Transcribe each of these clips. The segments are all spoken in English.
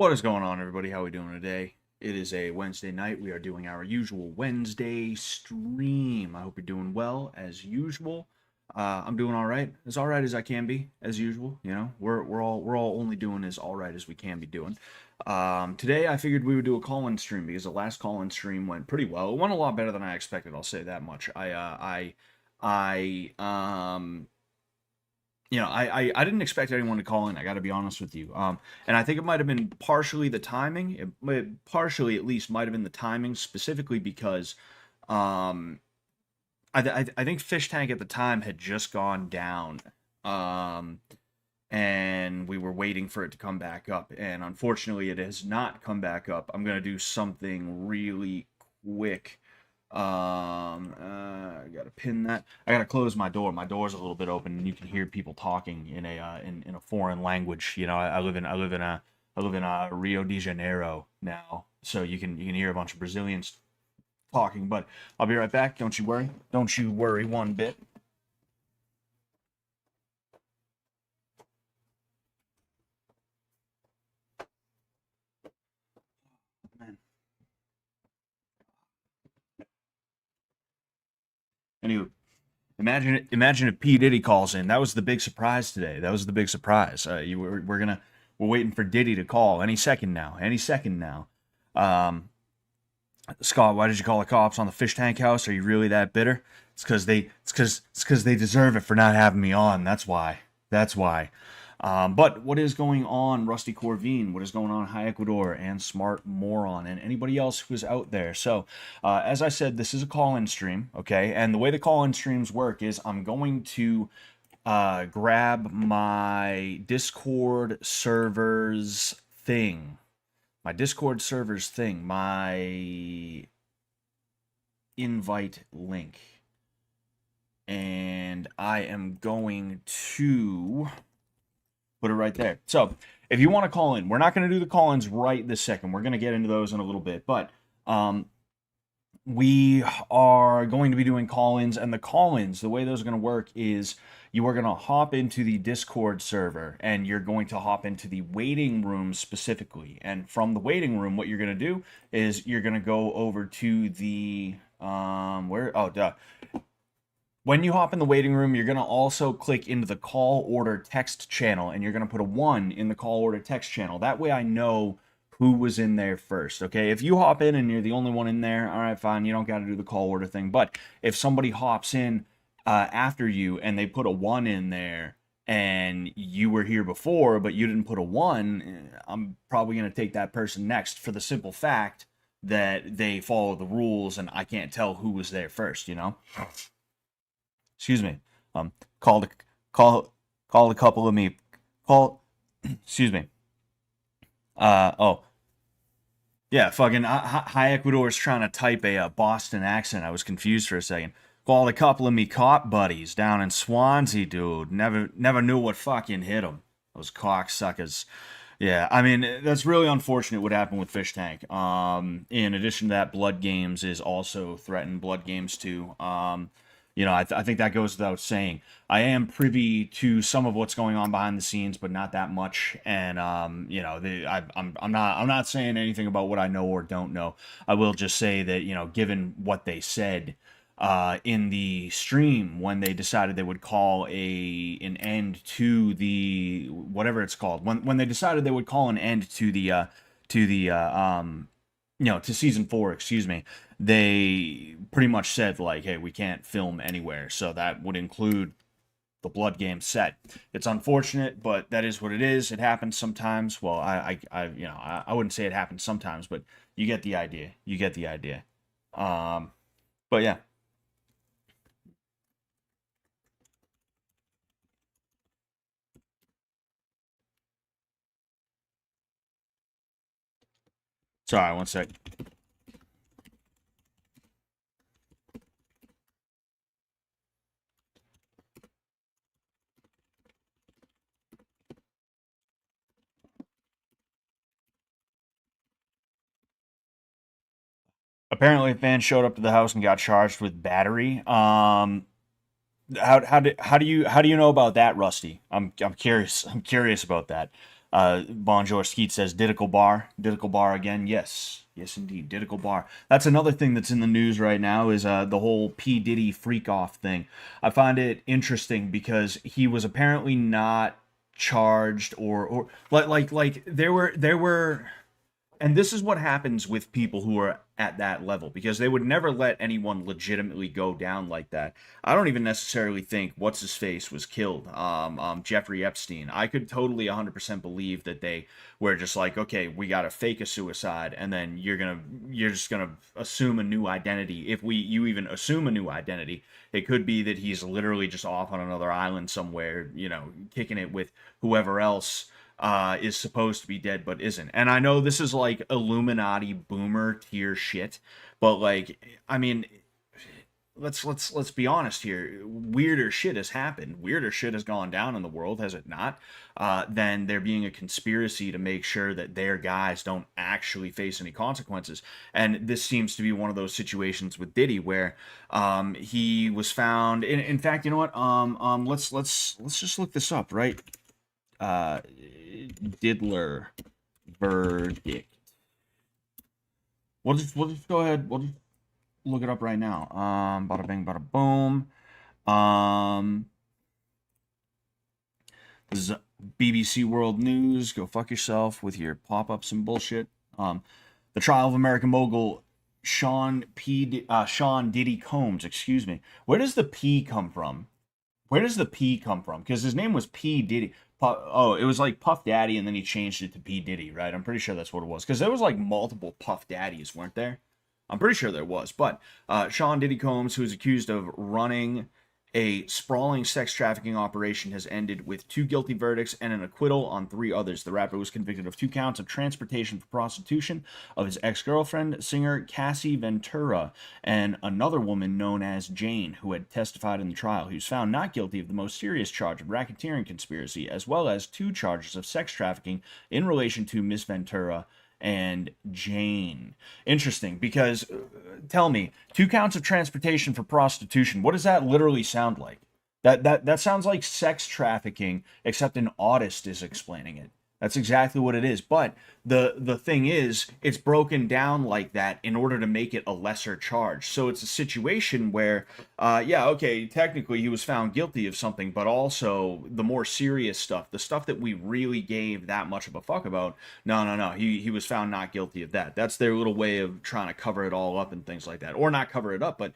What is going on, everybody? How are we doing today? It is a Wednesday night. We are doing our usual Wednesday stream. I hope you're doing well, as usual. I'm doing all right as I can be, as usual. You know, we're all only doing as all right as we can be doing. Today, I figured we would do a call-in stream because the last call-in stream went pretty well. It went a lot better than I expected. I'll say that much. I didn't expect anyone to call in. I got to be honest with you. And I think it might have been partially the timing. Partially, at least, might have been the timing, specifically because um, I think Fish Tank at the time had just gone down, um, and we were waiting for it to come back up. And unfortunately, it has not come back up. I'm gonna do something really quick. I gotta pin that. I gotta close my door. My door's a little bit open, and you can hear people talking in a foreign language. You know, I live in Rio de Janeiro now, so you can hear a bunch of Brazilians talking. But I'll be right back. Don't you worry. Don't you worry one bit. Man. Anyway, imagine if P Diddy calls in. That was the big surprise today. That was the big surprise. We're waiting for Diddy to call any second now. Any second now. Um, Scott, why did you call the cops on the fish tank house? Are you really that bitter? It's because they deserve it for not having me on. That's why. That's why. But what is going on, Rusty Corvine? What is going on, High Ecuador and Smart Moron and anybody else who is out there? So, as I said, this is a call-in stream, okay? And the way the call-in streams work is I'm going to grab my Discord servers thing. My invite link. And I am going to put it right there. So if you want to call in, we're not going to do the call-ins right this second. We're going to get into those in a little bit. But we are going to be doing call-ins, and the call-ins, the way those are going to work is you are going to hop into the Discord server, and you're going to hop into the waiting room specifically. And from the waiting room, what you're going to do is you're going to go over to the when you hop in the waiting room, you're going to also click into the call order text channel, and you're going to put a 1 in the call order text channel. That way I know who was in there first, okay? If you hop in and you're the only one in there, all right, fine, you don't got to do the call order thing. But if somebody hops in after you and they put a 1 in there and you were here before but you didn't put a 1, I'm probably going to take that person next for the simple fact that they follow the rules and I can't tell who was there first, you know? Excuse me. Called a couple of me. Excuse me. Oh, yeah, fucking High Ecuador's trying to type a Boston accent. I was confused for a second. Called a couple of me cop buddies down in Swansea, dude. Never knew what fucking hit them. Those cocksuckers. Yeah, I mean, that's really unfortunate what happened with Fish Tank. In addition to that, Blood Games is also threatened. Blood Games too. I think that goes without saying. I am privy to some of what's going on behind the scenes, but not that much. And I'm not saying anything about what I know or don't know. I will just say that given what they said in the stream when they decided they would call an end to the whatever it's called when they decided they would call an end to to season 4, excuse me, they pretty much said like, hey, we can't film anywhere. So that would include the Blood Game set. It's unfortunate, but that is what it is. It happens sometimes. Well, I wouldn't say it happens sometimes, but you get the idea. You get the idea. But yeah. Sorry, one sec. Apparently, a fan showed up to the house and got charged with battery. How do you know about that, Rusty? I'm curious. I'm curious about that. Bonjour Skeet says Didical Bar again. Yes, yes indeed, Didical Bar. That's another thing that's in the news right now is the whole P Diddy Freakoff thing. I find it interesting because he was apparently not charged or like there were and this is what happens with people who are at that level because they would never let anyone legitimately go down like that. I don't even necessarily think what's his face was killed. Jeffrey Epstein. I could totally 100% believe that they were just like, okay, we got to fake a suicide, and then you're just gonna assume a new identity. If you even assume a new identity, it could be that he's literally just off on another island somewhere, kicking it with whoever else is supposed to be dead but isn't. And I know this is like Illuminati boomer tier shit, but like, I mean, let's be honest here. Weirder shit has happened. Weirder shit has gone down in the world, has it not? Than there being a conspiracy to make sure that their guys don't actually face any consequences. And this seems to be one of those situations with Diddy where he was found. In fact, you know what? Let's just look this up, right? Diddler verdict. We'll just go ahead. We'll just look it up right now. Bada bing, bada boom. This is BBC World News. Go fuck yourself with your pop-ups and bullshit. The trial of American mogul Sean Diddy Combs. Excuse me. Where does the P come from? Where does the P come from? Because his name was P Diddy. It was like Puff Daddy, and then he changed it to P Diddy, right? I'm pretty sure that's what it was. Because there was like multiple Puff Daddies, weren't there? I'm pretty sure there was. But Sean Diddy Combs, who is accused of running a sprawling sex trafficking operation, has ended with 2 guilty verdicts and an acquittal on 3 others. The rapper was convicted of 2 counts of transportation for prostitution of his ex-girlfriend, singer Cassie Ventura, and another woman known as Jane, who had testified in the trial. He was found not guilty of the most serious charge of racketeering conspiracy, as well as 2 charges of sex trafficking in relation to Miss Ventura and Jane. Interesting, because tell me, 2 counts of transportation for prostitution. What does that literally sound like? That sounds like sex trafficking, except an autist is explaining it. That's exactly what it is. But the thing is, it's broken down like that in order to make it a lesser charge. So it's a situation where, yeah, okay, technically he was found guilty of something, but also the more serious stuff, the stuff that we really gave that much of a fuck about, no, he was found not guilty of that. That's their little way of trying to cover it all up and things like that. Or not cover it up, but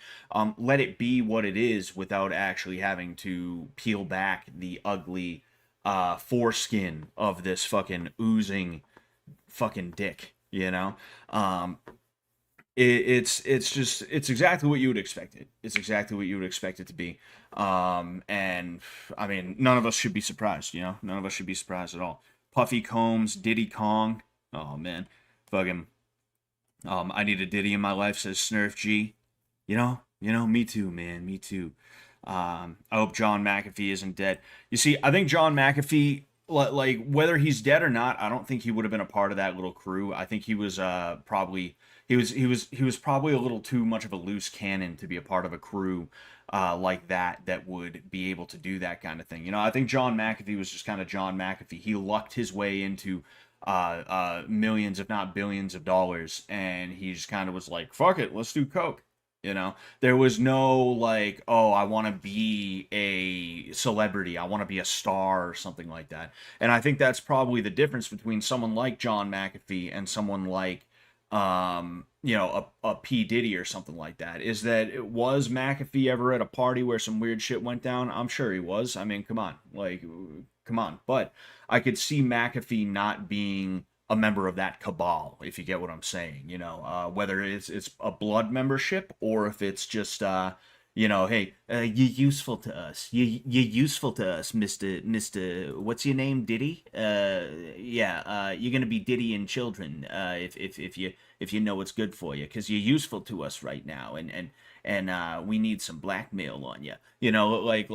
let it be what it is without actually having to peel back the ugly foreskin of this fucking oozing fucking dick, it's exactly what you would expect it. It's exactly what you would expect it to be. And I mean, none of us should be surprised, none of us should be surprised at all. Puffy Combs, Diddy Kong. Oh man, fucking I need a Diddy in my life, says Snurf G. Me too, man, me too. I hope John McAfee isn't dead. You see, I think John McAfee, like whether he's dead or not, I don't think he would have been a part of that little crew. I think he was probably he was probably a little too much of a loose cannon to be a part of a crew like that would be able to do that kind of thing. I think John McAfee was just kind of John McAfee. He lucked his way into millions, if not billions of dollars, and he just kind of was like, fuck it, let's do coke. There was no like, oh, I want to be a celebrity, I want to be a star or something like that. And I think that's probably the difference between someone like John McAfee and someone like a P Diddy or something like that. Is that, was McAfee ever at a party where some weird shit went down? I'm sure he was. I mean, come on. But I could see McAfee not being a member of that cabal, if you get what I'm saying. Whether it's a blood membership or if it's just hey, you're useful to us. You're useful to us, Mister. What's your name, Diddy? Yeah. You're gonna be Diddy and children. If you know what's good for you, because you're useful to us right now, and we need some blackmail on you. Like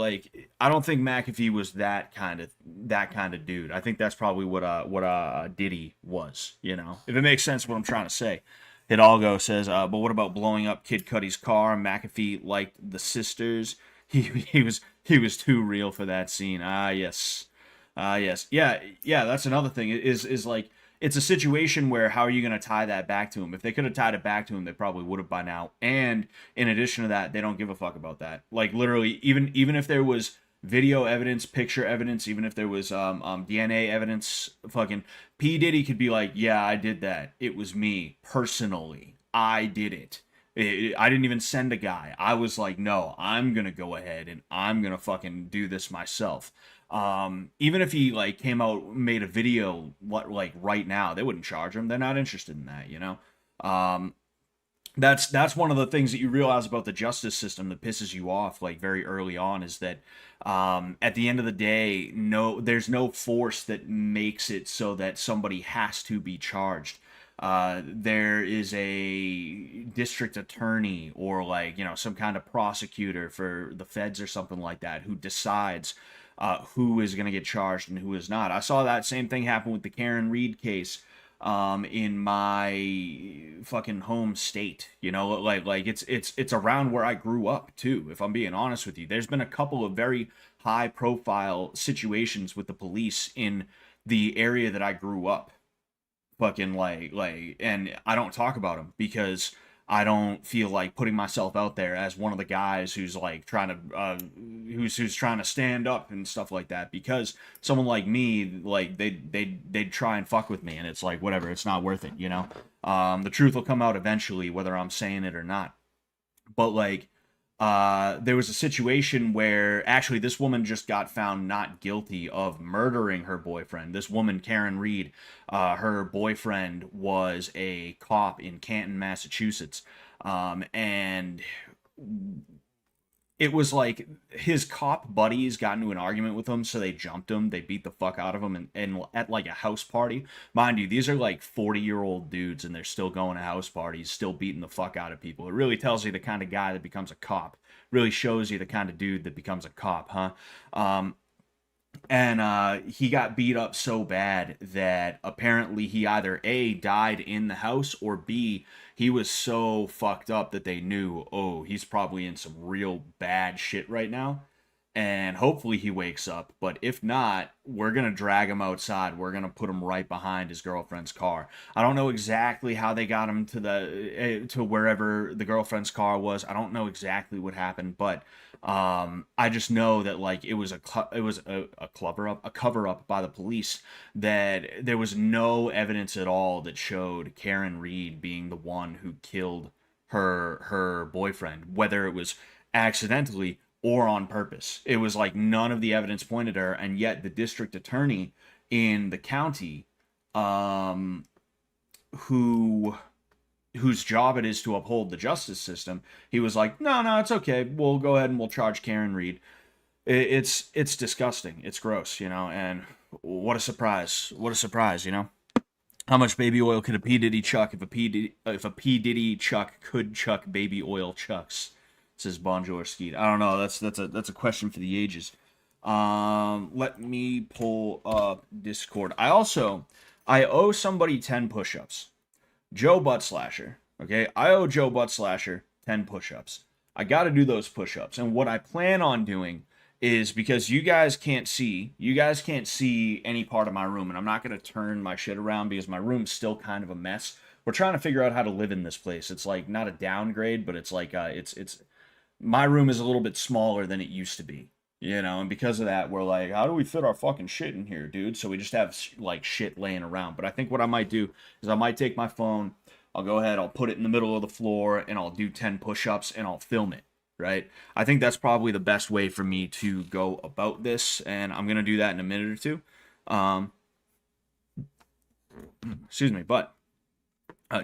I don't think McAfee was that kind of dude. I think that's probably what Diddy was. If it makes sense what I'm trying to say. Hidalgo says, but what about blowing up Kid Cudi's car? McAfee liked the sisters. He was too real for that scene. Ah, yes. Yes. Yeah, yeah, that's another thing is like it's a situation where how are you going to tie that back to him? If they could have tied it back to him, they probably would have by now. And in addition to that, they don't give a fuck about that. Like literally even if there was video evidence, picture evidence, even if there was DNA evidence, fucking P Diddy could be like, "Yeah, I did that. It was me personally. I did it." I didn't even send a guy. I was like, no, I'm gonna go ahead and I'm gonna fucking do this myself. Even if he like came out made a video what like right now, they wouldn't charge him. They're not interested in that, you know. Um, that's one of the things that you realize about the justice system that pisses you off like very early on is that at the end of the day, there's no force that makes it so that somebody has to be charged. There is a district attorney or like some kind of prosecutor for the feds or something like that who decides who is going to get charged and who is not. I saw that same thing happen with the Karen Reed case in my fucking home state. Like it's around where I grew up too, if I'm being honest with you. There's been a couple of very high profile situations with the police in the area that I grew up. Fucking and I don't talk about them because I don't feel like putting myself out there as one of the guys who's like trying to who's trying to stand up and stuff like that, because someone like me, like they'd try and fuck with me, and it's like whatever, it's not worth it. The truth will come out eventually whether I'm saying it or not. But like there was a situation where actually this woman just got found not guilty of murdering her boyfriend. This woman, Karen Reed, her boyfriend was a cop in Canton, Massachusetts. And it was like his cop buddies got into an argument with him, so they jumped him. They beat the fuck out of him, and at like a house party. Mind you, these are like 40-year-old dudes, and they're still going to house parties, still beating the fuck out of people. It really tells you the kind of guy that becomes a cop. Really shows you the kind of dude that becomes a cop, huh? And he got beat up so bad that apparently he either A, died in the house, or B, he was so fucked up that they knew, oh, he's probably in some real bad shit right now. And hopefully he wakes up. But if not, we're going to drag him outside. We're going to put him right behind his girlfriend's car. I don't know exactly how they got him to wherever the girlfriend's car was. I don't know exactly what happened, but I just know that like it was a cover up by the police, that there was no evidence at all that showed Karen Reed being the one who killed her boyfriend, whether it was accidentally or on purpose. It was like none of the evidence pointed to her, and yet the district attorney in the county, who whose job it is to uphold the justice system, he was like, no, it's okay. We'll go ahead and we'll charge Karen Reed. It's disgusting. It's gross, and what a surprise. What a surprise, How much baby oil could a P Diddy chuck if a P Diddy chuck could chuck baby oil chucks? Says Bonjour Skeet. I don't know. That's a question for the ages. Let me pull up Discord. I owe somebody 10 push-ups. Joe Buttslasher. Okay, I owe Joe Buttslasher 10 push-ups. I got to do those push-ups, and what I plan on doing is, because you guys can't see any part of my room, and I'm not going to turn my shit around because my room's still kind of a mess. We're trying to figure out how to live in this place. It's like not a downgrade, but it's like it's my room is a little bit smaller than it used to be, and because of that, we're like, how do we fit our fucking shit in here, dude? So we just have like shit laying around. But I think what I might do is I might take my phone, I'll go ahead, I'll put it in the middle of the floor, and I'll do 10 push-ups, and I'll film it, right? I think that's probably the best way for me to go about this, and I'm going to do that in a minute or two. Excuse me, but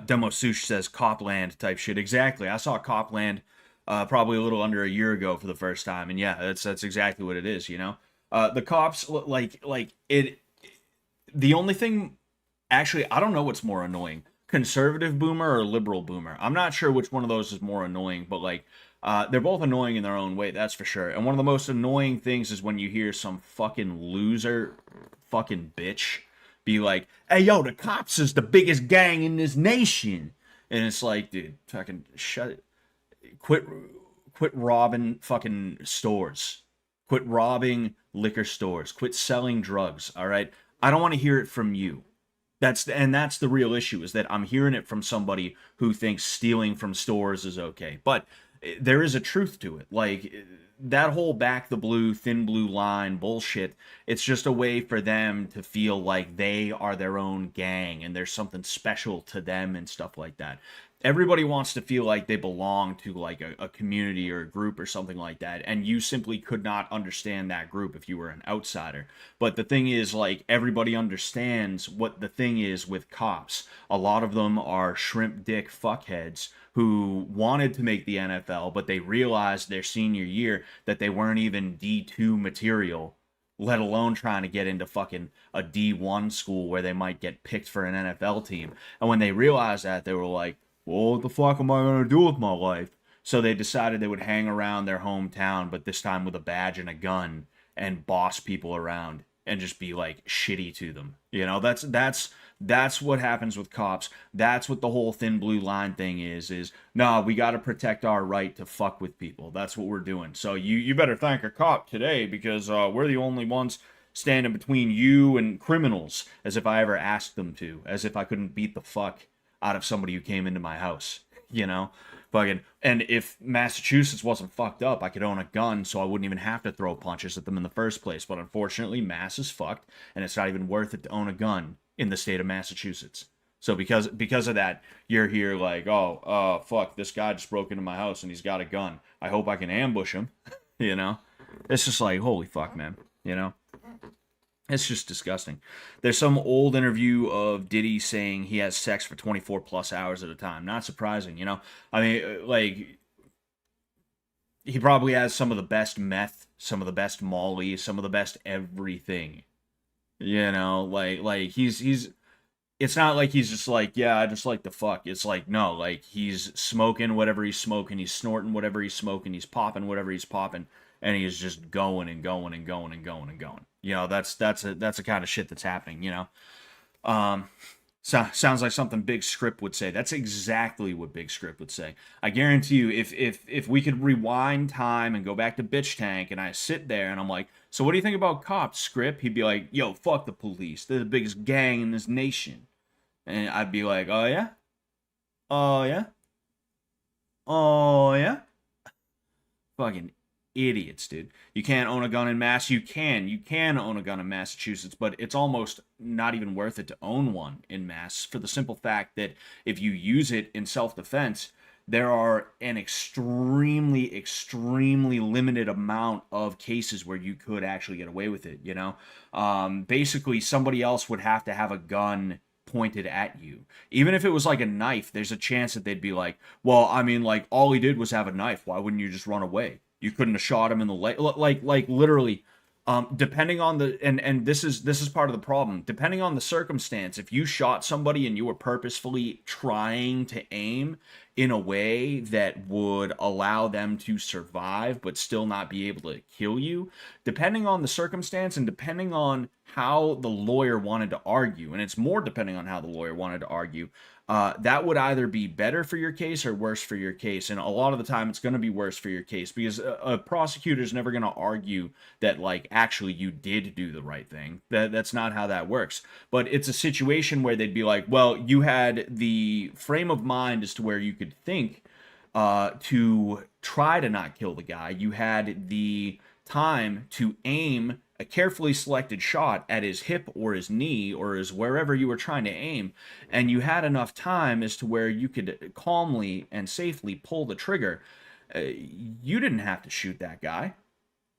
Demo Sush says Copland type shit. Exactly. I saw Copland probably a little under a year ago for the first time, and yeah, that's exactly what it is. The cops like it. The only thing, actually, I don't know what's more annoying: conservative boomer or liberal boomer. I'm not sure which one of those is more annoying, but like they're both annoying in their own way. That's for sure. And one of the most annoying things is when you hear some fucking loser, fucking bitch, be like, "Hey, yo, the cops is the biggest gang in this nation," and it's like, dude, fucking shut it. Quit robbing fucking stores. Quit robbing liquor stores. Quit selling drugs. All right. I don't want to hear it from you. That's the real issue, is that I'm hearing it from somebody who thinks stealing from stores is okay. But there is a truth to it. Like that whole back the blue, thin blue line bullshit, it's just a way for them to feel like they are their own gang and there's something special to them and stuff like that. Everybody wants to feel like they belong to like a community or a group or something like that, and you simply could not understand that group if you were an outsider. But the thing is, like, everybody understands what the thing is with cops. A lot of them are shrimp dick fuckheads who wanted to make the NFL, but they realized their senior year that they weren't even D2 material, let alone trying to get into fucking a D1 school where they might get picked for an NFL team. And when they realized that, they were like, well, what the fuck am I going to do with my life? So they decided they would hang around their hometown, but this time with a badge and a gun, and boss people around and just be like shitty to them. You know, that's what happens with cops. That's what the whole thin blue line thing is nah, we got to protect our right to fuck with people. That's what we're doing. So you better thank a cop today, because we're the only ones standing between you and criminals, as if I ever asked them to, as if I couldn't beat the fuck out of somebody who came into my house, you know? Fucking, and if Massachusetts wasn't fucked up, I could own a gun, so I wouldn't even have to throw punches at them in the first place. But unfortunately, Mass is fucked, and it's not even worth it to own a gun in the state of Massachusetts. So because of that, you're here like, oh, fuck, this guy just broke into my house and he's got a gun. I hope I can ambush him, you know? It's just like, holy fuck, man, you know? It's just disgusting. There's some old interview of Diddy saying he has sex for 24 plus hours at a time. Not surprising, you know? I mean, like, he probably has some of the best meth, some of the best Molly, some of the best everything. You know, like he's it's not like he's just like, yeah, I just like to fuck. It's like, no, like he's smoking whatever he's smoking, he's snorting whatever he's smoking, he's popping whatever he's popping, and he's just going and going and going and going and going. You know, that's the kind of shit that's happening, you know. So, sounds like something Big Script would say. That's exactly what Big Script would say. I guarantee you, if we could rewind time and go back to Bitch Tank, and I sit there and I'm like, so what do you think about cops, Script? He'd be like, yo, fuck the police. They're the biggest gang in this nation. And I'd be like, oh yeah? Oh yeah? Oh yeah? Fucking idiots, dude. You can't own a gun in Mass. You can own a gun in Massachusetts, but it's almost not even worth it to own one in Mass, for the simple fact that if you use it in self-defense, there are an extremely limited amount of cases where you could actually get away with it, you know? Basically, somebody else would have to have a gun pointed at you. Even if it was like a knife, there's a chance that they'd be like, well, I mean, like, all he did was have a knife. Why wouldn't you just run away? You couldn't have shot him in the leg. Like literally, depending on the, and this is part of the problem. Depending on the circumstance, if you shot somebody and you were purposefully trying to aim in a way that would allow them to survive but still not be able to kill you, depending on the circumstance and depending on how the lawyer wanted to argue, and it's more depending on how the lawyer wanted to argue, that would either be better for your case or worse for your case. And a lot of the time it's going to be worse for your case, because a prosecutor's never going to argue that, like, actually you did do the right thing. That's not how that works. But it's a situation where they'd be like, well, you had the frame of mind as to where you could think to try to not kill the guy. You had the time to aim a carefully selected shot at his hip or his knee or his wherever you were trying to aim, and you had enough time as to where you could calmly and safely pull the trigger. You didn't have to shoot that guy.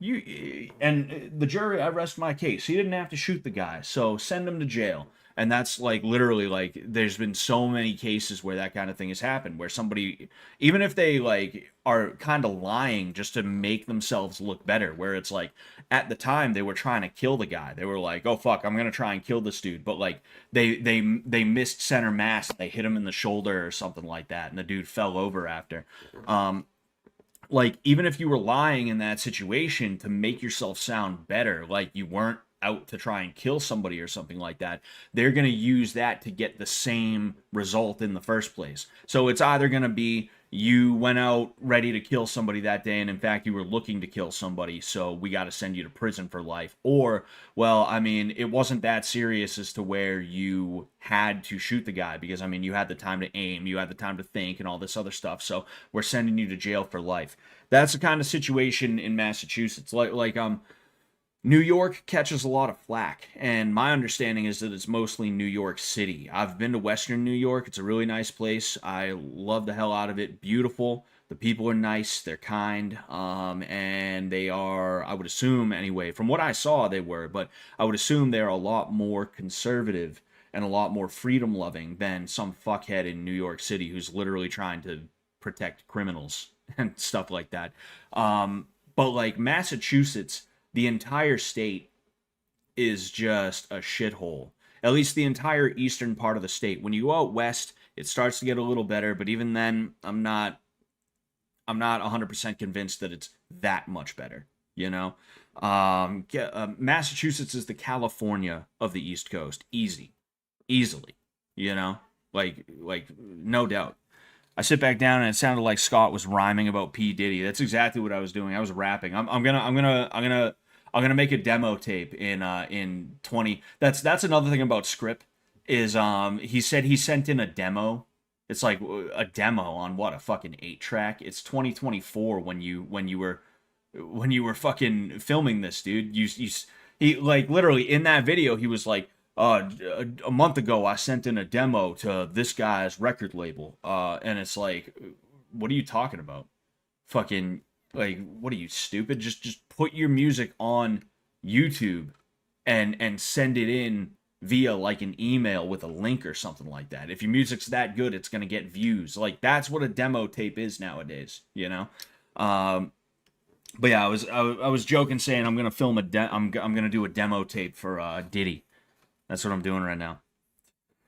And the jury, I rest my case. He didn't have to shoot the guy, so send him to jail. And that's like literally, like, there's been so many cases where that kind of thing has happened, where somebody, even if they like are kind of lying just to make themselves look better, where it's like at the time they were trying to kill the guy, they were like, oh fuck, I'm gonna try and kill this dude, but like they missed center mass, they hit him in the shoulder or something like that, and the dude fell over after. Like, even if you were lying in that situation to make yourself sound better, like you weren't out to try and kill somebody or something like that, they're going to use that to get the same result in the first place. So it's either going to be you went out ready to kill somebody that day, and in fact, you were looking to kill somebody, so we got to send you to prison for life. Or, well, I mean, it wasn't that serious as to where you had to shoot the guy because, I mean, you had the time to aim, you had the time to think, and all this other stuff, so we're sending you to jail for life. That's the kind of situation in Massachusetts. New York catches a lot of flack, and my understanding is that it's mostly New York City. I've been to Western New York. It's a really nice place. I love the hell out of it. Beautiful. The people are nice. They're kind. And they are, I would assume anyway, from what I saw, they were, but I would assume they're a lot more conservative and a lot more freedom loving than some fuckhead in New York City who's literally trying to protect criminals and stuff like that. But like Massachusetts, the entire state is just a shithole. At least the entire eastern part of the state. When you go out west, it starts to get a little better, but even then, I'm not 100% convinced that it's that much better, you know? Massachusetts is the California of the East Coast. Easily, you know? Like no doubt. I sit back down and it sounded like Scott was rhyming about P Diddy. That's exactly what I was doing. I was rapping. I'm gonna make a demo tape in 20. That's another thing about Script is he said he sent in a demo. It's like a demo on what, a fucking 8-track. It's 2024 when you were fucking filming this, dude. He like literally in that video he was like, a month ago I sent in a demo to this guy's record label, and it's like, what are you talking about? Fucking, like, what are you, stupid? Just put your music on YouTube and send it in via like an email with a link or something like that. If your music's that good, it's gonna get views. Like that's what a demo tape is nowadays, you know. But yeah, I was joking saying I'm gonna film I'm gonna do a demo tape for Diddy. That's what I'm doing right now.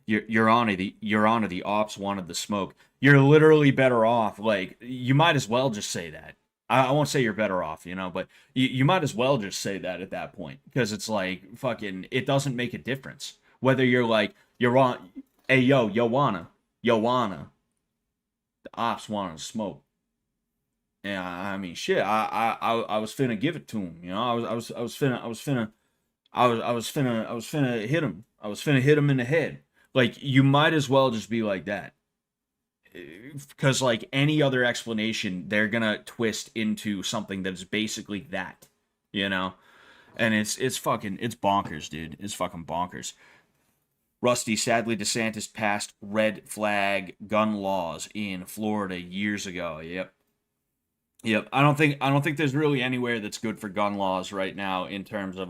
Your Honor, the ops wanted the smoke. You're literally better off. Like you might as well just say that. I won't say you're better off, you know, but you might as well just say that at that point because it's like fucking. It doesn't make a difference whether you're like you're on. Hey yo wanna, the ops wanted to smoke. Yeah, I mean shit. I was finna give it to him, you know. I was finna hit him. I was finna hit him in the head. Like you might as well just be like that. Because like any other explanation, they're gonna twist into something that is basically that, you know? And it's bonkers, dude. It's fucking bonkers. Rusty, sadly DeSantis passed red flag gun laws in Florida years ago. Yep. Yep, I don't think there's really anywhere that's good for gun laws right now in terms of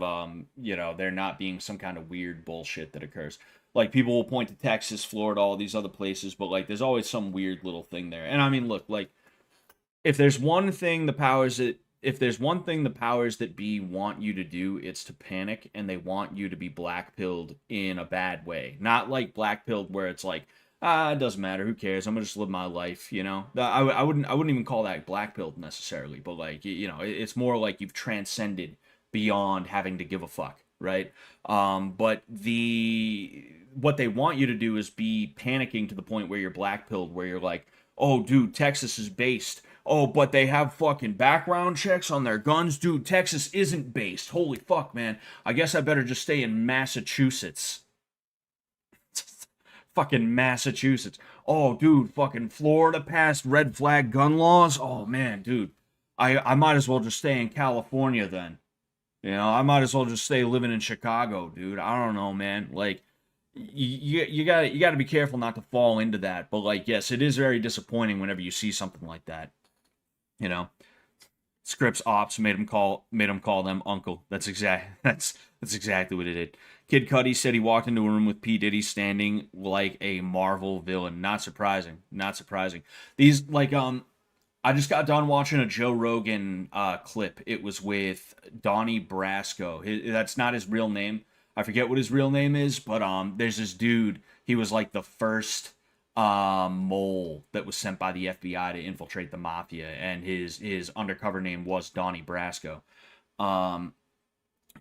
there not being some kind of weird bullshit that occurs. Like people will point to Texas, Florida, all these other places, but like there's always some weird little thing there. And I mean, look, like if there's one thing the powers that if there's one thing the powers that be want you to do, it's to panic, and they want you to be black-pilled in a bad way. Not like black-pilled where it's like, it doesn't matter, who cares? I'm gonna just live my life, you know. I wouldn't even call that black-pilled necessarily, but like it's more like you've transcended beyond having to give a fuck, right? But what they want you to do is be panicking to the point where you're black-pilled, where you're like, oh, dude, Texas is based. Oh, but they have fucking background checks on their guns. Dude, Texas isn't based. Holy fuck, man. I guess I better just stay in Massachusetts. Fucking Massachusetts. Oh, dude, fucking Florida passed red flag gun laws. Oh, man, dude. I might as well just stay in California then. You know, I might as well just stay living in Chicago, dude. I don't know, man. Like, you gotta be careful not to fall into that. But like, yes, it is very disappointing whenever you see something like that. You know, Scripps ops made him call them uncle. That's exactly what it did. Kid Cudi said he walked into a room with P Diddy standing like a Marvel villain. Not surprising. Not surprising. These like I just got done watching a Joe Rogan clip. It was with Donnie Brasco. That's not his real name. I forget what his real name is, but there's this dude. He was like the first mole that was sent by the FBI to infiltrate the mafia, and his undercover name was Donnie Brasco. Joe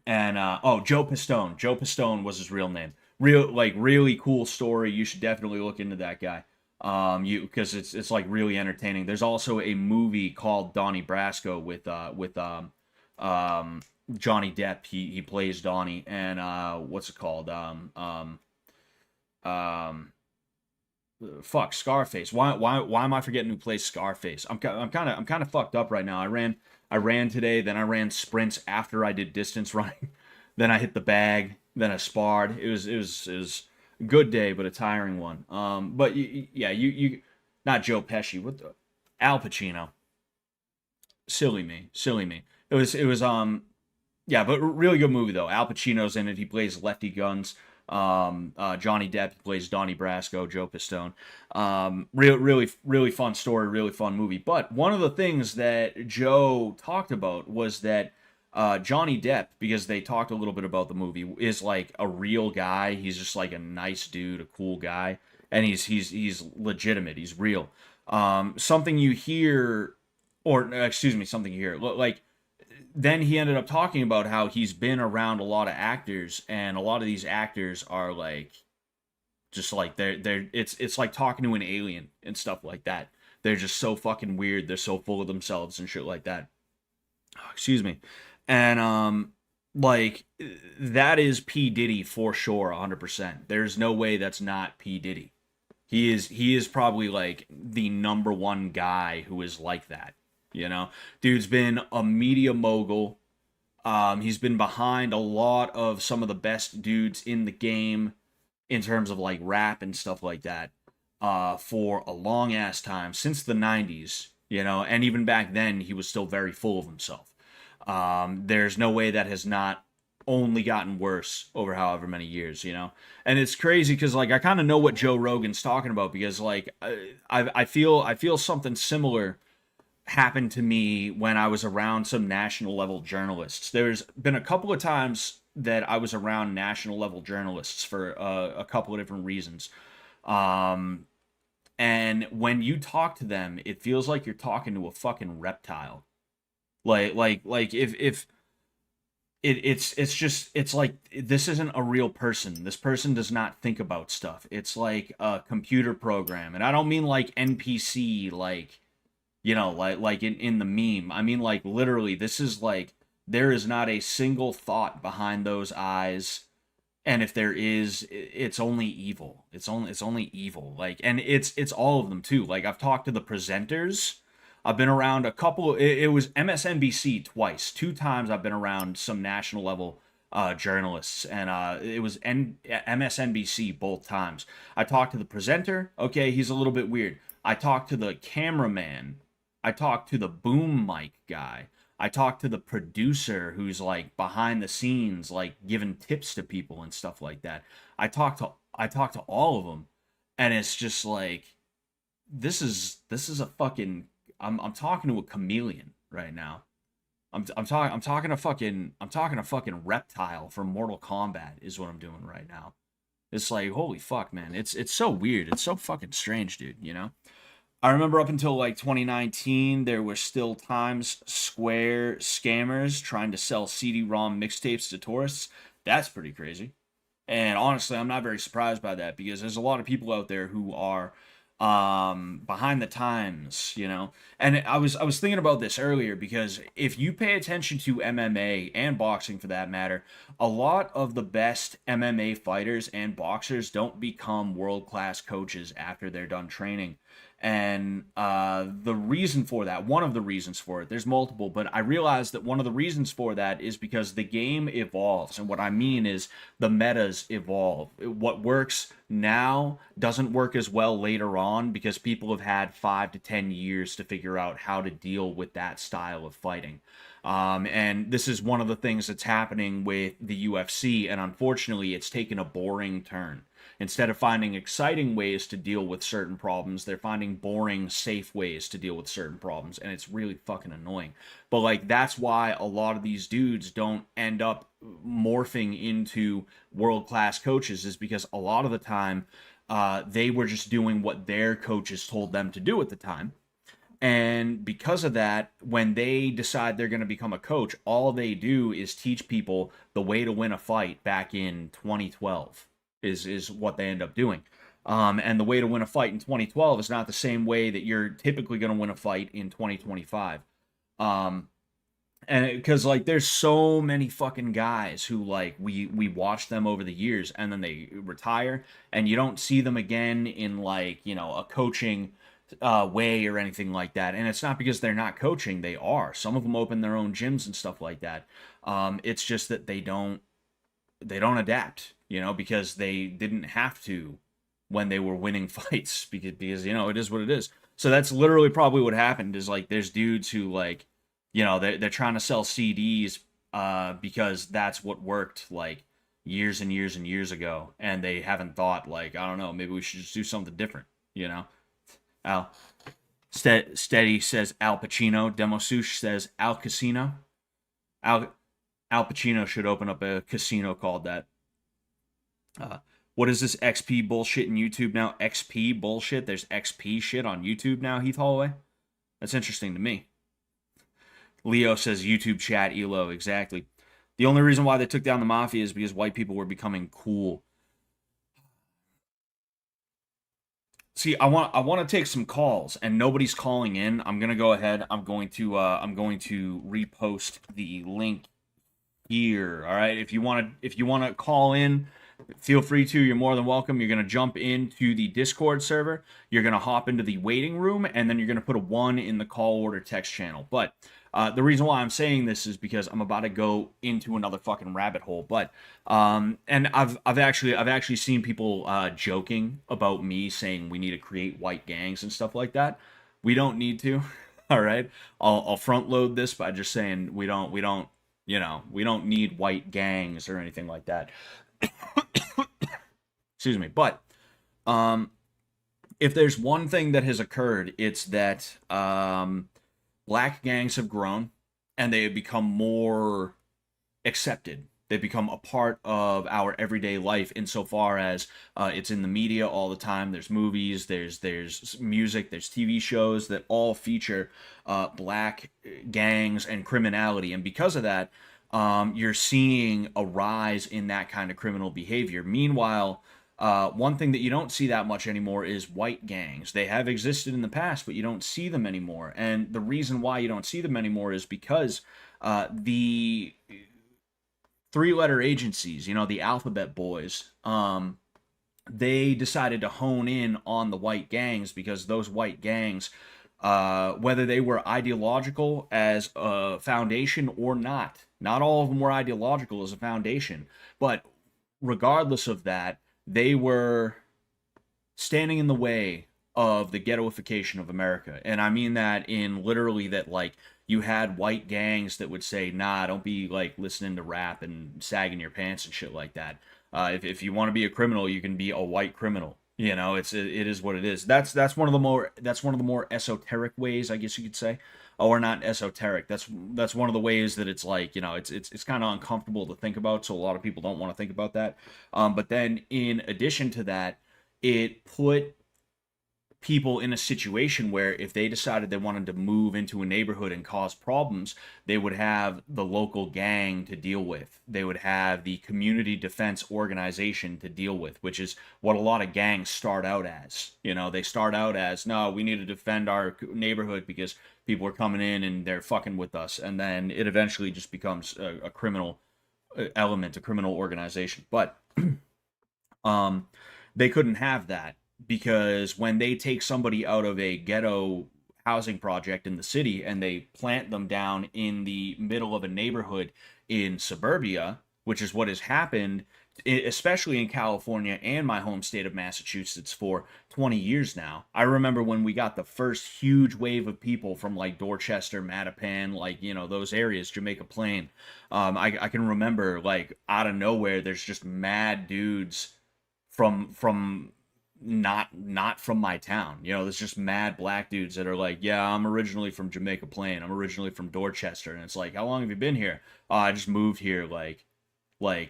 Pistone. Joe Pistone was his real name. Really cool story. You should definitely look into that guy. You because it's like really entertaining. There's also a movie called Donnie Brasco with um Johnny Depp. He plays Donnie, and what's it called? Um fuck, Scarface. Why am I forgetting who plays Scarface? I'm kind of fucked up right now. I ran today, then I ran sprints after I did distance running. Then I hit the bag, then I sparred. It was a good day, but a tiring one. But yeah, you not Joe Pesci, what the Al Pacino. Silly me. It was yeah, but really good movie though. Al Pacino's in it. He plays Lefty Guns. Johnny Depp plays Donnie Brasco, Joe Pistone. Really fun story, really fun movie. But one of the things that Joe talked about was that Johnny Depp, because they talked a little bit about the movie, is like a real guy. He's just like a nice dude, a cool guy, and he's legitimate. He's real. Something you hear, or excuse me, something you hear, like then he ended up talking about how he's been around a lot of actors, and a lot of these actors are like just like they're it's like talking to an alien and stuff like that. They're just so fucking weird. They're so full of themselves and shit like that. Oh, excuse me. And like that is P Diddy for sure, 100%. There's no way that's not P Diddy. He is probably like the number one guy who is like that. You know, dude's been a media mogul. He's been behind a lot of some of the best dudes in the game in terms of like rap and stuff like that for a long ass time since the 90s, you know, and even back then he was still very full of himself. There's no way that has not only gotten worse over however many years, you know. And it's crazy because like I kind of know what Joe Rogan's talking about because like I feel something similar happened to me when I was around some national level journalists. There's been a couple of times that I was around national level journalists for a couple of different reasons. Um, and when you talk to them, it feels like you're talking to a fucking reptile. Like if it's just it's like this isn't a real person. This person does not think about stuff. It's like a computer program, and I don't mean like NPC like like in the meme. I mean like literally this is like there is not a single thought behind those eyes, and if there is it's only evil. It's only evil. Like and it's all of them too. Like I've talked to the presenters. I've been around a couple. It was MSNBC twice. Two times I've been around some national level journalists, and it was MSNBC both times. I talked to the presenter. Okay, he's a little bit weird. I talked to the cameraman. I talked to the boom mic guy. I talked to the producer who's like behind the scenes, like giving tips to people and stuff like that. I talked to all of them, and it's just like this is a fucking I'm talking to a chameleon right now. I'm talking a fucking reptile from Mortal Kombat is what I'm doing right now. It's like holy fuck, man. It's so weird. It's so fucking strange, dude. You know. I remember up until like 2019, there were still Times Square scammers trying to sell CD-ROM mixtapes to tourists. That's pretty crazy. And honestly, I'm not very surprised by that because there's a lot of people out there who are behind the times, you know. And I was thinking about this earlier because if you pay attention to MMA and boxing for that matter, a lot of the best MMA fighters and boxers don't become world-class coaches after they're done training. And the reason for that, one of the reasons for it, there's multiple, but I realized that one of the reasons for that is because the game evolves. And what I mean is the metas evolve. What works now doesn't work as well later on because people have had 5 to 10 years to figure out how to deal with that style of fighting. And this is one of the things that's happening with the UFC, and unfortunately, it's taken a boring turn. Instead of finding exciting ways to deal with certain problems, they're finding boring, safe ways to deal with certain problems, and it's really fucking annoying. But like that's why a lot of these dudes don't end up morphing into world-class coaches is because a lot of the time they were just doing what their coaches told them to do at the time. And because of that, when they decide they're going to become a coach, all they do is teach people the way to win a fight back in 2012 is what they end up doing. And the way to win a fight in 2012 is not the same way that you're typically going to win a fight in 2025. Um, and because like there's so many fucking guys who like we watch them over the years and then they retire and you don't see them again in like a coaching way or anything like that. And it's not because they're not coaching; they are. Some of them open their own gyms and stuff like that. It's just that they don't adapt, because they didn't have to when they were winning fights because it is what it is. So that's literally probably what happened is like there's dudes who like they're trying to sell CDs because that's what worked like years and years and years ago, and they haven't thought like I don't know, maybe we should just do something different, Al Steady says Al Pacino. Demosouche says Al Casino. Al Al Pacino should open up a casino called that. Uh, what is this XP bullshit in YouTube now? XP bullshit? There's XP shit on YouTube now, Heath Holloway? That's interesting to me. Leo says YouTube chat, Elo, exactly. The only reason why they took down the Mafia is because white people were becoming cool. See, I want to take some calls, and nobody's calling in. I'm gonna go ahead. I'm going to repost the link here. All right. If you want to call in, feel free to. You're more than welcome. You're gonna jump into the Discord server. You're gonna hop into the waiting room, and then you're gonna put a 1 in the call order text channel. But the reason why I'm saying this is because I'm about to go into another fucking rabbit hole. But and I've actually seen people joking about me saying we need to create white gangs and stuff like that. We don't need to. All right. I'll front load this by just saying we don't we don't need white gangs or anything like that. Excuse me. But if there's one thing that has occurred, it's that black gangs have grown and they have become more accepted. They've become a part of our everyday life insofar as it's in the media all the time. There's movies, there's music, there's TV shows that all feature black gangs and criminality. And because of that, you're seeing a rise in that kind of criminal behavior. Meanwhile, one thing that you don't see that much anymore is white gangs. They have existed in the past, but you don't see them anymore. And the reason why you don't see them anymore is because the three-letter agencies, the alphabet boys, they decided to hone in on the white gangs because those white gangs, whether they were ideological as a foundation or not all of them were ideological as a foundation, but regardless of that, they were standing in the way of the ghettoification of America. And I mean that in literally that, like, you had white gangs that would say, nah, don't be, like, listening to rap and sagging your pants and shit like that. If you want to be a criminal, you can be a white criminal. It is what it is. That's one of the more esoteric ways, I guess you could say. Or not esoteric. That's one of the ways that it's like, it's kind of uncomfortable to think about, so a lot of people don't want to think about that. But then in addition to that, it put people in a situation where if they decided they wanted to move into a neighborhood and cause problems, they would have the local gang to deal with. They would have the community defense organization to deal with, which is what a lot of gangs start out as. They start out as, no, we need to defend our neighborhood because people are coming in and they're fucking with us. And then it eventually just becomes a criminal element, a criminal organization. But they couldn't have that, because when they take somebody out of a ghetto housing project in the city and they plant them down in the middle of a neighborhood in suburbia, which is what has happened, especially in California and my home state of Massachusetts for 20 years now. I remember when we got the first huge wave of people from like Dorchester, Mattapan, like, those areas, Jamaica Plain. I can remember like out of nowhere, there's just mad dudes from not from my town. There's just mad black dudes that are like, yeah, I'm originally from Jamaica Plain. I'm originally from Dorchester. And it's like, how long have you been here? Oh, I just moved here like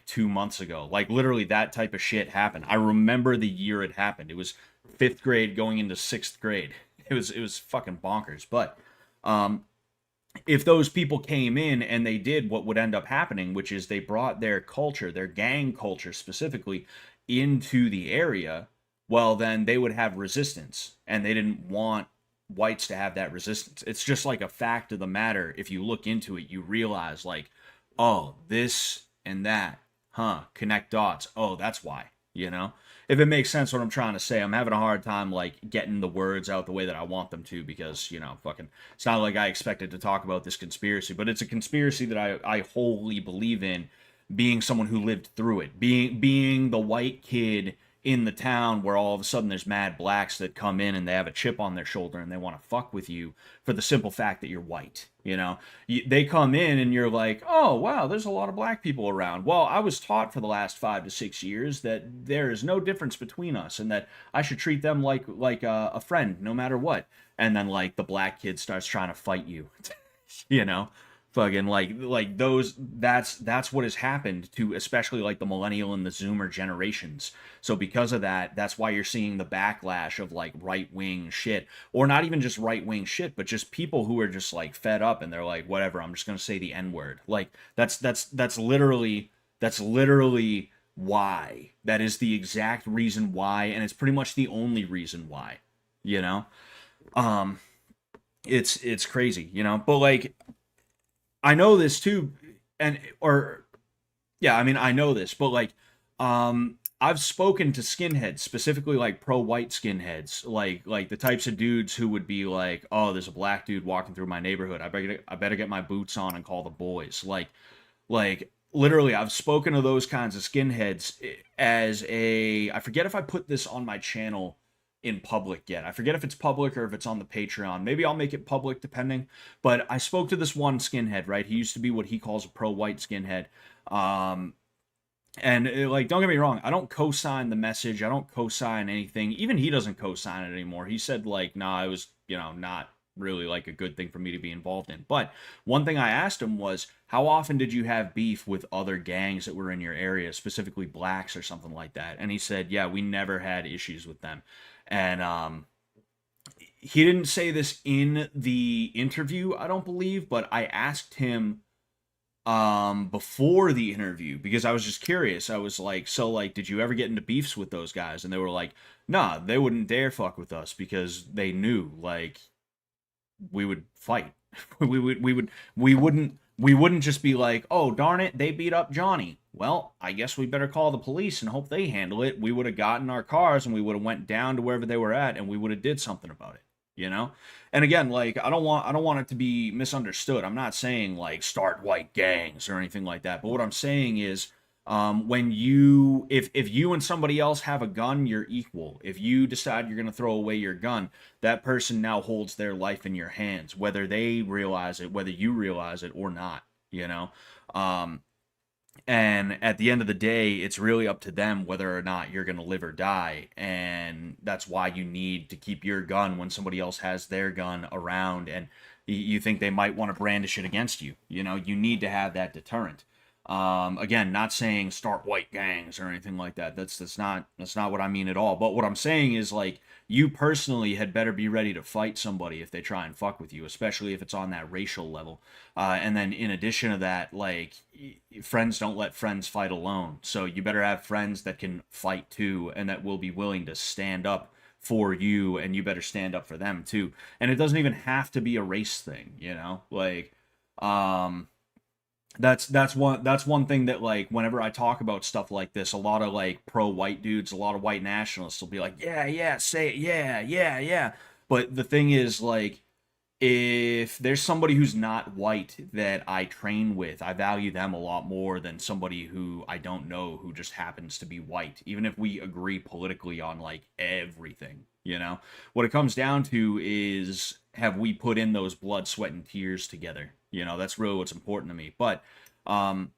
2 months ago. Like literally that type of shit happened. I remember the year it happened. It was 5th grade going into 6th grade. It was fucking bonkers. But if those people came in and they did what would end up happening, which is they brought their culture, their gang culture specifically, into the area, well, then they would have resistance, and they didn't want whites to have that resistance. It's just like a fact of the matter. If you look into it, you realize, like, oh, this and that, huh? Connect dots. Oh, that's why, you know? If it makes sense what I'm trying to say. I'm having a hard time, like, getting the words out the way that I want them to because, fucking, it's not like I expected to talk about this conspiracy, but it's a conspiracy that I wholly believe in, being someone who lived through it, being the white kid in the town where all of a sudden there's mad blacks that come in and they have a chip on their shoulder and they want to fuck with you for the simple fact that you're white. They come in and you're like, oh wow, there's a lot of black people around. Well, I was taught for the last 5 to 6 years that there is no difference between us and that I should treat them like a friend no matter what. And then like the black kid starts trying to fight you. you know Fucking like those, that's what has happened to especially like the millennial and the zoomer generations. So because of that, that's why you're seeing the backlash of like right wing shit, or not even just right wing shit, but just people who are just like fed up and they're like, whatever, I'm just gonna say the N word. Like that's literally why. That is the exact reason why, and it's pretty much the only reason why. You know, um, it's crazy, but like I know this too, and or yeah, I mean I know this, but like I've spoken to skinheads, specifically like pro-white skinheads, like the types of dudes who would be like, "Oh, there's a black dude walking through my neighborhood. I better get my boots on and call the boys." Like literally I've spoken to those kinds of skinheads as a, I forget if I put this on my channel in public yet. I forget if it's public or if it's on the Patreon. Maybe I'll make it public depending. But I spoke to this one skinhead, right? He used to be what he calls a pro-white skinhead. Like, don't get me wrong, I don't co-sign the message. I don't co-sign anything. Even he doesn't co-sign it anymore. He said like, nah, it was, not really like a good thing for me to be involved in. But one thing I asked him was, how often did you have beef with other gangs that were in your area, specifically blacks or something like that? And he said, yeah, we never had issues with them. And he didn't say this in the interview, I don't believe, but I asked him before the interview because I was just curious. I was like, so like, did you ever get into beefs with those guys? And they were like, nah, they wouldn't dare fuck with us because they knew like we would fight. We wouldn't just be like, oh darn it, they beat up Johnny. Well, I guess we better call the police and hope they handle it. We would have gotten our cars and we would have went down to wherever they were at and we would have did something about it. And again, like I don't want it to be misunderstood. I'm not saying like start white gangs or anything like that. But what I'm saying is, when if you and somebody else have a gun, you're equal. If you decide you're gonna throw away your gun, that person now holds their life in your hands, whether they realize it, whether you realize it or not. You know, um, and at the end of the day, it's really up to them whether or not you're going to live or die. And that's why you need to keep your gun when somebody else has their gun around and you think they might want to brandish it against you. You need to have that deterrent. Again, not saying start white gangs or anything like that. That's not what I mean at all. But what I'm saying is like you personally had better be ready to fight somebody if they try and fuck with you, especially if it's on that racial level. And then in addition to that, like friends don't let friends fight alone. So you better have friends that can fight too and that will be willing to stand up for you, and you better stand up for them too. And it doesn't even have to be a race thing, like um that's one thing that like whenever I talk about stuff like this, a lot of like pro white dudes, a lot of white nationalists will be like, yeah, yeah, say it, yeah, yeah, yeah. But the thing is like, if there's somebody who's not white that I train with, I value them a lot more than somebody who I don't know who just happens to be white, even if we agree politically on like everything. What it comes down to is, have we put in those blood, sweat, and tears together? That's really what's important to me. But um,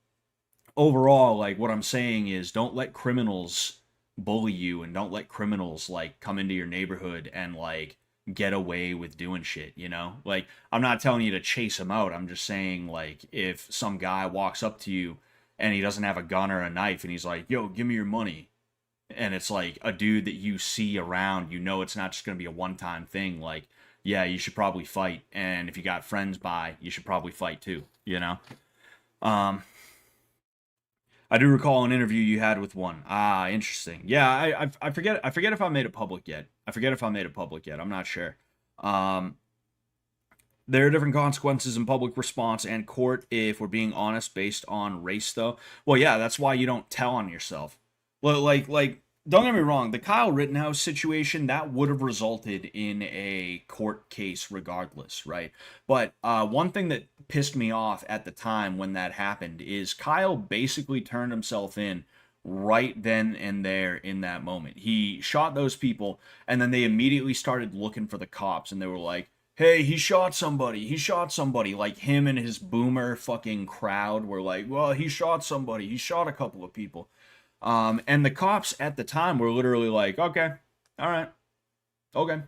overall, like what I'm saying is, don't let criminals bully you, and don't let criminals like come into your neighborhood and like get away with doing shit. Like I'm not telling you to chase him out. I'm just saying like if some guy walks up to you and he doesn't have a gun or a knife and he's like, yo, give me your money, and it's like a dude that you see around, it's not just going to be a one-time thing. Like, yeah, you should probably fight. And if you got friends by, you should probably fight too, um I do recall an interview you had with one. Ah, interesting. Yeah, I forget if I made it public yet. I forget if I made it public yet. I'm not sure. Um, there are different consequences in public response and court if we're being honest based on race though. Well, yeah, that's why you don't tell on yourself. Like don't get me wrong, the Kyle Rittenhouse situation that would have resulted in a court case regardless, right? But one thing that pissed me off at the time when that happened is Kyle basically turned himself in right then and there in that moment. He shot those people and then they immediately started looking for the cops and they were like, hey, he shot somebody. He shot somebody. Like him and his boomer fucking crowd were like, well, he shot somebody. He shot a couple of people. And the cops at the time were literally like, okay, all right, okay,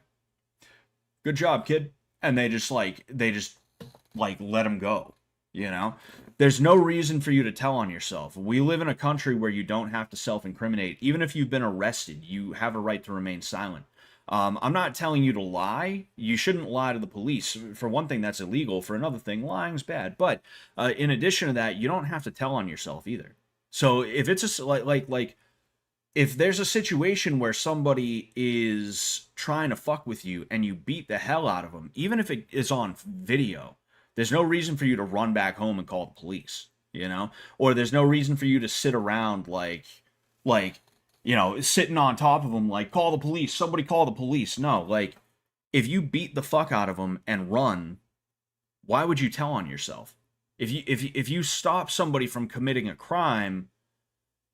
good job, kid. And they just let him go. You know, there's no reason for you to tell on yourself. We live in a country where you don't have to self-incriminate. Even if you've been arrested, you have a right to remain silent. I'm not telling you to lie. You shouldn't lie to the police. For one thing, that's illegal. For another thing, lying's bad. But in addition to that, you don't have to tell on yourself either. So if it's a like if there's a situation where somebody is trying to fuck with you and you beat the hell out of them, even if it is on video, there's no reason for you to run back home and call the police, you know? Or there's no reason for you to sit around like sitting on top of them like call the police, somebody call the police. No, like if you beat the fuck out of them and run, why would you tell on yourself? If you stop somebody from committing a crime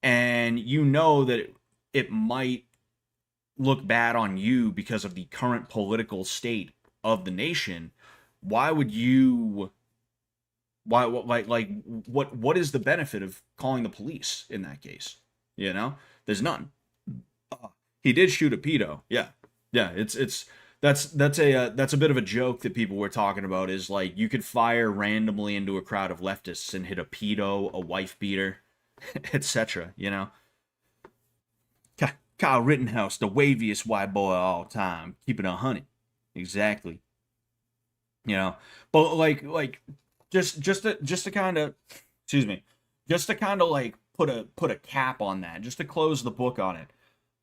and you know that it might look bad on you because of the current political state of the nation, why would you why what is the benefit of calling the police in that case? You know, there's none. He did shoot a pedo. Yeah, yeah. That's a bit of a joke that people were talking about. Is like you could fire randomly into a crowd of leftists and hit a pedo, a wife beater, etc. You know, Kyle Rittenhouse, the waviest white boy of all time, keeping 100. Exactly. You know, but like just to kind of excuse me, just to kind of like put a cap on that, just to close the book on it.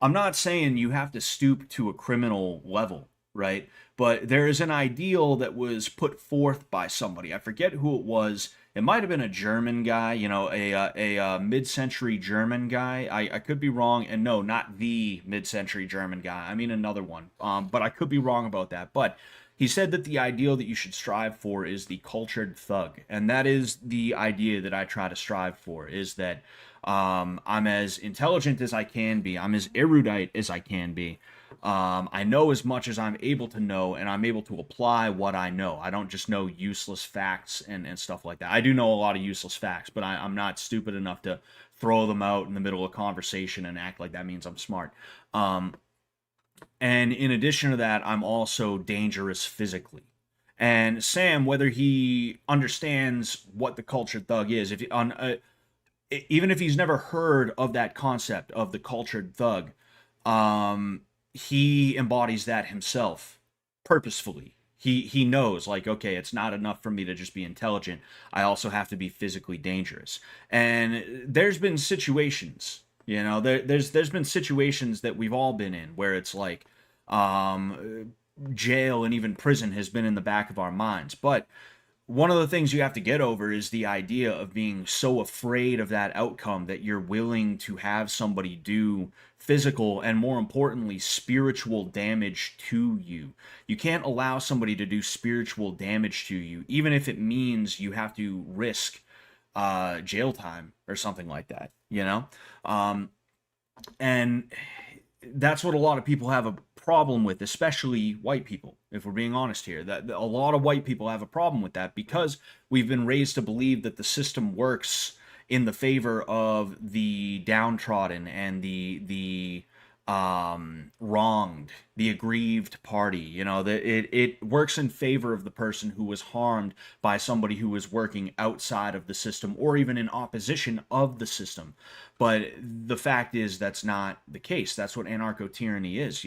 I'm not saying you have to stoop to a criminal level, right? But there is an ideal that was put forth by somebody. I forget who it was. It might have been a German guy, a mid-century German guy. I could be wrong, and no, not the mid-century German guy. I mean another one. But I could be wrong about that. But he said that the ideal that you should strive for is the cultured thug, and that is the idea that I try to strive for. Is that I'm as intelligent as I can be. I'm as erudite as I can be. I know as much as I'm able to know, and I'm able to apply what I know. I don't just know useless facts and stuff like that. I do know a lot of useless facts, but I'm not stupid enough to throw them out in the middle of conversation and act like that means I'm smart. And in addition to that, I'm also dangerous physically. And Sam, whether he understands what the cultured thug is, if on even if he's never heard of that concept of the cultured thug, he embodies that himself purposefully. He knows like, okay, it's not enough for me to just be intelligent. I also have to be physically dangerous. And there's been situations, there's been situations that we've all been in where it's like jail and even prison has been in the back of our minds. But one of the things you have to get over is the idea of being so afraid of that outcome that you're willing to have somebody do physical and, more importantly, spiritual damage to you. You can't allow somebody to do spiritual damage to you, even if it means you have to risk jail time or something like that, and that's what a lot of people have a problem with, especially white people, if we're being honest here. That a lot of white people have a problem with that because we've been raised to believe that the system works in the favor of the downtrodden and the wronged, the aggrieved party. That it works in favor of the person who was harmed by somebody who was working outside of the system or even in opposition of the system. But the fact is that's not the case. That's what anarcho-tyranny is,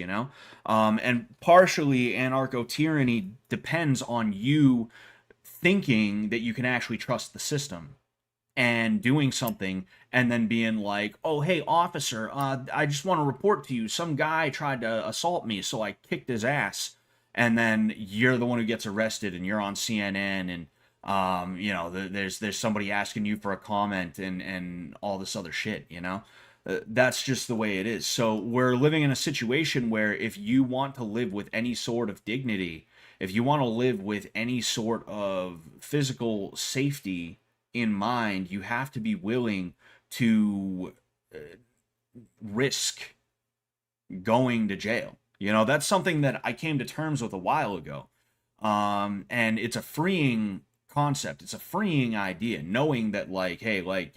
and partially anarcho-tyranny depends on you thinking that you can actually trust the system. and doing something and then being like, "Oh, hey, officer, I just want to report to you. Some guy tried to assault me, so I kicked his ass." And then you're the one who gets arrested, and you're on CNN, and there's somebody asking you for a comment and all this other shit. That's just the way it is. So we're living in a situation where if you want to live with any sort of dignity, if you want to live with any sort of physical safety in mind, you have to be willing to risk going to jail. That's something that I came to terms with a while ago. And it's a freeing concept. It's a freeing idea, knowing that, like, hey, like,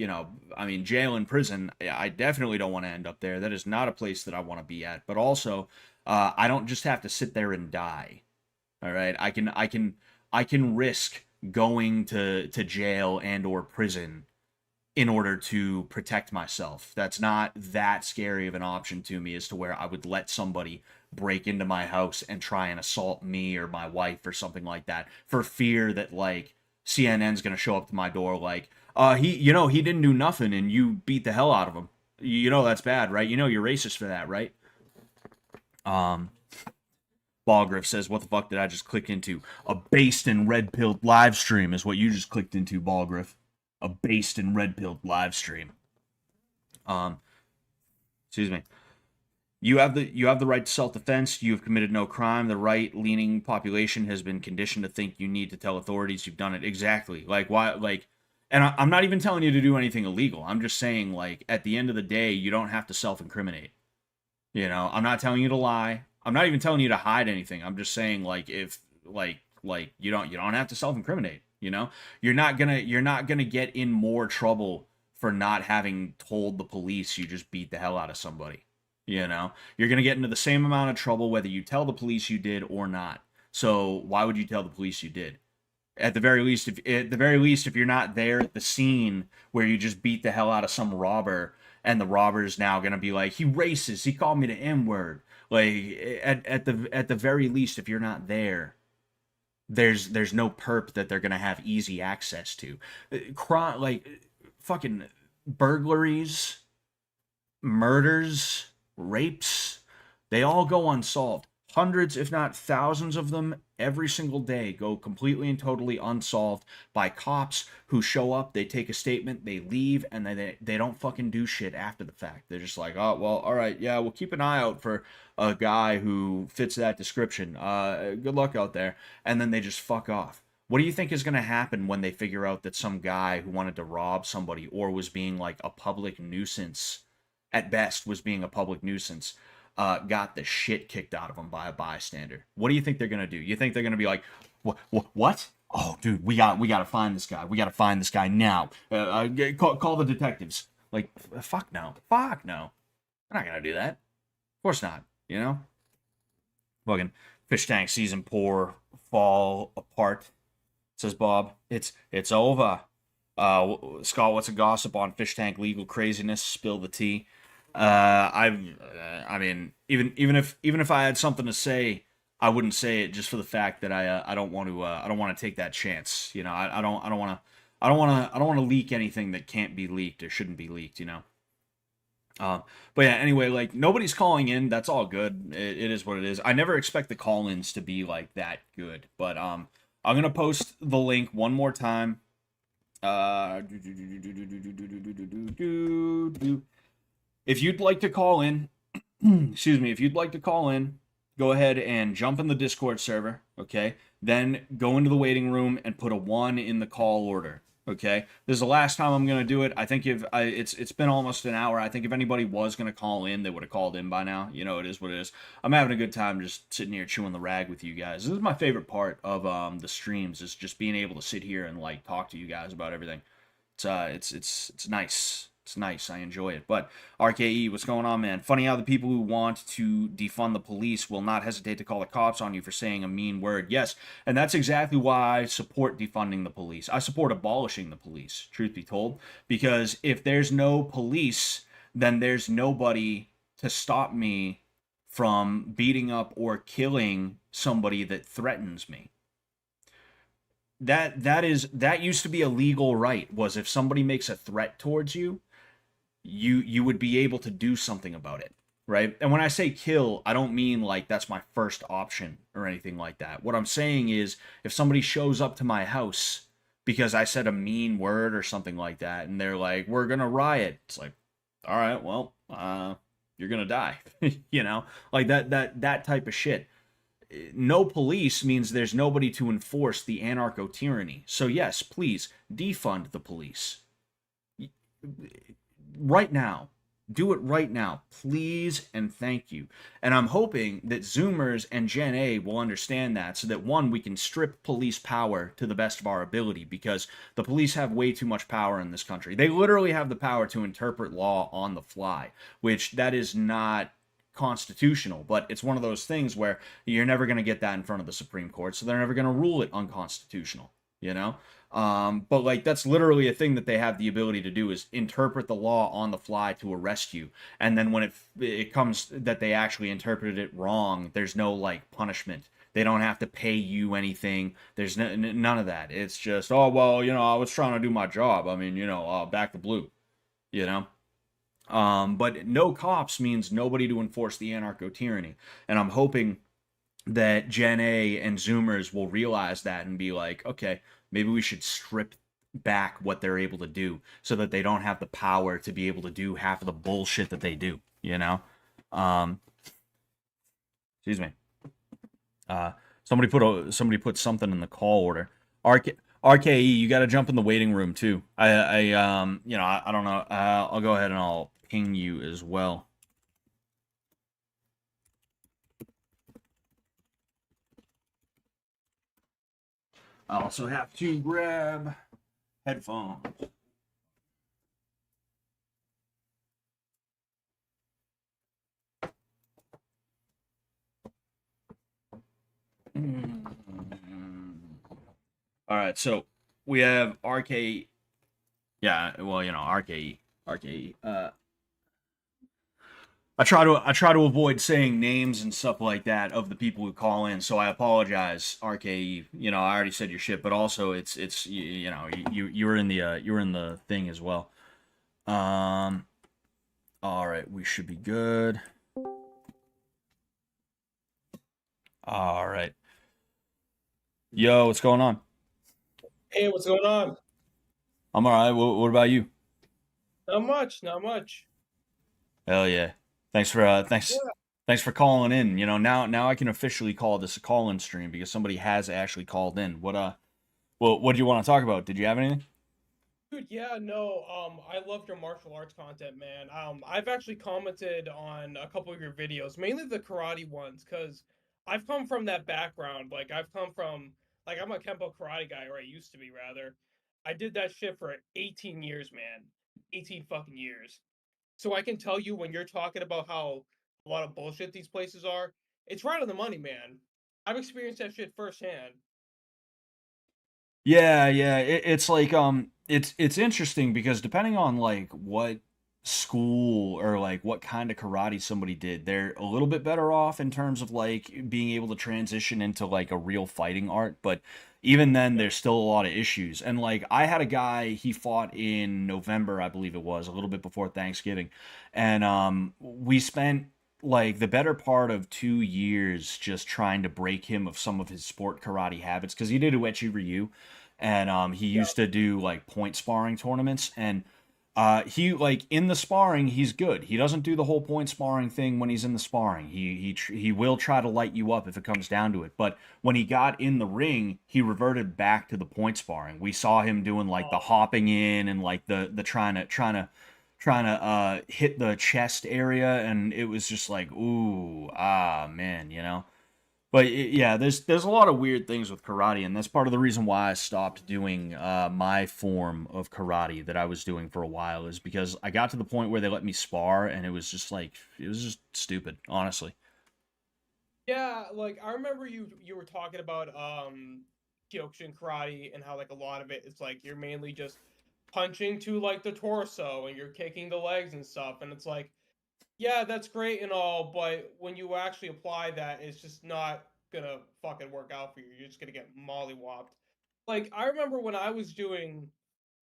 I mean, jail and prison, I definitely don't want to end up there. That is not a place that I want to be at. But also, I don't just have to sit there and die. All right. I can risk going to jail and or prison in order to protect myself. That's not that scary of an option to me as to where I would let somebody break into my house and try and assault me or my wife or something like that for fear that, like, CNN's going to show up to my door like, he didn't do nothing and you beat the hell out of him. That's bad, right? You're racist for that, right? Um Ballgriff says, "What the fuck did I just click into? A based and red pilled live stream is what you just clicked into, Ballgriff. A based and red pilled live stream." Um, excuse me. You have the right to self defense. You have committed no crime. The right leaning population has been conditioned to think you need to tell authorities you've done it. Exactly. Like why? Like, and I'm not even telling you to do anything illegal. I'm just saying, like, at the end of the day, you don't have to self incriminate. I'm not telling you to lie. I'm not even telling you to hide anything. I'm just saying, like, if you don't have to self-incriminate, you're not gonna get in more trouble for not having told the police you just beat the hell out of somebody. You're gonna get into the same amount of trouble whether you tell the police you did or not. So why would you tell the police you did? At the very least, if you're not there at the scene where you just beat the hell out of some robber, and the robber's now gonna be like, he racist, he called me the N-word. Like, at the very least, if you're not there, there's no perp that they're gonna have easy access to. Crime, like, fucking burglaries, murders, rapes, they all go unsolved. Hundreds, if not thousands of them every single day go completely and totally unsolved by cops who show up, they take a statement, they leave, and they don't fucking do shit after the fact. They're just like, "Oh, well, all right, yeah, we'll keep an eye out for a guy who fits that description. Good luck out there." And then they just fuck off. What do you think is going to happen when they figure out that some guy who wanted to rob somebody or was being like a public nuisance, at best was being a public nuisance, got the shit kicked out of him by a bystander? What do you think they're gonna do? You think they're gonna be like, what? Oh, dude, we gotta find this guy. We gotta find this guy now. Call the detectives. Like, fuck no, fuck no. They're not gonna do that. Of course not. Fucking fish tank season pour fall apart. Says Bob. It's over. Scott, what's a gossip on fish tank legal craziness? Spill the tea. I mean, even if I had something to say, I wouldn't say it just for the fact that I don't want to take that chance. I don't want to leak anything that can't be leaked or shouldn't be leaked. Uh, but yeah, anyway, like, nobody's calling in. That's all good. It is what it is. I never expect the call-ins to be like that good, but I'm gonna post the link one more time. If you'd like to call in, excuse me, if you'd like to call in, go ahead and jump in the Discord server, okay? Then go into the waiting room and put a 1 in the call order, okay? This is the last time I'm gonna do it. I think it's been almost an hour. I think if anybody was gonna call in, they would have called in by now. It is what it is. I'm having a good time just sitting here chewing the rag with you guys. This is my favorite part of the streams, is just being able to sit here and, like, talk to you guys about everything. It's nice. It's nice. I enjoy it. But RKE, what's going on, man? Funny how the people who want to defund the police will not hesitate to call the cops on you for saying a mean word. Yes, and that's exactly why I support defunding the police. I support abolishing the police, truth be told, because if there's no police, then there's nobody to stop me from beating up or killing somebody that threatens me. that used to be a legal right. Was if somebody makes a threat towards you, you would be able to do something about it, right? And when I say kill, I don't mean like that's my first option or anything like that. What I'm saying is if somebody shows up to my house because I said a mean word or something like that, and they're like, "We're gonna riot," it's like, all right, well, you're gonna die, you know, like that type of shit. No police means there's nobody to enforce the anarcho tyranny. So yes, please defund the police right now. Do it right now, please, and thank you. And I'm hoping that Zoomers and Gen A will understand that so that one, we can strip police power to the best of our ability because the police have way too much power in this country. They literally have the power to interpret law on the fly, which that is not constitutional, but it's one of those things where you're never going to get that in front of the Supreme Court, so they're never going to rule it unconstitutional, you know? But like that's literally a thing that they have the ability to do is interpret the law on the fly to arrest you. And then when it comes that they actually interpreted it wrong, there's no like punishment. They don't have to pay you anything. There's none of that. It's just, oh well, you know, I was trying to do my job. I mean, you know, back the blue, you know. But no cops means nobody to enforce the anarcho tyranny. And I'm hoping that Gen A and Zoomers will realize that and be like, okay, maybe we should strip back what they're able to do so that they don't have the power to be able to do half of the bullshit that they do, you know? Um, excuse me. Uh, somebody put something in the call order. RKE, you got to jump in the waiting room too. You know, I don't know. I'll go ahead and I'll ping you as well. I also have to grab headphones. All right, so we have RK. Yeah, well, you know, RKE, RKE. I try to avoid saying names and stuff like that of the people who call in, so I apologize, RKE. You know, I already said your shit, but also it's you know you were in the you were in the thing as well. Um, all right, we should be good. All right, yo, what's going on? Hey, what's going on? I'm all right. What about you? Not much, not much. Hell yeah. Yeah, Thanks for calling in. You know, now I can officially call this a call-in stream because somebody has actually called in. What do you want to talk about? Did you have anything? dude, yeah, no, I loved your martial arts content, man. I've actually commented on a couple of your videos, mainly the karate ones, because I've come from that background. Like, I'm a Kenpo karate guy, or I used to be, rather. I did that shit for 18 years, man. 18 fucking years. So I can tell you when you're talking about how a lot of bullshit these places are, it's right on the money, man. I've experienced that shit firsthand. Yeah, yeah. It's like it's interesting because depending on like what school or like what kind of karate somebody did, they're a little bit better off in terms of like being able to transition into like a real fighting art, but even then Yeah. there's still a lot of issues. And like I had a guy, he fought in November, I believe it was, a little bit before Thanksgiving. And we spent like the better part of 2 years just trying to break him of some of his sport karate habits because he did Uechi Ryu and he Yeah. used to do like point sparring tournaments and he like in the sparring he's good. He doesn't do the whole point sparring thing when he's in the sparring. He will try to light you up if it comes down to it. But when he got in the ring, he reverted back to the point sparring. We saw him doing like the Oh, hopping in and like the trying to hit the chest area, and it was just like ooh man, you know. But yeah, there's a lot of weird things with karate, and that's part of the reason why I stopped doing my form of karate that I was doing for a while is because I got to the point where they let me spar, and it was just like it was just stupid, honestly. yeah, like I remember you were talking about Kyokushin karate and how like a lot of it is like you're mainly just punching to like the torso and you're kicking the legs and stuff and it's like yeah, that's great and all, but when you actually apply that it's just not gonna fucking work out for you. You're just gonna get mollywopped. like I remember when I was doing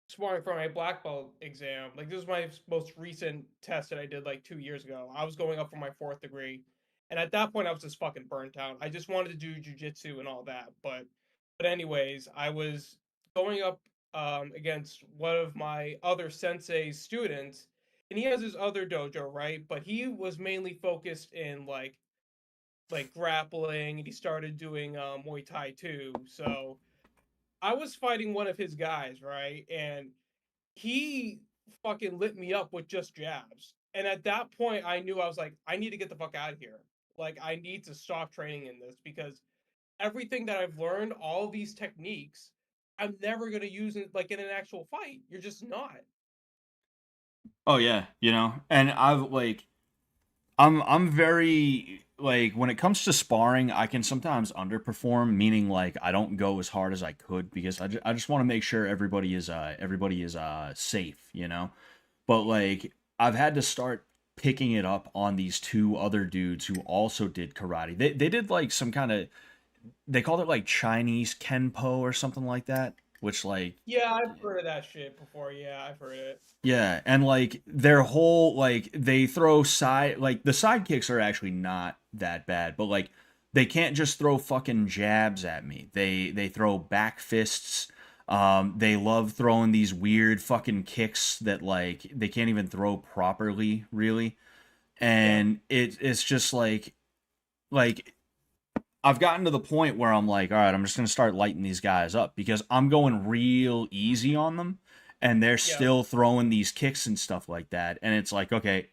sparring for my black belt exam. Like this was my most recent test that I did like 2 years ago. I was going up for my fourth degree, and at that point I was just fucking burnt out. I just wanted to do jujitsu and all that, but anyways, I was going up against one of my other sensei's students, and he has his other dojo, right? But he was mainly focused in like grappling, and he started doing Muay Thai too. So I was fighting one of his guys, right? And he fucking lit me up with just jabs. And at that point, I knew I was like, I need to get the fuck out of here. Like, I need to stop training in this because everything that I've learned, all these techniques, I'm never gonna use it like in an actual fight. You're just not. Oh yeah, and I'm very like when it comes to sparring, I can sometimes underperform, meaning like I don't go as hard as I could because I just want to make sure everybody is safe, But like I've had to start picking it up on these two other dudes who also did karate. They did like some kind of they called it like Chinese Kenpo or something like that, which like Yeah, I've heard of that shit before. Yeah, I've heard it. yeah, and like their whole like they throw side like the side kicks are actually not that bad, but like they can't just throw fucking jabs at me. They throw back fists. They love throwing these weird fucking kicks that like they can't even throw properly, really. Yeah, And it's just like I've gotten to the point where I'm like, all right, I'm just gonna start lighting these guys up because I'm going real easy on them, and they're yeah, still throwing these kicks and stuff like that. And it's like, okay,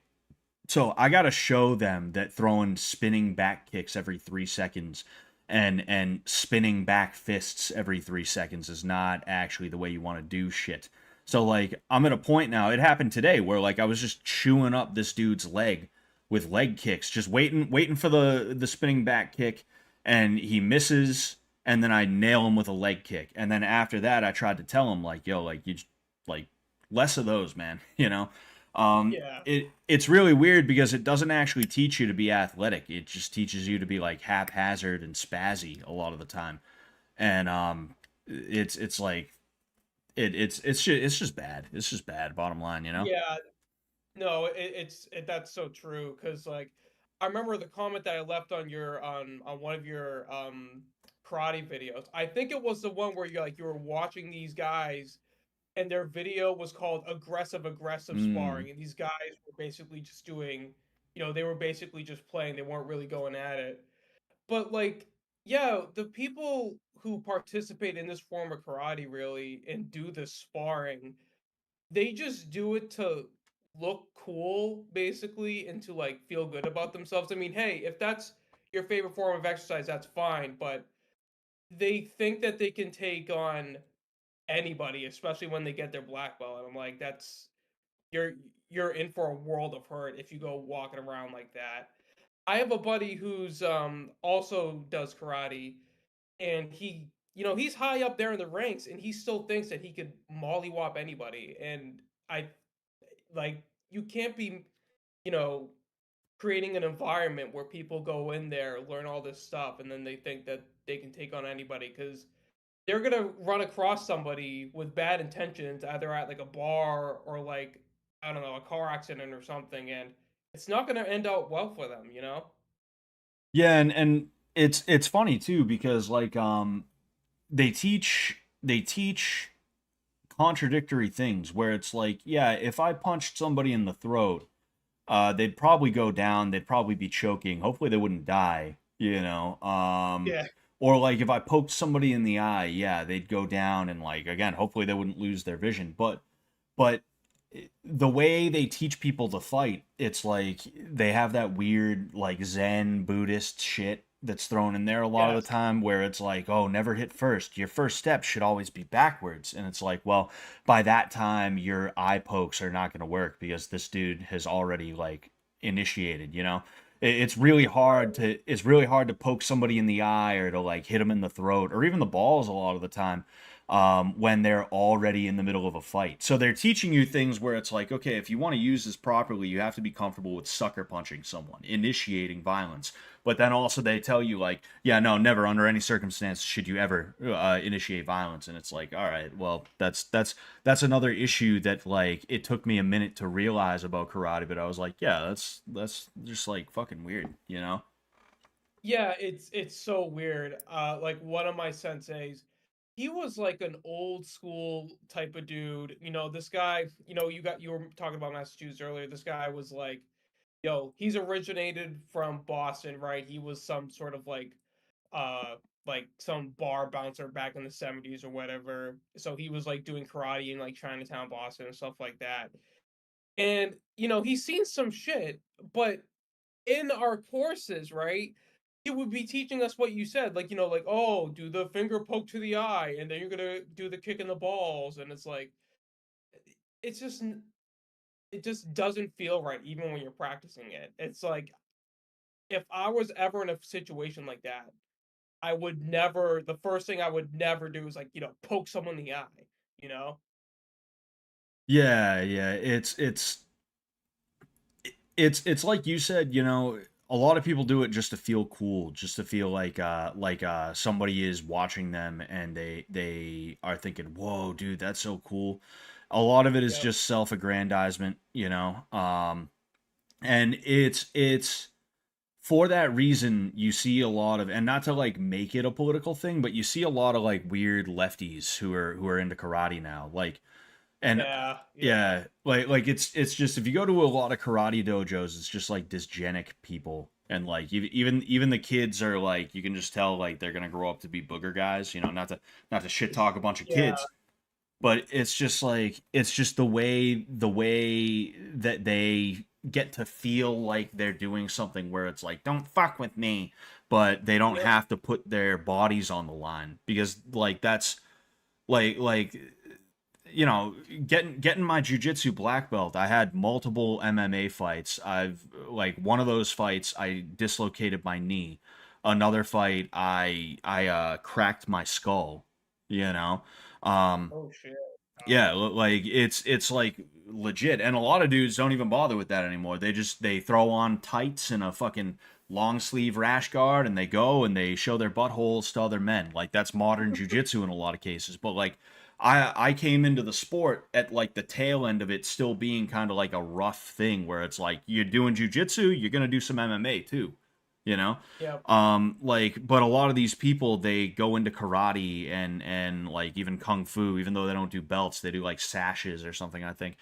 so I gotta show them that throwing spinning back kicks every 3 seconds and spinning back fists every 3 seconds is not actually the way you want to do shit. So like I'm at a point now, it happened today where like I was just chewing up this dude's leg with leg kicks, just waiting for the spinning back kick, and he misses, and then I nail him with a leg kick. And then after that I tried to tell him like, yo, like you like less of those, man, yeah, it's really weird because it doesn't actually teach you to be athletic. It just teaches you to be like haphazard and spazzy a lot of the time. And it's like it's just bad. It's just bad. Bottom line. yeah. No, that's so true. Cause like I remember the comment that I left on your on one of your karate videos. I think it was the one where you were watching these guys and their video was called aggressive Mm. sparring, and these guys were basically just doing, they were basically just playing. They weren't really going at it. But like, yeah, the people who participate in this form of karate really and do the sparring, they just do it to look cool basically and to like feel good about themselves. I mean, hey, if that's your favorite form of exercise, that's fine, but they think that they can take on anybody, especially when they get their black belt. And I'm like, that's you're you're in for a world of hurt if you go walking around like that. I have a buddy who's also does karate, and he's high up there in the ranks, and he still thinks that he could mollywop anybody. And I like you can't be, you know, creating an environment where people go in there, learn all this stuff, and then they think that they can take on anybody because they're gonna run across somebody with bad intentions, either at like a bar or like I don't know, a car accident or something, and it's not gonna end out well for them, you know? Yeah, and it's funny too because like they teach contradictory things where it's like, yeah, if I punched somebody in the throat, they'd probably go down, they'd probably be choking. Hopefully they wouldn't die. Yeah, Or like if I poked somebody in the eye, yeah, they'd go down and like again, hopefully they wouldn't lose their vision. But the way they teach people to fight, it's like they have that weird like Zen Buddhist shit that's thrown in there a lot of the yes, time where it's like, oh, never hit first. Your first step should always be backwards. And it's like, well, by that time your eye pokes are not going to work because this dude has already like initiated. It's really hard to poke somebody in the eye or to like hit them in the throat or even the balls a lot of the time when they're already in the middle of a fight. So they're teaching you things where it's like, okay, if you want to use this properly, you have to be comfortable with sucker punching someone, initiating violence. But then also they tell you like, yeah, no, never under any circumstance should you ever initiate violence. And it's like, all right, well, that's another issue that like it took me a minute to realize about karate, but I was like, yeah, that's just like fucking weird, you know? Yeah, it's so weird. Like one of my senseis, he was like an old school type of dude. You know, this guy, you were talking about Massachusetts earlier. This guy was like, yo, he's originated from Boston, right? He was some sort of uh like some bar bouncer back in the 70s or whatever. So he was like doing karate in like Chinatown, Boston and stuff like that. And he's seen some shit, but in our courses, right? It would be teaching us what you said, like, like, oh, do the finger poke to the eye, and then you're gonna do the kick in the balls, and it's like, it's just, it just doesn't feel right, even when you're practicing it. It's like, if I was ever in a situation like that, I would never, the first thing I would never do is like, poke someone in the eye, you know? Yeah, yeah. It's like you said, you know, a lot of people do it just to feel cool, just to feel like somebody is watching them and they are thinking, "Whoa, dude, that's so cool." A lot of it is Yep. just self-aggrandizement, you know. And it's for that reason you see a lot of, and not to like make it a political thing, but you see a lot of like weird lefties who are into karate now. Like and Yeah, yeah. yeah, like it's just if you go to a lot of karate dojos, it's just like dysgenic people, and like even the kids are like you can just tell like they're gonna grow up to be booger guys. You know, not to shit talk a bunch of Yeah, kids, but it's just like it's just the way that they get to feel like they're doing something where it's like don't fuck with me, but they don't yep. have to put their bodies on the line because like that's like you know, getting my jujitsu black belt, I had multiple MMA fights. I've like one of those fights, I dislocated my knee. Another fight, I cracked my skull. You know, um, Oh, shit. yeah, like it's like legit, and a lot of dudes don't even bother with that anymore. They throw on tights and a fucking long sleeve rash guard, and they go and they show their buttholes to other men. Like that's modern jujitsu in a lot of cases. But like I came into the sport at like the tail end of it still being kind of like a rough thing where it's like you're doing jujitsu, you're gonna do some MMA too, you know. Yep. Like but a lot of these people they go into karate and like even kung fu, even though they don't do belts, they do like sashes or something, I think.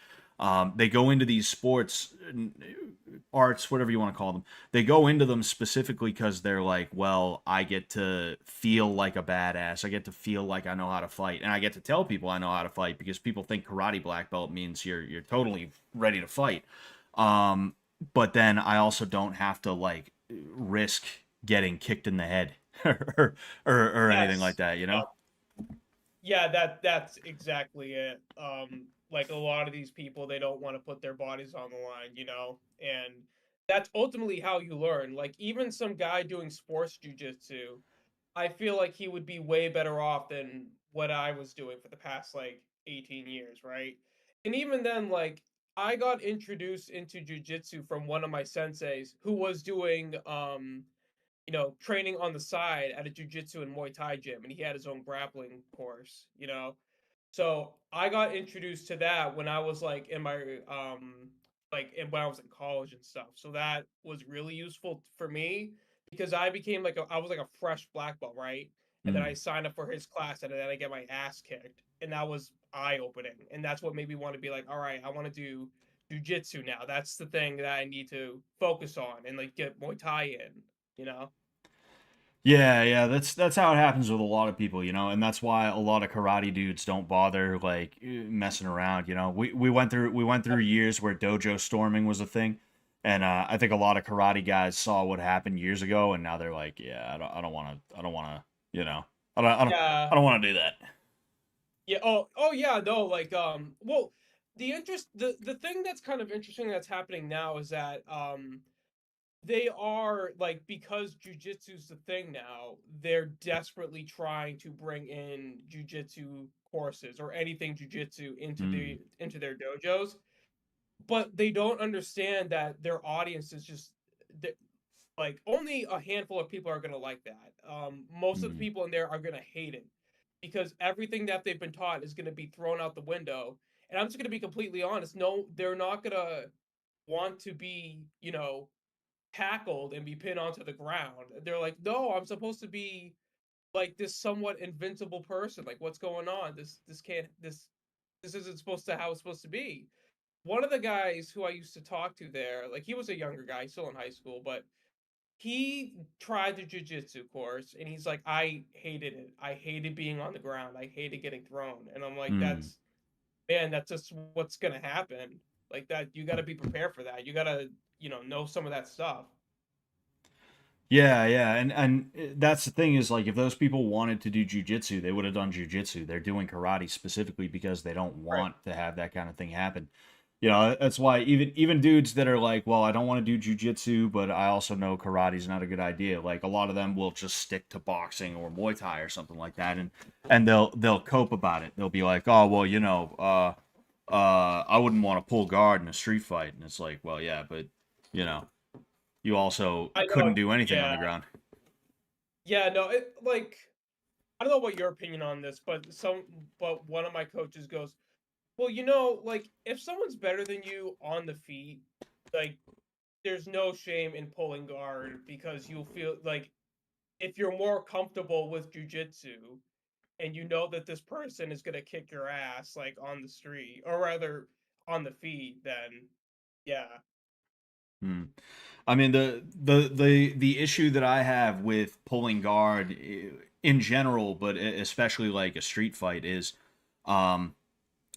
They go into these sports arts, whatever you want to call them. They go into them specifically because they're like, well, I get to feel like a badass, I get to feel like I know how to fight, and I get to tell people I know how to fight because people think karate black belt means you're totally ready to fight. um but then I also don't have to like risk getting kicked in the head or anything like Yes. that, you know? Yeah, that's exactly it. Like a lot of these people, they don't want to put their bodies on the line, and that's ultimately how you learn. Like even some guy doing sports jujitsu, I feel like he would be way better off than what I was doing for the past like 18 years, right? And even then, like I got introduced into jujitsu from one of my senseis who was doing training on the side at a jujitsu and Muay Thai gym, and he had his own grappling course. So I got introduced to that when I was like in my when I was in college and stuff. So that was really useful for me because I was like a fresh black belt, right? And then I Mm. signed up for his class and then I get my ass kicked. And that was eye opening. And that's what made me want to be like, all right, I want to do jujitsu now. That's the thing that I need to focus on and like get Muay Thai in. Yeah, yeah, that's how it happens with a lot of people, you know, and that's why a lot of karate dudes don't bother like messing around, you know. We went through years where dojo storming was a thing, and I think a lot of karate guys saw what happened years ago, and now they're like, yeah, I don't want to, you know, I Yeah. don't want to do that. Yeah. Oh yeah. No. Like. Well, the thing that's kind of interesting that's happening now is that they are like because jujitsu's the thing now. They're desperately trying to bring in jujitsu courses or anything jujitsu Mm. into their dojos, but they don't understand that their audience is just like only a handful of people are gonna like that. Most of the Mm. people in there are gonna hate it because everything that they've been taught is gonna be thrown out the window. And I'm just gonna be completely honest. No, they're not gonna want to be, tackled and be pinned onto the ground. They're like, no, I'm supposed to be like this somewhat invincible person. Like, what's going on? This can't this isn't supposed to how it's supposed to be. One of the guys who I used to talk to there, like he was a younger guy, still in high school, but he tried the jujitsu course and he's like, I hated it. I hated being on the ground. I hated getting thrown. And I'm like, Mm. that's just what's gonna happen. Like that, you gotta be prepared for that. You gotta, know some of that stuff. Yeah, yeah, and that's the thing is like if those people wanted to do jujitsu, they would have done jujitsu. They're doing karate specifically because they don't Right. want to have that kind of thing happen. You know, that's why even dudes that are like, well, I don't want to do jujitsu, but I also know karate's not a good idea. Like a lot of them will just stick to boxing or Muay Thai or something like that, and they'll cope about it. They'll be like, oh well, I wouldn't want to pull guard in a street fight, and it's like, well, yeah, but you know, you also I couldn't know. do anything on Yeah. the ground. Yeah. No. It like I don't know what your opinion on this, but one of my coaches goes, well, like if someone's better than you on the feet, like there's no shame in pulling guard because you'll feel like if you're more comfortable with jujitsu and you know that this person is gonna kick your ass like on the street or rather on the feet, then yeah. Hmm. I mean the issue that I have with pulling guard in general, but especially like a street fight is, um,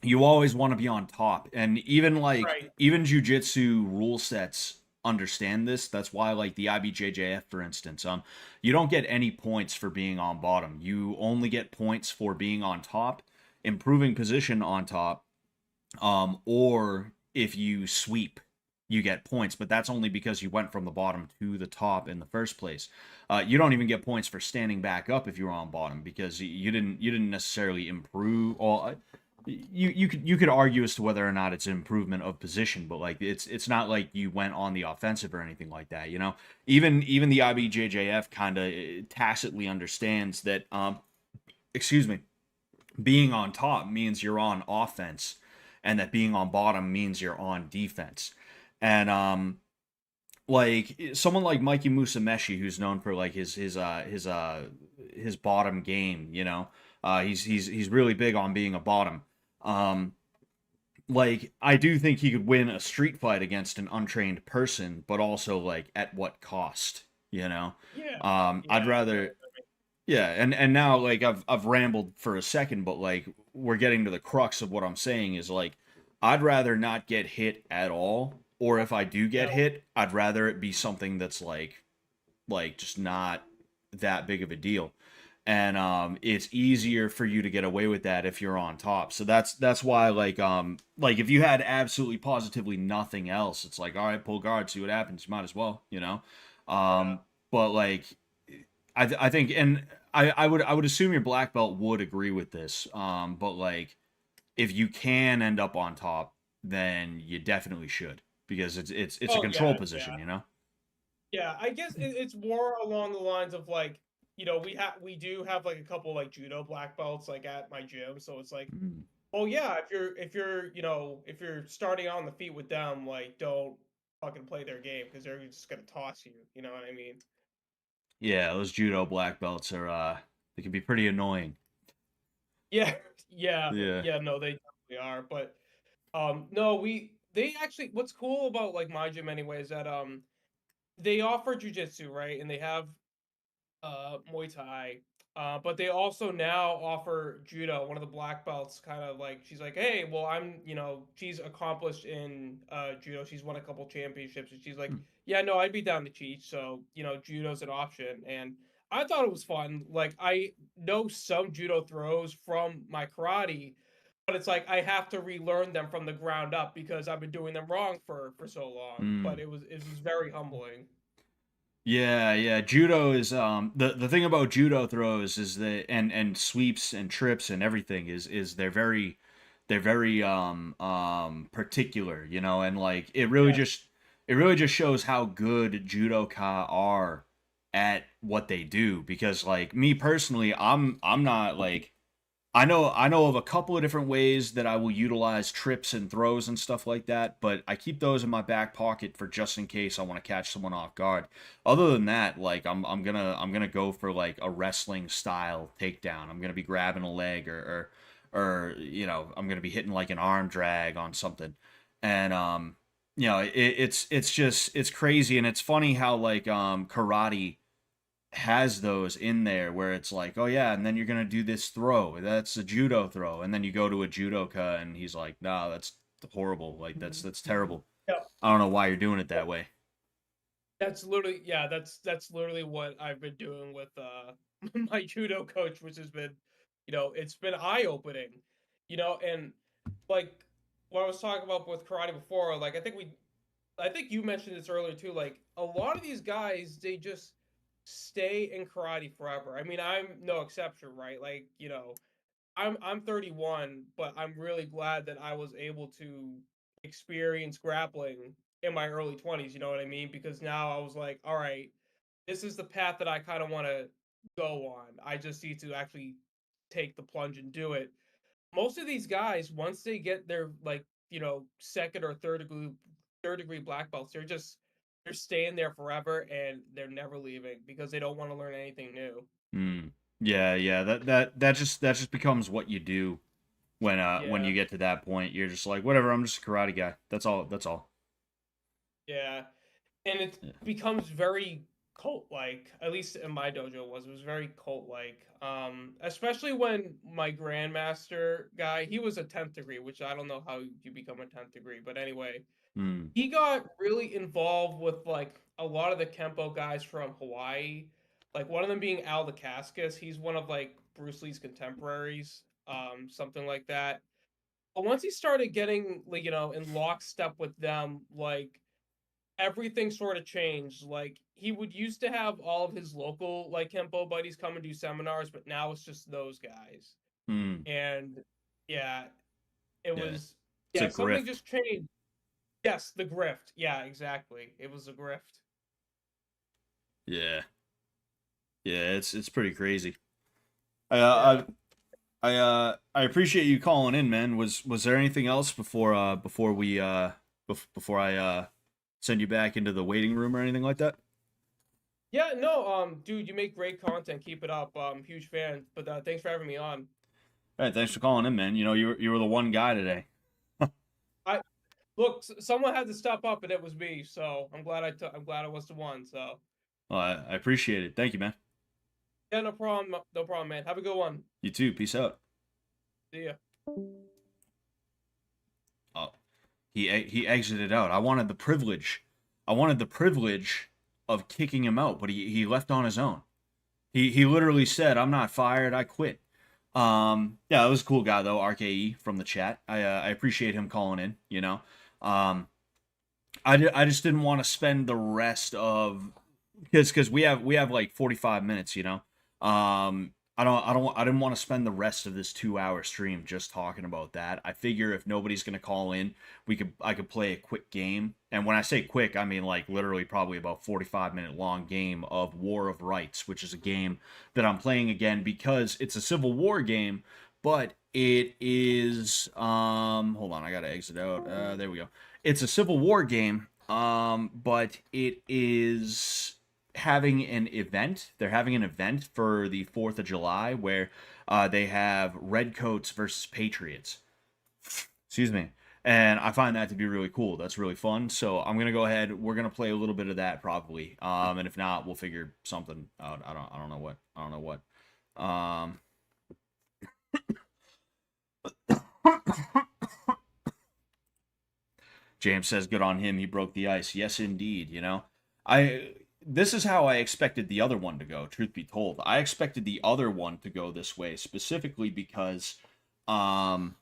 you always want to be on top, and Right. even jujitsu rule sets understand this. That's why like the IBJJF, for instance, you don't get any points for being on bottom. You only get points for being on top, improving position on top, or if you sweep, you get points, but that's only because you went from the bottom to the top in the first place. You don't even get points for standing back up if you're on bottom because you didn't necessarily improve. Or you could argue as to whether or not it's an improvement of position, but like it's not like you went on the offensive or anything like that. You know, even the IBJJF kind of tacitly understands that. Excuse me, being on top means you're on offense, and that being on bottom means you're on defense. And like someone like Mikey Musameshi, who's known for like his bottom game, he's really big on being a bottom. Um, like I do think he could win a street fight against an untrained person, but also like at what cost, you know? Yeah. I'd Yeah. I get rather, it. yeah, and now like I've rambled for a second, but like we're getting to the crux of what I'm saying is like I'd rather not get hit at all, or if I do get No. hit, I'd rather it be something that's like just not that big of a deal. And it's easier for you to get away with that if you're on top. So that's why like if you had absolutely positively nothing else, it's like all right, pull guard, see what happens. You might as well, you know. Yeah. Um, but like I think, and I would assume your black belt would agree with this. But like, if you can end up on top, then you definitely should because it's a Oh control yeah. position, Yeah. you know. Yeah, I guess it's more along the lines of like, we do have like a couple like judo black belts like at my gym, so it's like, Mm. oh yeah, if you're starting on the feet with them, like don't fucking play their game because they're just gonna toss you. You know what I mean? Yeah, those judo black belts are they can be pretty annoying. Yeah, yeah, Yeah. yeah. No, they definitely are. But no, they actually. What's cool about like my gym anyway is that they offer jujitsu, right, and they have Muay Thai. But they also now offer judo. One of the black belts kind of like she's like, hey, well, she's accomplished in judo. She's won a couple championships, and she's like, Mm. yeah, no, I'd be down to teach. So judo's an option, and I thought it was fun. Like I know some judo throws from my karate, but it's like I have to relearn them from the ground up because I've been doing them wrong for so long. But Mm. it was very humbling. Yeah, yeah. Judo is the thing about judo throws is that and sweeps and trips and everything is they're very particular, you know, and like Yeah. it really just shows how good judoka are at what they do because like me personally, I'm not like I know of a couple of different ways that I will utilize trips and throws and stuff like that, but I keep those in my back pocket for just in case I want to catch someone off guard. Other than that, like I'm gonna go for like a wrestling style takedown. I'm gonna be grabbing a leg or you know I'm gonna be hitting like an arm drag on something, and you know it's just it's crazy and it's funny how like karate has those in there where it's like, oh yeah, and then you're gonna do this throw. That's a judo throw, and then you go to a judoka, and he's like, no, that's horrible. Like that's terrible. Yeah. I don't know why you're doing it that way. That's literally yeah, that's literally what I've been doing with my judo coach, which has been, it's been eye-opening. And like what I was talking about with karate before, like I think you mentioned this earlier too, like a lot of these guys they just stay in karate forever. I mean, I'm no exception, right? Like, I'm 31, but I'm really glad that I was able to experience grappling in my early 20s, you know what I mean? Because now I was like, all right, this is the path that I kind of want to go on. I just need to actually take the plunge and do it. Most of these guys, once they get their like, second or third degree black belts, they're staying there forever and they're never leaving because they don't want to learn anything new. Hmm. Yeah, yeah. That just becomes what you do when Yeah. you get to that point. You're just like, whatever. I'm just a karate guy. That's all. That's all. Yeah. And it Yeah. becomes very cult like, at least in my dojo it was very cult like, especially when my grandmaster guy, he was a 10th degree, which I don't know how you become a 10th degree, but anyway, Hmm. he got really involved with like a lot of the Kenpo guys from Hawaii, like one of them being Al Dacascos. He's one of like Bruce Lee's contemporaries, something like that. But once he started getting like, in lockstep with them, like everything sort of changed. Like he would used to have all of his local like Kempo buddies come and do seminars, but now it's just those guys. Hmm. And yeah, it Yeah. was It's a yeah, something grift. just changed. Yes, the grift. Yeah, exactly. It was a grift. Yeah. Yeah. It's pretty crazy. I Yeah. uh, I appreciate you calling in, man. Was there anything else before I send you back into the waiting room or anything like that? Yeah, no, dude, you make great content. Keep it up. Huge fan. But thanks for having me on. All right, thanks for calling in, man. You know, you were the one guy today. I look, someone had to step up, and it was me. So I'm glad I was the one. So Well, I appreciate it. Thank you, man. yeah, no problem. No problem, man. Have a good one. You too. Peace out. See ya. Oh, he exited out. I wanted the privilege. I wanted the privilege of kicking him out, but he left on his own. He literally said, "I'm not fired. I quit." Yeah, it was a cool guy though, RKE from the chat. I appreciate him calling in. You know, um, I just didn't want to spend the rest of because we have like 45 minutes. You know, I didn't want to spend the rest of this 2 hour stream just talking about that. I figure if nobody's gonna call in, I could play a quick game. And when I say quick, I mean like literally probably about 45-minute long game of War of Rights, which is a game that I'm playing again because it's a Civil War game, but it is hold on, I gotta exit out. There we go. It's a Civil War game, but it is having an event. They're having an event for the 4th of July where they have Redcoats versus Patriots. Excuse me. And I find that to be really cool. That's really fun. So I'm gonna go ahead. We're gonna play a little bit of that probably. And if not, we'll figure something out. I don't know what. I don't know what. Um, James says, "Good on him. He broke the ice." Yes, indeed. You know, I this is how I expected the other one to go. Truth be told, I expected the other one to go this way specifically because, um,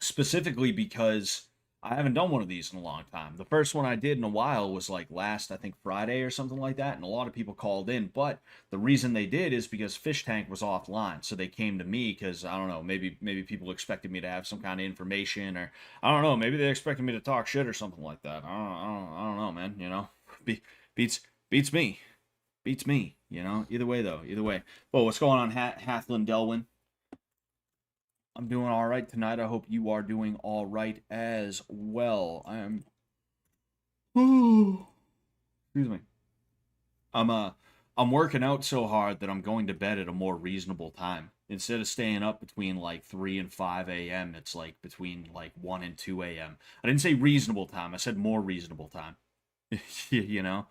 specifically because I haven't done one of these in a long time. The first one I did in a while was like last, I think, Friday or something like that, and a lot of people called in. But the reason they did is because Fish Tank was offline, so they came to me because I don't know, maybe people expected me to have some kind of information, or I don't know, maybe they expected me to talk shit or something like that. I don't know, man. You know, beats beats me, beats me. You know, either way though, either way. Well, what's going on, Hathlin Delwyn? I'm doing all right tonight. I hope you are doing all right as well. I'm. Excuse me. I'm working out so hard that I'm going to bed at a more reasonable time. Instead of staying up between like 3 and 5 a.m., it's like between like 1 and 2 a.m. I didn't say reasonable time. I said more reasonable time. You know?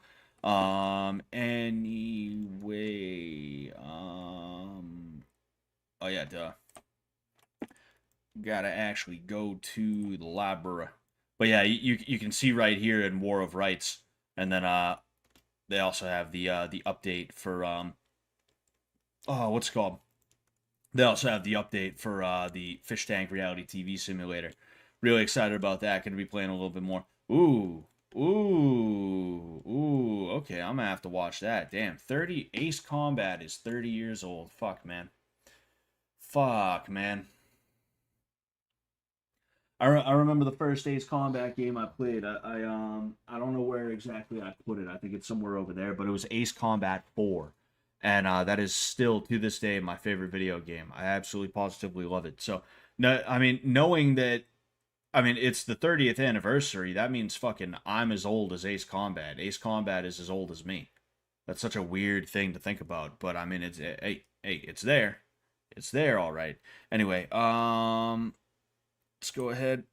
Anyway, oh yeah, duh. Gotta actually go to the library. But yeah, you can see right here in War of Rights, and then they also have the update for oh, what's it called? They also have the update for the Fish Tank Reality TV Simulator. Really excited about that. Going to be playing a little bit more. Ooh. Okay, I'm gonna have to watch that. Damn, 30 Ace Combat is 30 years old. Fuck, man. Fuck, man. I remember the first Ace Combat game I played. I don't know where exactly I put it. I think it's somewhere over there, but it was Ace Combat 4. And that is still to this day my favorite video game. I absolutely positively love it. So no, I mean, knowing that, I mean, it's the 30th anniversary, that means fucking I'm as old as Ace Combat. Ace Combat is as old as me. That's such a weird thing to think about, but I mean, it's hey, it's there. It's there all right. Anyway, let's go ahead.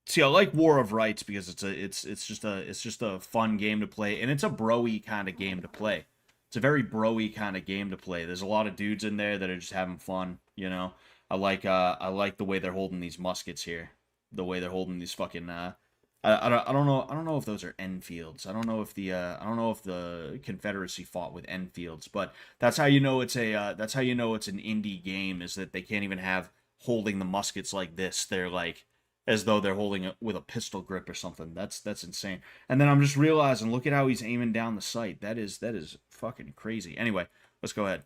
See, I like War of Rights because it's just a fun game to play, and it's a broy kind of game to play. It's a very broy kind of game to play. There's a lot of dudes in there that are just having fun, you know. I like the way they're holding these muskets here. The way they're holding these fucking I don't know if those are Enfields. I don't know if the Confederacy fought with Enfields, but that's how you know it's that's how you know it's an indie game, is that they can't even have holding the muskets like this. They're like as though they're holding it with a pistol grip or something. That's insane. And then I'm just realizing, look at how he's aiming down the sight. That is fucking crazy. Anyway, let's go ahead.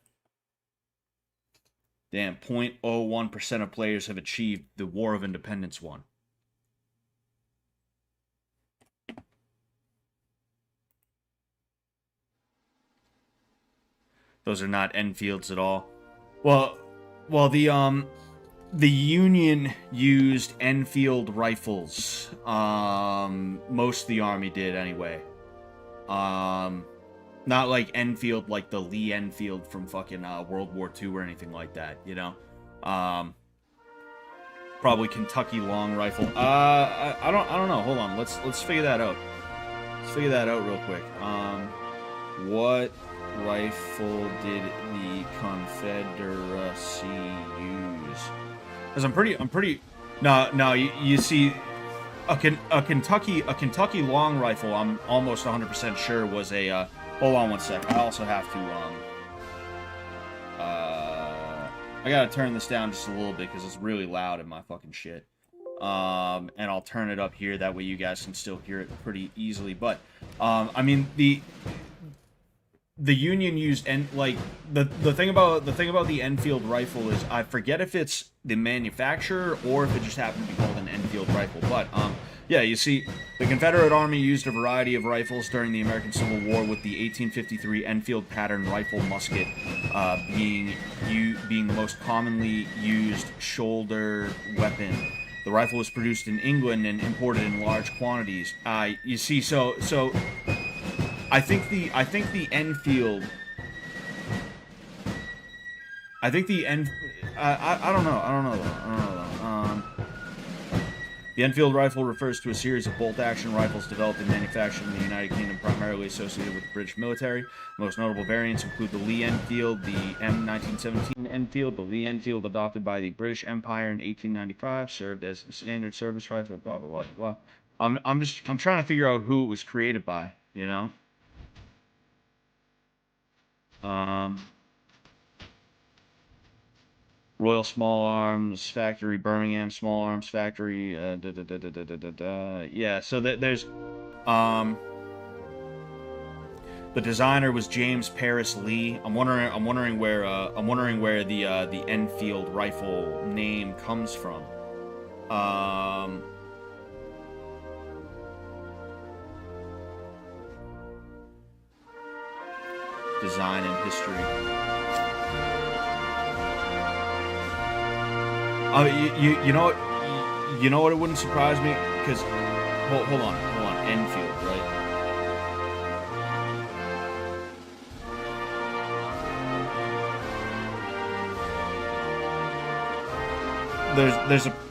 Damn, 0.01% of players have achieved the War of Independence one. Those are not Enfields at all. Well, the Union used Enfield rifles. Most of the army did anyway. Not like Enfield, like the Lee Enfield from fucking World War II or anything like that. You know. Probably Kentucky long rifle. I don't know. Hold on. Let's figure that out. Let's figure that out real quick. What rifle did the Confederacy use? Because I'm pretty. No. You see, a Kentucky long rifle. I'm almost 100% sure was a. Hold on one sec. I also have to. I gotta turn this down just a little bit because it's really loud in my fucking shit. And I'll turn it up here. That way you guys can still hear it pretty easily. But, I mean, the Union used the thing about the Enfield rifle is I forget if it's the manufacturer or if it just happened to be called an Enfield rifle. But yeah, you see, the Confederate Army used a variety of rifles during the American Civil War, with the 1853 Enfield pattern rifle musket being the most commonly used shoulder weapon. The rifle was produced in England and imported in large quantities. You see, so I think the Enfield. I think the I don't know though. The Enfield rifle refers to a series of bolt-action rifles developed and manufactured in the United Kingdom, primarily associated with the British military. Most notable variants include the Lee Enfield, the M1917 Enfield, the Lee Enfield adopted by the British Empire in 1895, served as a standard service rifle. Blah blah blah blah. I'm trying to figure out who it was created by. You know. Royal Small Arms Factory, Birmingham Small Arms Factory. Yeah, so there's the designer was James Paris Lee. I'm wondering where the Enfield rifle name comes from. Design and history. You know what? It wouldn't surprise me because hold on, Enfield, right?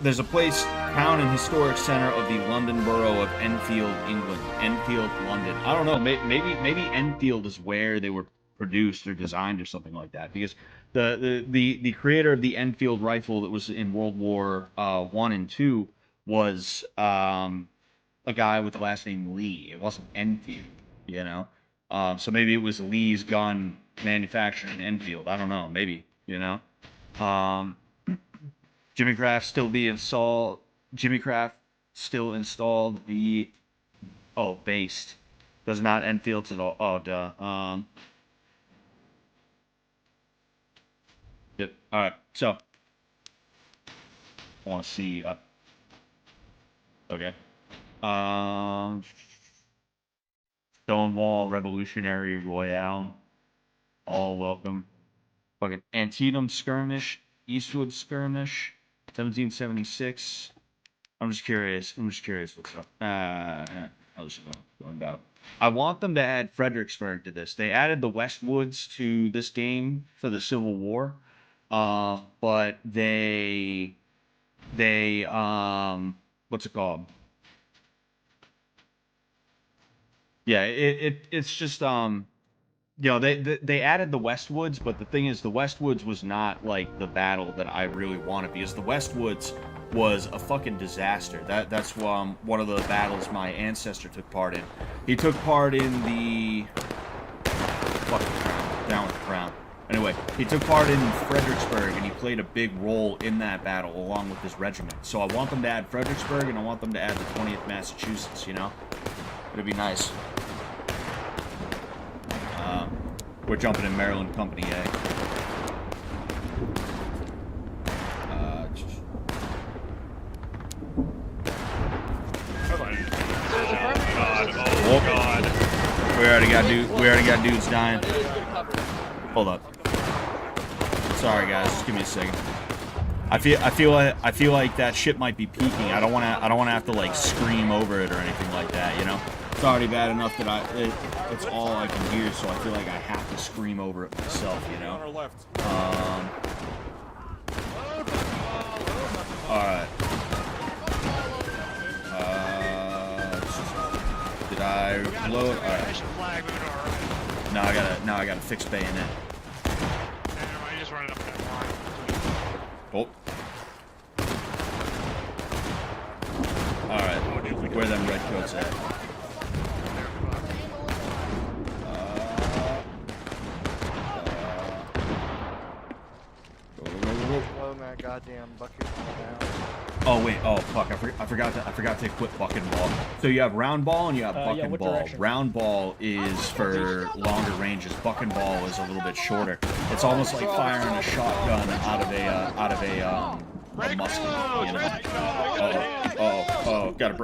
There's a place, town and historic center of the London borough of Enfield, England. Enfield, London. I don't know. Maybe Enfield is where they were produced or designed or something like that. Because the creator of the Enfield rifle that was in World War One and Two was a guy with the last name Lee. It wasn't Enfield, you know. So maybe it was Lee's gun manufactured in Enfield. I don't know. Maybe, you know. Jimmy Craft still installed the based. Does not Enfield at all. Oh duh. Yep. Alright, so I wanna see okay. Stonewall Revolutionary Royale. All welcome. Fucking Antietam Skirmish, Eastwood Skirmish. 1776. I'm just curious what's up. I'll just go about. I want them to add Fredericksburg to this. They added the Westwoods to this game for the Civil War, but they what's it called? Yeah, it's just you know, they added the Westwoods, but the thing is, the Westwoods was not like the battle that I really wanted, because the Westwoods was a fucking disaster. That's one of the battles my ancestor took part in. He took part in the fucking crown, down with the crown. Anyway, he took part in Fredericksburg, and he played a big role in that battle along with his regiment. So I want them to add Fredericksburg, and I want them to add the 20th Massachusetts. You know, it'd be nice. We're jumping in Maryland Company A. Oh God! We already got dudes dying. Hold up. Sorry guys, just give me a second. I feel like that shit might be peaking. I don't wanna have to like scream over it or anything like that. You know, it's already bad enough that it's all I can hear, so I feel like I have to scream over it myself, you know? Alright. Did I load? Alright. Now I gotta fix bayonet. Oh. Alright. Where them red coats at? Goddamn bucket down. Oh wait, oh fuck, I forgot to equip bucket and ball. So you have round ball and you have buck and ball. Direction? Round ball is for longer ranges. Buck and ball is a little bit shorter. It's almost like firing a shotgun out of a musket, you know?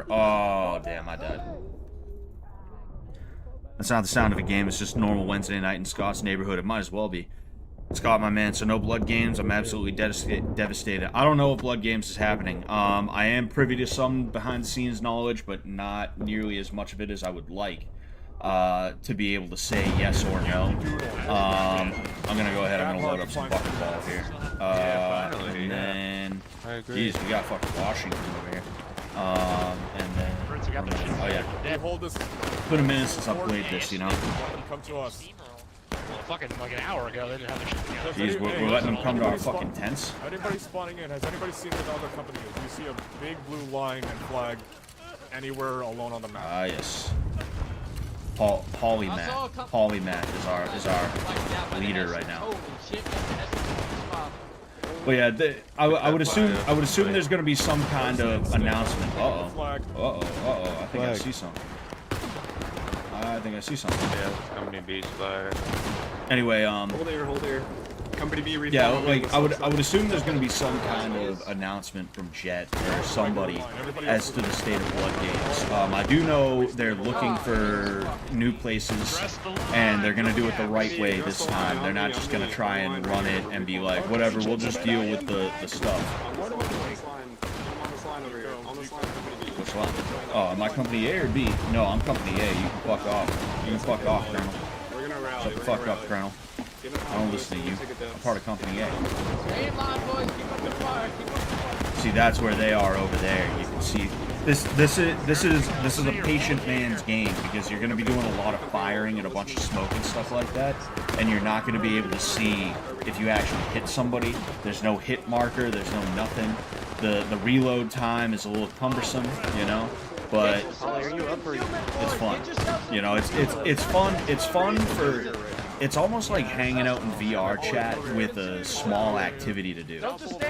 Oh damn, I died. That's not the sound of a game, it's just normal Wednesday night in Scott's neighborhood. It might as well be. Scott, my man, so no blood games. I'm absolutely devastated. I don't know if blood games is happening. I am privy to some behind the scenes knowledge, but not nearly as much of it as I would like to be able to say yes or no. I'm gonna go ahead. I'm gonna load up some bucket ball here, and then geez, we got fucking Washington over here. And then oh yeah, it's been a minute since I played this, you know. Come to us. Well, fucking like an hour ago, they didn't have their shit together. Jeez, we're letting them come to our fucking tents. Anybody spawning in? Has anybody seen what the other company is? Do you see a big blue line and flag anywhere alone on the map? Ah, yes. Polymath. Polymath is our leader right now. But yeah, I would assume there's gonna be some kind of announcement. Flag. I think I see something. Yeah, company B's flag. Anyway, Hold there. Company B. yeah, like I would assume there's gonna be some kind of announcement from Jet or somebody as to the state of Blood Games. I do know they're looking for new places, and they're gonna do it the right way this time. They're not just gonna try and run it and be like, whatever, we'll just deal with the stuff. What am I doing? I'm on this line over here. On this line, company B. Which line? Oh, am I company A or B? No, I'm company A. You can fuck off. You can fuck off, Colonel. We're gonna rally. Shut the fuck up, Colonel. I don't listen to you. I'm part of company A. See, that's where they are over there. You can see this is a patient man's game, because you're going to be doing a lot of firing and a bunch of smoke and stuff like that, and you're not going to be able to see if you actually hit somebody. There's no hit marker. There's no nothing. The reload time is a little cumbersome, you know, but it's fun. You know, it's fun. It's fun for. It's almost like hanging out in VR chat with a small activity to do.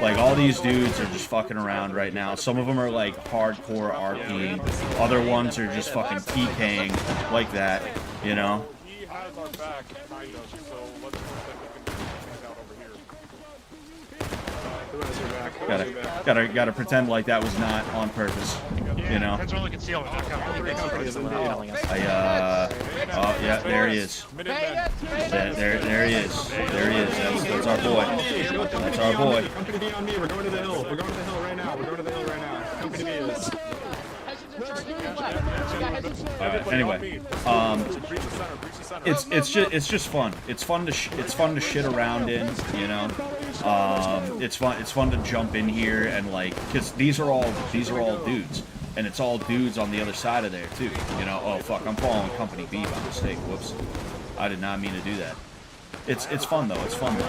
Like, all these dudes are just fucking around right now. Some of them are like hardcore RPing. Other ones are just fucking TKing like that, you know? He has our back, kind of, so let's hope that he can figure things out over here. Gotta pretend like that was not on purpose, you know? That's only concealment. Oh yeah, there he is. There he is. There he is. That's our boy. That's our boy. Company B on me. We're going to the hill. We're going to the hill right now. Company B is. Anyway, it's just fun. It's fun to shit around in, you know. It's fun to jump in here and, like, because these are all dudes, and it's all dudes on the other side of there too, you know. Oh fuck, I'm following company B by mistake. Whoops, I did not mean to do that. It's fun though. It's fun though.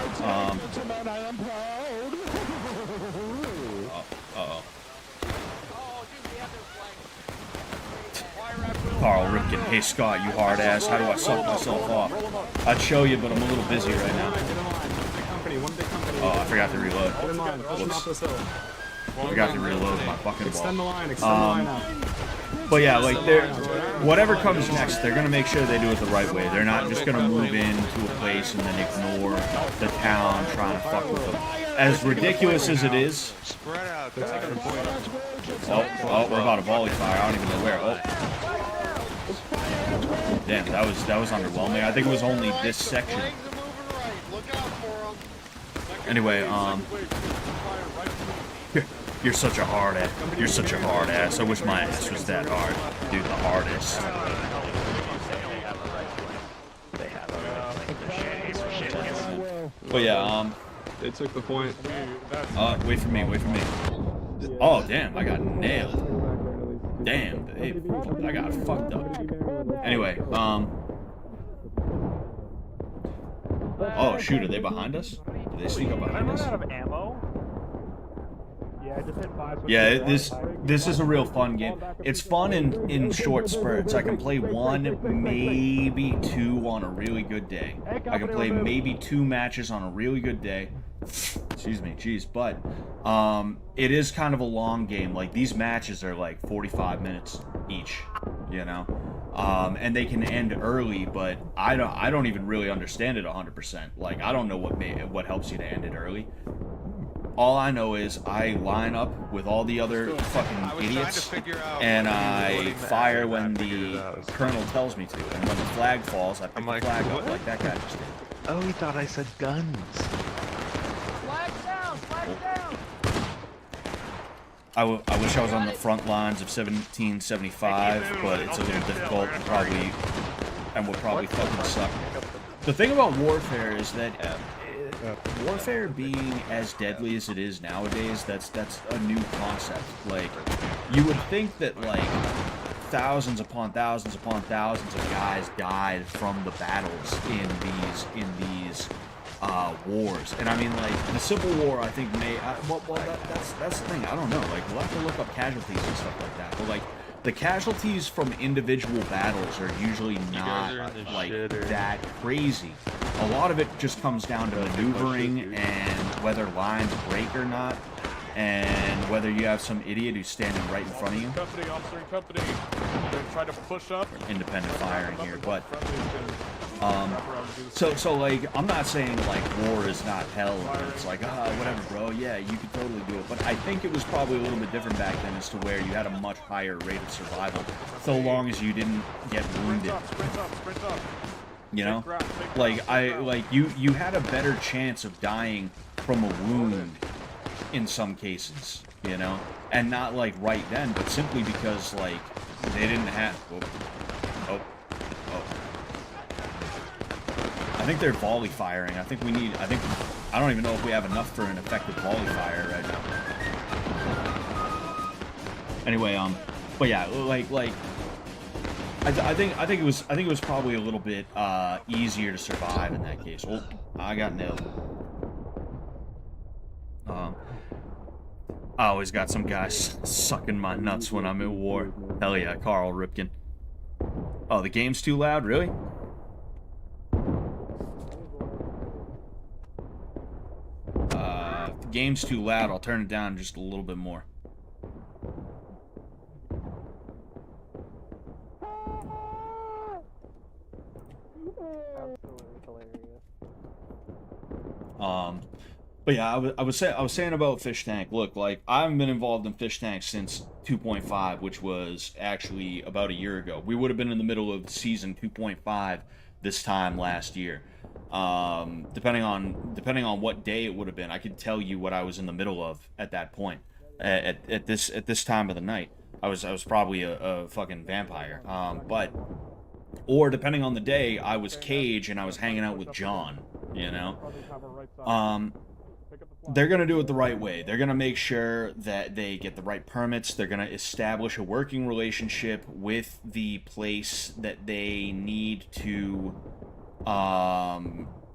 Uh-oh. Carl Ripken, hey Scott, you hard ass, how do I suck myself off? I'd show you, but I'm a little busy right now. Oh, I forgot to reload. Whoops. I forgot to reload my fucking Extend the ball. line. Extend the line out. But yeah, like, whatever comes next, they're gonna make sure they do it the right way. They're not just gonna move into a place and then ignore the town trying to fuck with them. As ridiculous as it is. Spread out. Oh, we're about to volley fire. I don't even know where. Oh. Damn, that was underwhelming. I think it was only this section. Anyway, you're such a hard ass. You're such a hard ass. I wish my ass was that hard. Dude, the hardest. But yeah, They took the point. wait for me. Oh, damn, I got nailed. Damn, I got fucked up. Anyway, oh shoot, are they behind us? Did they sneak up behind us? Yeah, this is a real fun game. It's fun in short spurts. I can play one, maybe two on a really good day. I can play maybe 2 matches on a really good day. Excuse me, jeez, but it is kind of a long game. Like, these matches are like 45 minutes each, you know, and they can end early, but I don't even really understand it 100%. Like, I don't know what helps you to end it early. All I know is I line up with all the other fucking idiots, and I fire when the colonel tells me to, and when the flag falls, I pick the flag up like that guy just did. Oh, he thought I said guns. I wish I was on the front lines of 1775, but it's a little difficult and would probably fucking suck. The thing about warfare is that warfare being as deadly as it is nowadays, that's a new concept. Like, you would think that, like, thousands upon thousands upon thousands of guys died from the battles in these wars. And I mean, like, the Civil War, I think, that's the thing. I don't know. Like, we'll have to look up casualties and stuff like that. But, like, the casualties from individual battles are usually not, like, that crazy. A lot of it just comes down to maneuvering and whether lines break or not, and whether you have some idiot who's standing right in front of you. Company, officer in company. They're trying to push up. Independent firing here, but so so like, I'm not saying like war is not hell, and it's like, whatever, bro, yeah, you could totally do it, but I think it was probably a little bit different back then as to where you had a much higher rate of survival, so long as you didn't get wounded. sprint up. You know, like you had a better chance of dying from a wound in some cases, you know, and not like right then, but simply because like they didn't have. Oh. I think they're volley firing. I think I don't even know if we have enough for an effective volley fire right now. Anyway, but yeah, like. I think it was probably a little bit easier to survive in that case. Well, I got nailed. I always got some guys sucking my nuts when I'm at war. Hell yeah, Carl Ripken. Oh, the game's too loud, really? If the game's too loud, I'll turn it down just a little bit more. But yeah, I was saying about Fish Tank. Look, like, I haven't been involved in Fish Tank since 2.5, which was actually about a year ago. We would have been in the middle of season 2.5 this time last year. Depending on what day it would have been, I could tell you what I was in the middle of at that point. At this time of the night, I was probably a fucking vampire. Or depending on the day, I was Cage and I was hanging out with John. You know. They're going to do it the right way. They're going to make sure that they get the right permits. They're going to establish a working relationship with the place that they need to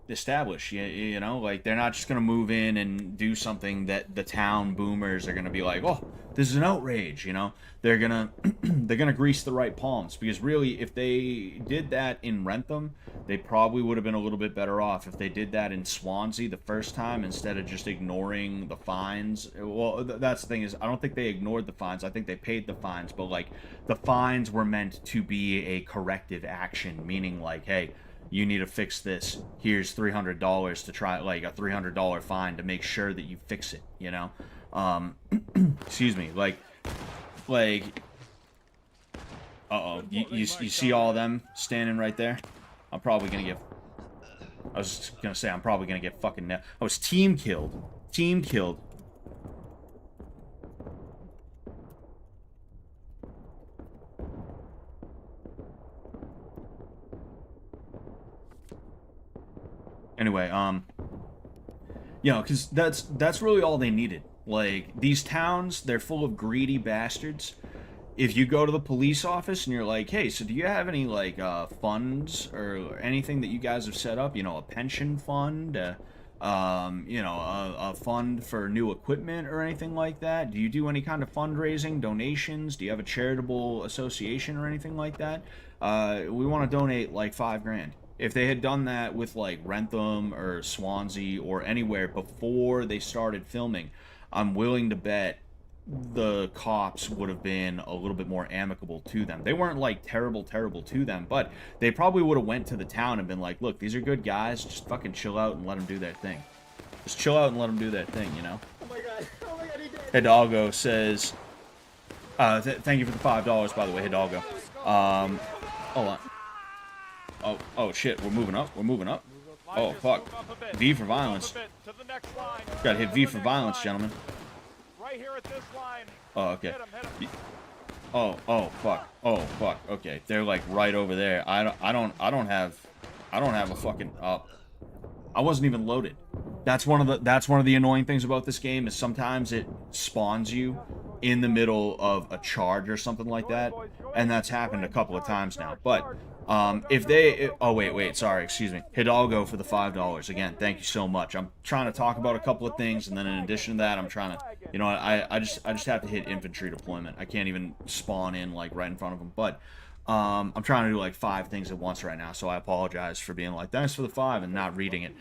establish. You know, like, they're not just going to move in and do something that the town boomers are going to be like, oh, this is an outrage, you know. They're going to they're going to grease the right palms, because really, if they did that in Rentham, they probably would have been a little bit better off. If they did that in Swansea the first time, instead of just ignoring the fines. Well, that's the thing, is I don't think they ignored the fines. I think they paid the fines, but like, the fines were meant to be a corrective action, meaning like, hey, you need to fix this. Here's $300 to try, like a $300 fine to make sure that you fix it, you know? Excuse me, like, uh-oh, you see all of them standing right there? I'm probably gonna get, I was gonna say, I'm probably gonna get fucking, I was team killed. Anyway, you know, because that's really all they needed. Like, these towns, they're full of greedy bastards. If you go to the police office and you're like, hey, so do you have any, like, funds or anything that you guys have set up? You know, a pension fund, you know, a fund for new equipment or anything like that? Do you do any kind of fundraising, donations? Do you have a charitable association or anything like that? We want to donate, like, $5,000. If they had done that with, like, Rentham or Swansea or anywhere before they started filming, I'm willing to bet the cops would have been a little bit more amicable to them. They weren't, like, terrible to them, but they probably would have went to the town and been like, look, these are good guys, just fucking chill out and let them do their thing. Just chill out and let them do their thing, you know? Oh my god, he did. Hidalgo says, thank you for the $5, by the way, Hidalgo. Hold on. Oh shit, we're moving up. Oh fuck. V for violence. Gotta hit V for violence, gentlemen. Right here at this line. Oh, okay. Hit him. Oh fuck. Okay, they're like right over there. I don't have a fucking I wasn't even loaded. That's one of the annoying things about this game, is sometimes it spawns you in the middle of a charge or something like that, and that's happened a couple of times now. But if they, oh wait, sorry, excuse me, Hidalgo for the $5 again. Thank you so much. I'm trying to talk about a couple of things, and then in addition to that, I'm trying to, you know, I just have to hit infantry deployment. I can't even spawn in like right in front of them. But I'm trying to do like 5 things at once right now, so I apologize for being like, thanks for the 5 and not reading it.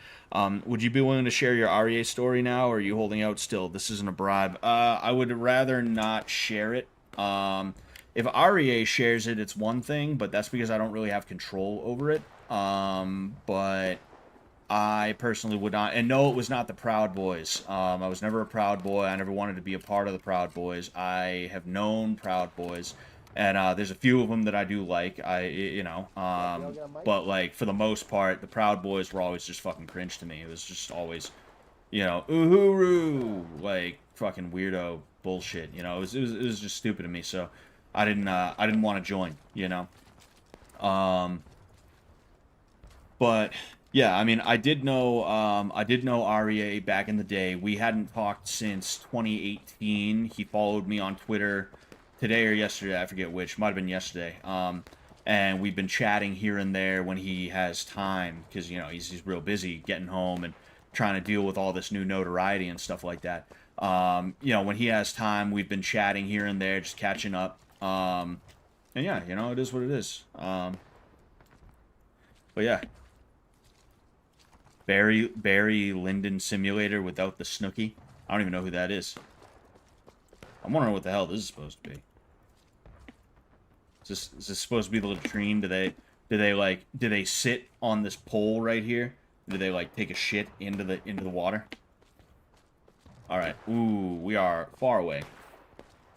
Would you be willing to share your REA story now, or are you holding out still? This isn't a bribe. I would rather not share it. If REA shares it, it's one thing, but that's because I don't really have control over it. But I personally would not, and no, it was not the Proud Boys. I was never a Proud Boy. I never wanted to be a part of the Proud Boys. I have known Proud Boys. And there's a few of them that I do like, but like for the most part, the Proud Boys were always just fucking cringe to me. It was just always, uhuru, like fucking weirdo bullshit. It was just stupid to me. So I didn't want to join. But yeah, I mean, I did know REA back in the day. We hadn't talked since 2018. He followed me on Twitter. Today or yesterday, I forget which. Might have been yesterday. And we've been chatting here and there when he has time, because he's real busy getting home and trying to deal with all this new notoriety and stuff like that. When he has time, we've been chatting here and there, just catching up. And yeah, it is what it is. But yeah, Barry Lyndon Simulator without the Snooki. I don't even know who that is. I'm wondering what the hell this is supposed to be. Is this supposed to be the latrine? Do they sit on this pole right here? Do they like take a shit into the water? All right. Ooh, we are far away.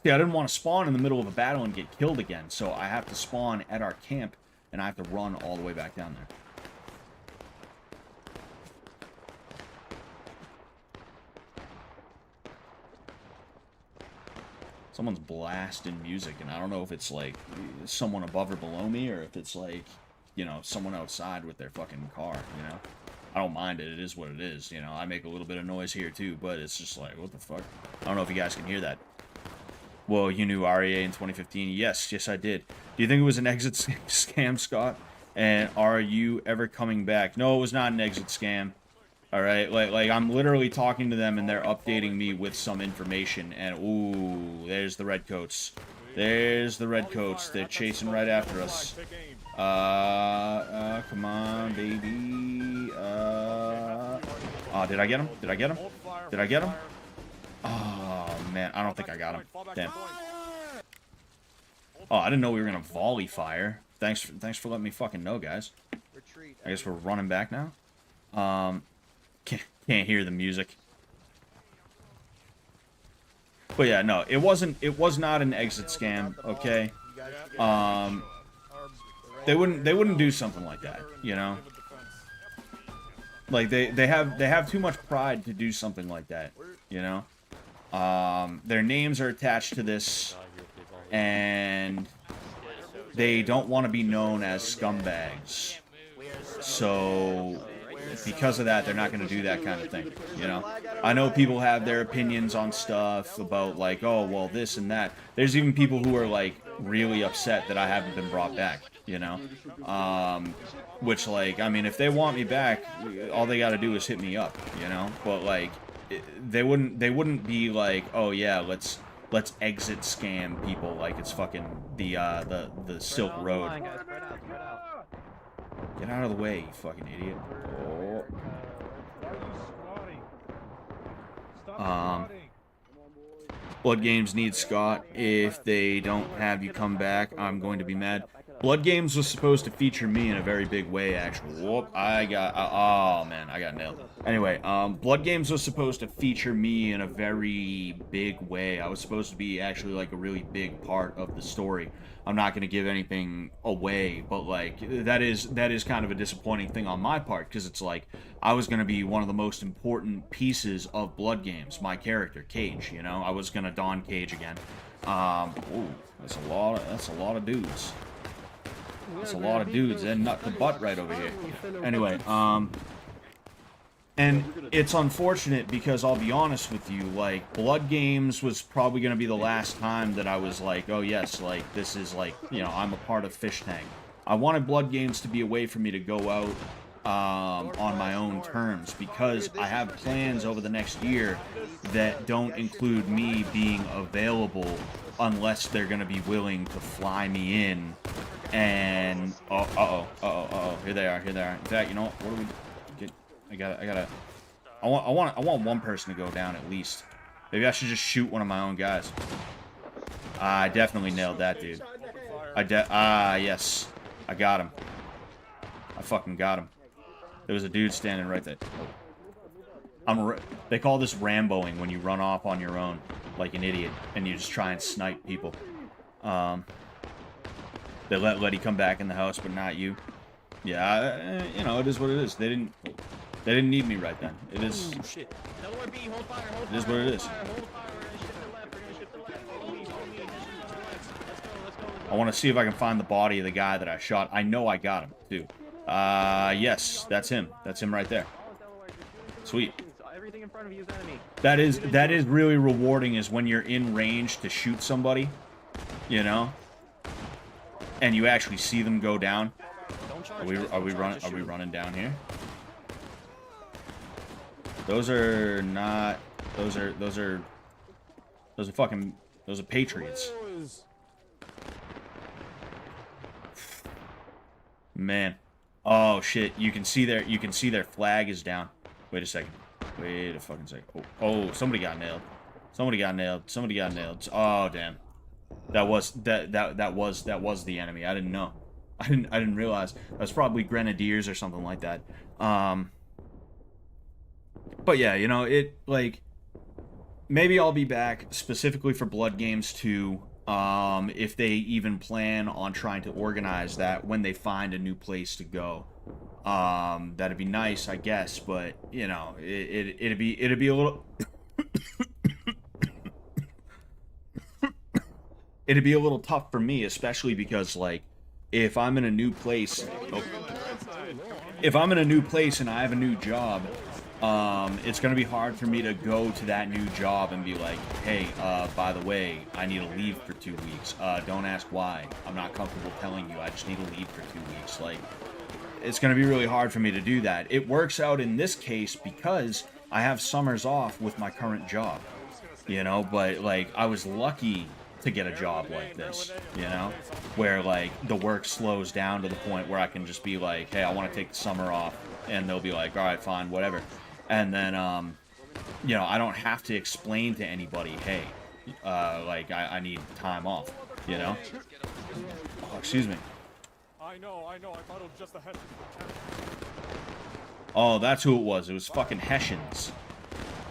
See, I didn't want to spawn in the middle of a battle and get killed again, so I have to spawn at our camp and I have to run all the way back down there. Someone's blasting music, and I don't know if it's like someone above or below me, or if it's like, someone outside with their fucking car, I don't mind it. It is what it is, I make a little bit of noise here too, but it's just like, what the fuck? I don't know if you guys can hear that. Well, you knew REA in 2015. Yes, I did. Do you think it was an exit scam, Scott? And are you ever coming back? No, it was not an exit scam. All right, like I'm literally talking to them and they're updating me with some information, and ooh, there's the redcoats. There's the redcoats. They're chasing right after us. Come on, baby. Oh, did I get him? Did I get him? Did I get him? Oh man, I don't think I got him. Damn. Oh, I didn't know we were gonna volley fire. Thanks for letting me fucking know, guys. I guess we're running back now. Can't hear the music. But yeah, no, it was not an exit scam, okay? They wouldn't do something like that, Like they have too much pride to do something like that, Their names are attached to this, and they don't want to be known as scumbags. So because of that, they're not going to do that kind of thing, I know people have their opinions on stuff about, like, oh, well, this and that. There's even people who are, like, really upset that I haven't been brought back, Which, like, I mean, if they want me back, all they got to do is hit me up, But, like, they wouldn't be like, oh, yeah, let's exit scam people like it's fucking the Silk Road. Get out of the way, you fucking idiot. Blood Games needs Scott. If they don't have you come back, I'm going to be mad. Blood Games was supposed to feature me in a very big way, actually. Whoop, oh man, I got nailed. Anyway, Blood Games was supposed to feature me in a very big way. I was supposed to be actually like a really big part of the story. I'm not going to give anything away, but like that is kind of a disappointing thing on my part, because it's like I was going to be one of the most important pieces of Blood Games. My character, Cage, I was going to don Cage again. Ooh, that's a lot of dudes. That's a lot of dudes and nut to butt right over here. Anyway, and it's unfortunate because I'll be honest with you, like, Blood Games was probably going to be the last time that I was like, oh yes, like, this is like, I'm a part of Fish Tank. I wanted Blood Games to be a way for me to go out on my own terms, because I have plans over the next year that don't include me being available unless they're gonna be willing to fly me in. And here they are. In fact, you know what do we get? I want one person to go down at least. Maybe I should just shoot one of my own guys. I definitely nailed that dude. Yes, I got him. I fucking got him. There was a dude standing right there. They call this Ramboing, when you run off on your own like an idiot and you just try and snipe people. They let Letty come back in the house, but not you. Yeah, you know, it is what it is. They didn't need me right then. It is. Shit. It is what it is. I want to see if I can find the body of the guy that I shot. I know I got him too. Yes, that's him. That's him right there. Sweet. Everything in front of you is enemy. That is really rewarding, is when you're in range to shoot somebody, you know, and you actually see them go down. Are we running down here? Those are Patriots. Man. Oh shit, you can see their flag is down. Wait a second. Wait a fucking second. Oh, somebody got nailed. Somebody got nailed. Oh damn. That was the enemy. I didn't know. I didn't realize. That's probably Grenadiers or something like that. But yeah, you know, maybe I'll be back specifically for Blood Games 2. If they even plan on trying to organize that when they find a new place to go. That'd be nice, I guess, but you know, it'd be a little it'd be a little tough for me, especially because like if I'm in a new place and I have a new job, it's gonna be hard for me to go to that new job and be like, hey, by the way, I need to leave for 2 weeks. Don't ask why. I'm not comfortable telling you. I just need to leave for 2 weeks. Like, it's gonna be really hard for me to do that. It works out in this case because I have summers off with my current job, you know, but like I was lucky to get a job like this, you know, where like the work slows down to the point where I can just be like, hey, I want to take the summer off, and they'll be like, all right, fine, whatever. And then, you know, I don't have to explain to anybody, hey, like, I need time off, you know? Oh, excuse me. I know. I thought it was just the Hessians. Oh, that's who it was. It was fucking Hessians.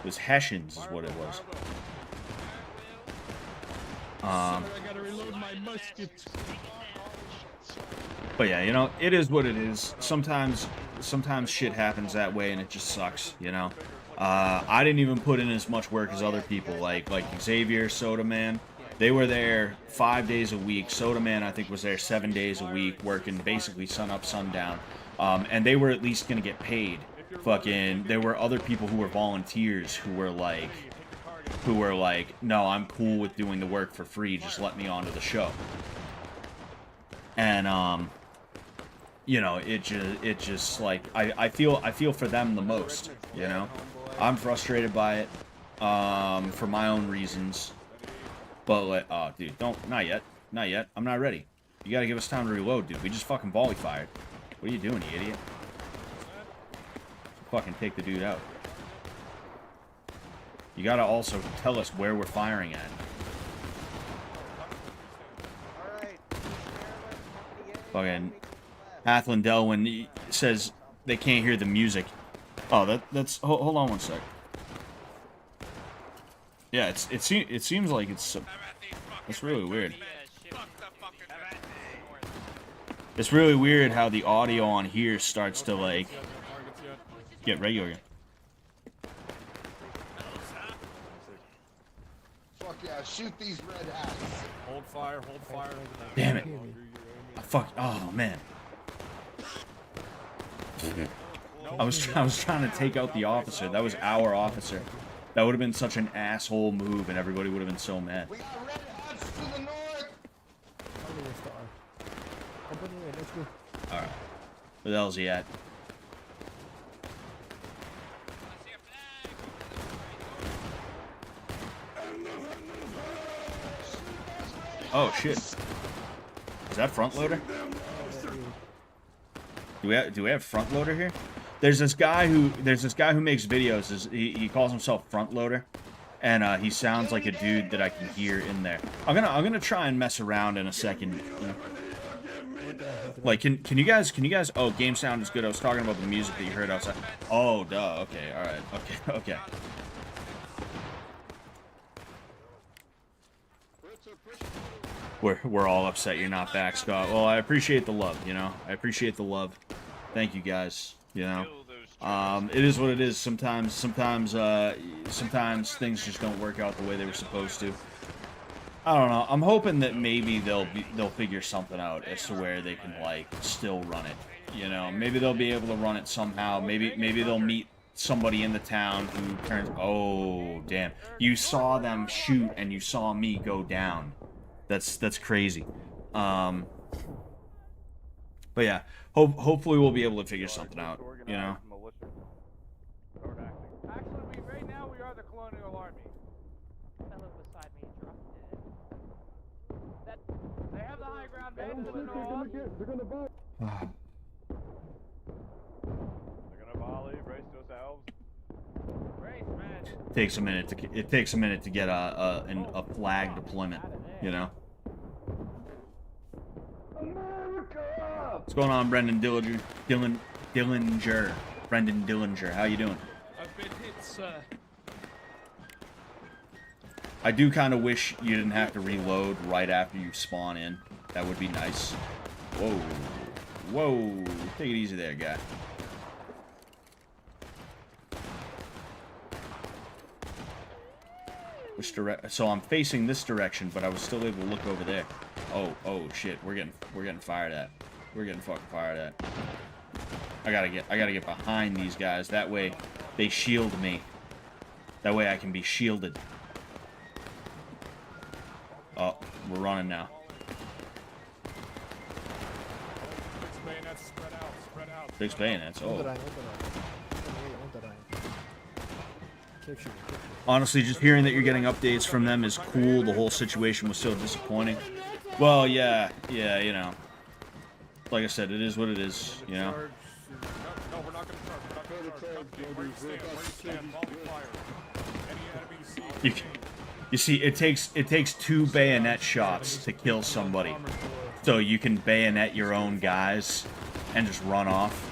It was Hessians is what it was. I gotta reload my musket. But yeah, you know, it is what it is. Sometimes shit happens that way and it just sucks, you know? I didn't even put in as much work as other people, like Xavier, Soda Man. They were there 5 days a week. Soda Man, I think, was there 7 days a week, working basically sun up, sundown. And they were at least gonna get paid. Fucking, there were other people who were volunteers who were like, no, I'm cool with doing the work for free, just let me onto the show. And, you know, it just like, I feel for them the most, you know? I'm frustrated by it, for my own reasons. But, like, oh, dude, not yet. I'm not ready. You gotta give us time to reload, dude. We just fucking volley fired. What are you doing, you idiot? Fucking take the dude out. You gotta also tell us where we're firing at. Fucking Hathland Delwyn says they can't hear the music. Oh, that's hold on one sec. Yeah, it seems like it's really weird. It's really weird how the audio on here starts to like get regular. Fuck yeah, shoot these red hats. Hold fire. Damn it. Fuck. Oh man. I was trying to take out the officer. That was our officer. That would have been such an asshole move, and everybody would have been so mad. We got red hats to the north. All right. Where the hell's he at? Oh shit. Is that front loader? Do we have front loader here? There's this guy who makes videos. He calls himself front loader, and he sounds like a dude that I can hear in there. I'm gonna try and mess around in a second. Like, can you guys? Oh, game sound is good. I was talking about the music that you heard outside. Oh, duh. Okay, all right. Okay. We're all upset you're not back, Scott. Well, I appreciate the love, you know. I appreciate the love. Thank you guys, you know. It is what it is. Sometimes things just don't work out the way they were supposed to. I don't know. I'm hoping that maybe they'll figure something out as to where they can like still run it. You know, maybe they'll be able to run it somehow. Maybe they'll meet somebody in the town who turns. Oh, damn! You saw them shoot, and you saw me go down. That's crazy. But yeah, hopefully we'll be able to figure something out. You know. Actually, right now we are the Colonial Army. Fellow beside me dropped dead. They have the high ground man to the north. They're gonna volley. Brace yourselves. Brace, man. It takes a minute to get a flag deployment. You know. What's going on, Brendan Dillinger? Brendan Dillinger, how you doing? I've been hit, sir. I do kind of wish you didn't have to reload right after you spawn in. That would be nice. Whoa. Take it easy there, guy. So I'm facing this direction, but I was still able to look over there. Oh shit, we're getting fired at. We're getting fucking fired at. I gotta get behind these guys. That way they shield me. That way I can be shielded. Oh, we're running now. Six bayonets spread out. 6 bayonets. Oh. Honestly, just hearing that you're getting updates from them is cool. The whole situation was so disappointing. Well, yeah, you know. Like I said, it is what it is, you know. No, we're not gonna charge. We're not gonna charge. Where you stand, volley fire. Any enemy You see, it takes 2 bayonet shots to kill somebody. So you can bayonet your own guys and just run off.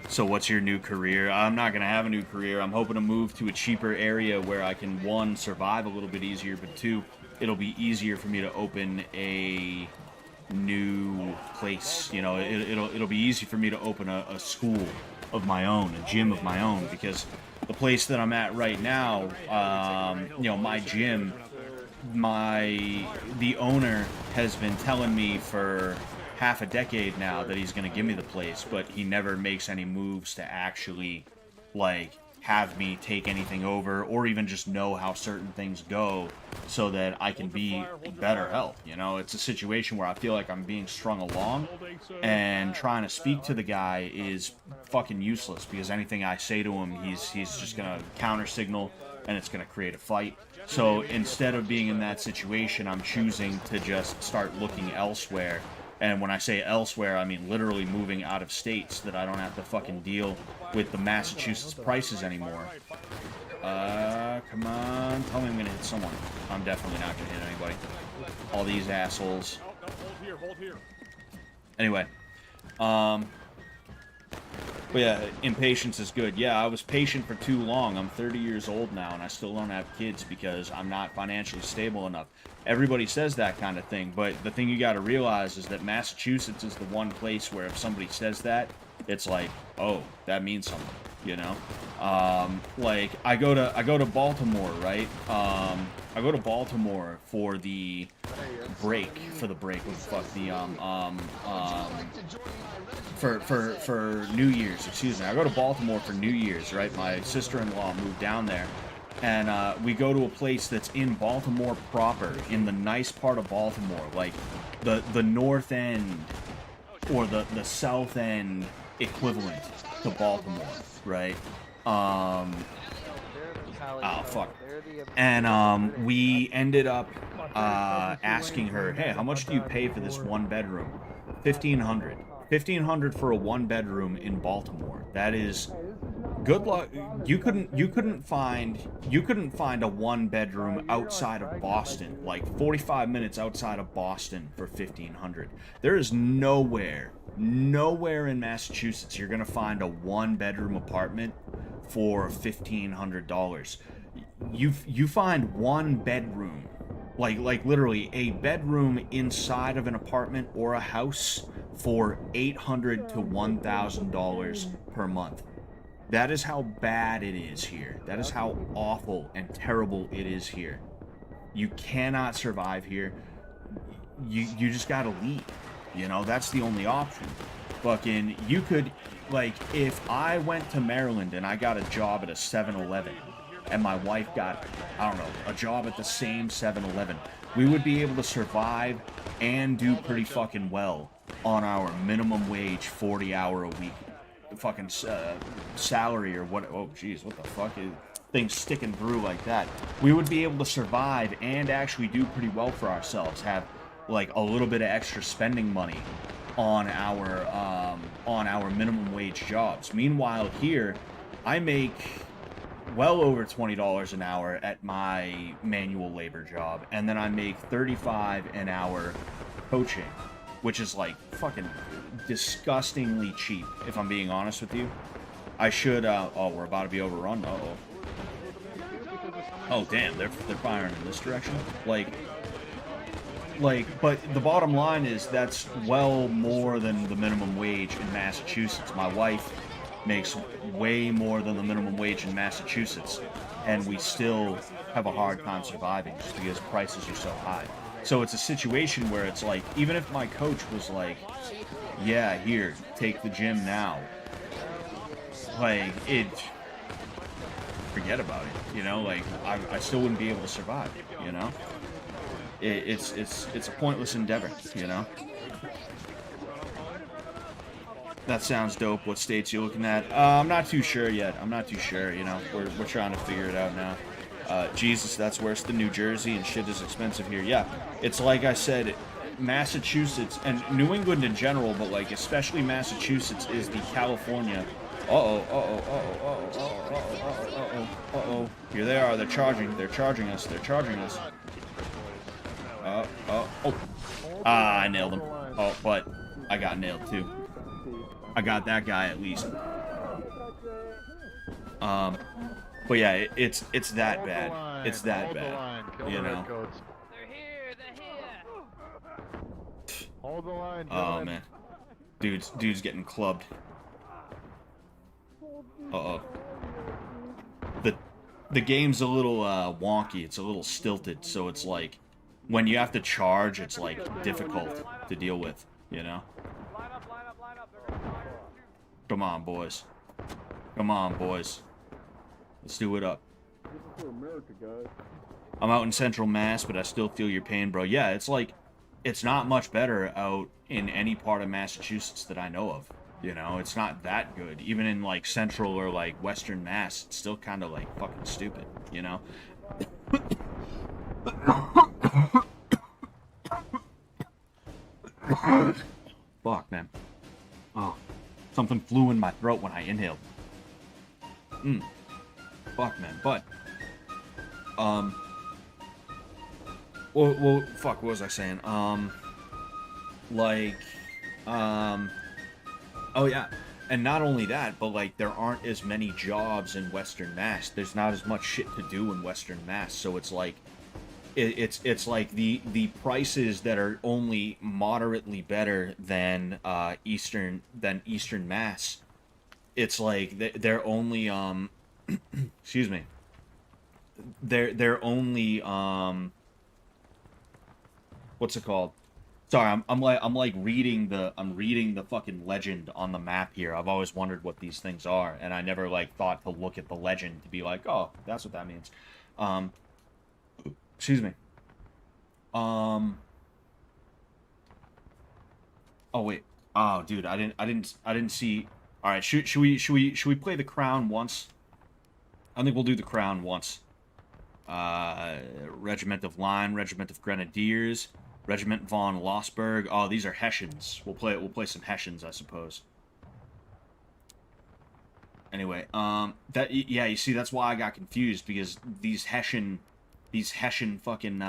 So what's your new career? I'm not going to have a new career. I'm hoping to move to a cheaper area where I can, 1, survive a little bit easier, but 2, it'll be easier for me to open a new place. You know, it'll be easy for me to open a school of my own, a gym of my own, because the place that I'm at right now, you know, my gym, the owner has been telling me for half a decade now that he's going to give me the place, but he never makes any moves to actually, like, have me take anything over or even just know how certain things go so that I can be in better health. You know, it's a situation where I feel like I'm being strung along, and trying to speak to the guy is fucking useless because anything I say to him, he's just going to counter signal and it's going to create a fight. So instead of being in that situation, I'm choosing to just start looking elsewhere. And when I say elsewhere, I mean literally moving out of state so that I don't have to fucking deal with the Massachusetts prices anymore. Come on. Tell me I'm gonna hit someone. I'm definitely not gonna hit anybody. All these assholes. Hold here. Anyway. But yeah, impatience is good. Yeah, I was patient for too long. I'm 30 years old now, and I still don't have kids because I'm not financially stable enough. Everybody says that kind of thing, but the thing you got to realize is that Massachusetts is the one place where if somebody says that, it's like, oh, that means something, you know? Like, I go to Baltimore, right? I go to Baltimore for the break, what the fuck, for New Year's, excuse me. I go to Baltimore for New Year's, right? My sister-in-law moved down there, and we go to a place that's in Baltimore proper, in the nice part of Baltimore, like the north end or the south end equivalent to Baltimore, right? Oh fuck, And we ended up asking her, hey, how much do you pay for this one bedroom? $1,500. $1,500 for a one bedroom in Baltimore. That is good luck. You couldn't find a one bedroom outside of Boston, like 45 minutes outside of Boston for $1,500. There is nowhere in Massachusetts you're gonna find a one bedroom apartment for $1,500. You find one bedroom, like literally a bedroom inside of an apartment or a house for $800 to $1,000 per month. That is how bad it is here. That is how awful and terrible it is here. You cannot survive here. You just gotta leave. You know, that's the only option. Fucking, you could, like, if I went to Maryland and I got a job at a 7-Eleven, and my wife got, I don't know, a job at the same 7-Eleven, we would be able to survive and do pretty fucking well on our minimum wage 40-hour a week fucking salary or what. Oh jeez, what the fuck is things sticking through like that? We would be able to survive and actually do pretty well for ourselves, have like a little bit of extra spending money on our minimum wage jobs. Meanwhile here, I make well over $20 an hour at my manual labor job, and then I make $35 an hour coaching, which is like fucking disgustingly cheap, if I'm being honest with you. I should, oh, we're about to be overrun. Uh-oh. Oh, damn, they're firing in this direction. Like, but the bottom line is that's well more than the minimum wage in Massachusetts. My wife makes way more than the minimum wage in Massachusetts, and we still have a hard time surviving just because prices are so high. So it's a situation where it's like, even if my coach was like, yeah, here, take the gym now, like, forget about it, you know, like, I still wouldn't be able to survive, you know? It's a pointless endeavor, you know? That sounds dope. What states you looking at? I'm not too sure yet. I'm not too sure, you know? We're trying to figure it out now. Jesus, that's worse than New Jersey, and shit is expensive here. Yeah, it's like I said, Massachusetts, and New England in general, but like especially Massachusetts is the California. Uh-oh. Here they are. They're charging us. I nailed him. Oh, but I got nailed too. I got that guy at least. But yeah, it's that bad. It's that bad. You know. They're here. Hold the line. Oh man, dude's getting clubbed. Uh-oh. The game's a little wonky. It's a little stilted, so it's like when you have to charge, it's like difficult to deal with. You know. Line up. They're gonna fire at you. Come on, boys. Come on, boys. Let's do it up. I'm out in Central Mass, but I still feel your pain, bro. Yeah, it's like, it's not much better out in any part of Massachusetts that I know of. You know, it's not that good. Even in, like, Central or, like, Western Mass, it's still kind of, like, fucking stupid, you know? Fuck, man. Oh, something flew in my throat when I inhaled. Fuck, man. But, well, fuck, what was I saying? Oh yeah, and not only that, but like there aren't as many jobs in Western Mass. There's not as much shit to do in Western Mass, so it's like, it's like the prices that are only moderately better than Eastern Mass. It's like they're only excuse me. They're only what's it called? Sorry, I'm like reading the fucking legend on the map here. I've always wondered what these things are, and I never like thought to look at the legend to be like, oh, that's what that means. Excuse me. Oh wait. Oh dude, I didn't see. All right, should we play the crown once? I think we'll do the crown once. Regiment of Line, Regiment of Grenadiers, Regiment von Lossberg. Oh, these are Hessians. We'll play some Hessians, I suppose. Anyway, yeah, you see, that's why I got confused, because these Hessian fucking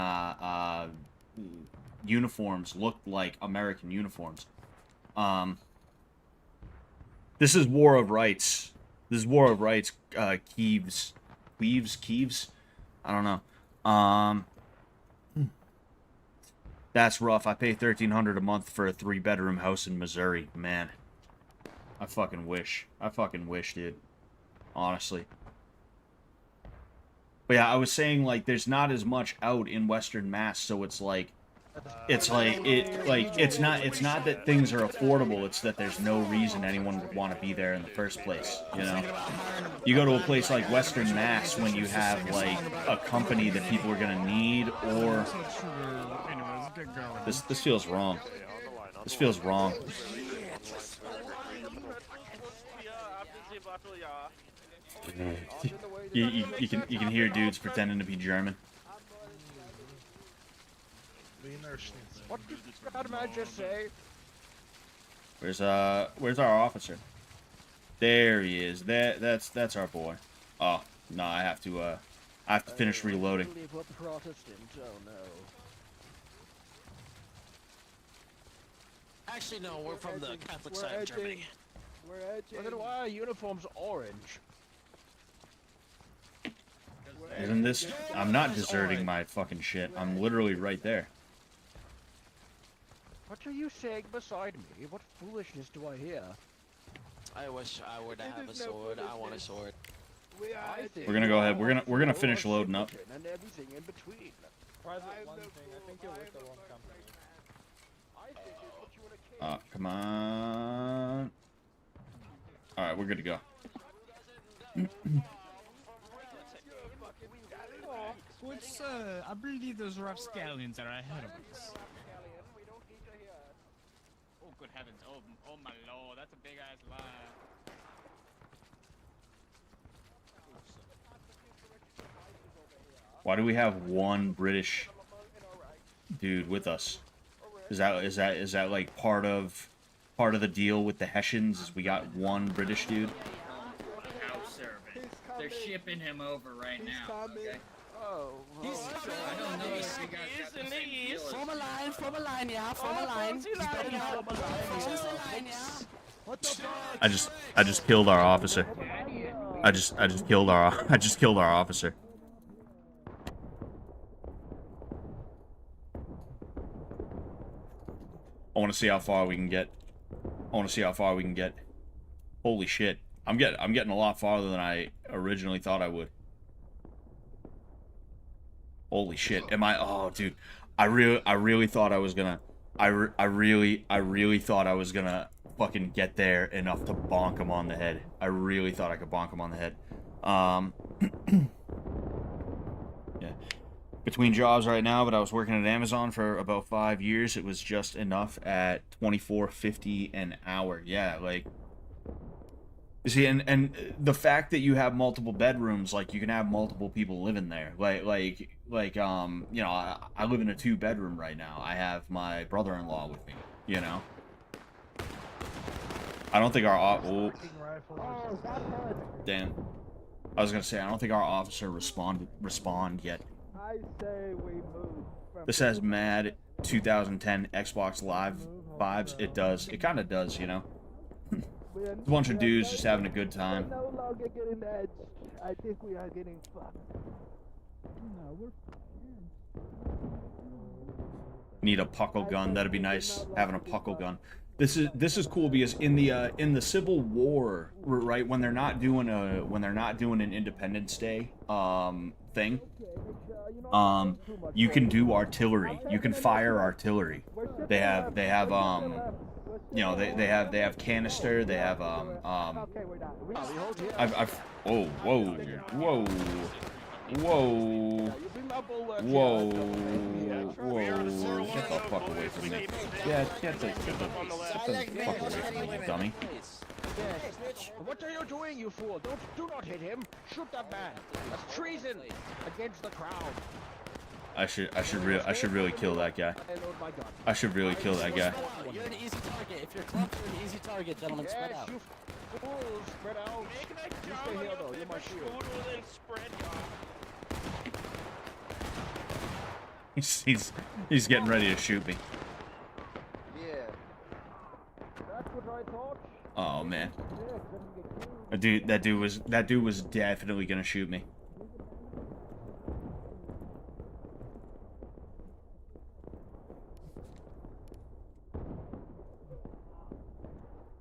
uniforms looked like American uniforms. This is War of Rights. This is War of Rights. Kieves. I don't know. That's rough. I pay $1,300 a month for a 3-bedroom house in Missouri. Man, I fucking wish. Dude. Honestly. But yeah, I was saying, like, there's not as much out in Western Mass, so it's like it's not that things are affordable, it's that there's no reason anyone would want to be there in the first place, you know? You go to a place like Western Mass when you have, like, a company that people are gonna need, or... This feels wrong. This feels wrong. You can hear dudes pretending to be German. What did I just say? Where's our officer? There he is. That's our boy. Oh no, I have to finish reloading. Actually, no, we're from the Catholic side of Germany. Look at why our uniform's orange. Isn't this? I'm not deserting my fucking shit. I'm literally right there. What are you saying beside me? What foolishness do I hear? I wish I would have a sword. I want a sword. We're gonna go ahead. We're gonna finish loading up. And everything in between. Come on. All right, we're good to go. Good sir, I believe those rapscallions are ahead of us. Oh, good heavens. Oh my lord, that's a big ass lie. Why do we have one British dude with us? Is that like part of the deal with the Hessians? Is we got one British dude? House servant. They're shipping him over right now. Okay. Oh, I don't know if you guys got the same deal as Form a line, yeah, form a line. I just killed our officer. I just killed our officer. I want to see how far we can get. Holy shit. I'm getting a lot farther than I originally thought I would. Holy shit. Oh dude. I really thought I was gonna I really thought I was gonna fucking get there enough to bonk him on the head. I really thought I could bonk him on the head. Yeah. Between jobs right now, but I was working at Amazon for about 5 years. It was just enough at $24.50 an hour. Yeah, like, you see, and the fact that you have multiple bedrooms, like, you can have multiple people living there. Like you know, I live in a 2-bedroom right now. I have my brother-in-law with me, you know. I don't think our damn. I was gonna say, I don't think our officer respond yet. I say we move. This has mad 2010 Xbox Live vibes. It does. It kind of does, you know. A bunch of dudes just having a good time. No longer getting edged. I think we are getting fucked. No, we're Need a puckle gun. That'd be nice. Having a puckle gun. This is cool because in the Civil War, right, when they're not doing an Independence Day thing, you can do artillery. You can fire artillery. They have you know, they have canister. They have whoa. Get the fuck away from me. Yeah, get the fuck away from me, dummy. What are you doing, you fool? Do not hit him. Shoot that man. That's treason against the crown. I should really kill that guy. I should really kill that guy. You're an easy target. If you're clumped, you're an easy target, gentlemen. Spread out. You fools, spread out. You stay here though. You're my shield. He's getting ready to shoot me. Yeah. That's what I thought. Oh man. That dude was definitely gonna shoot me.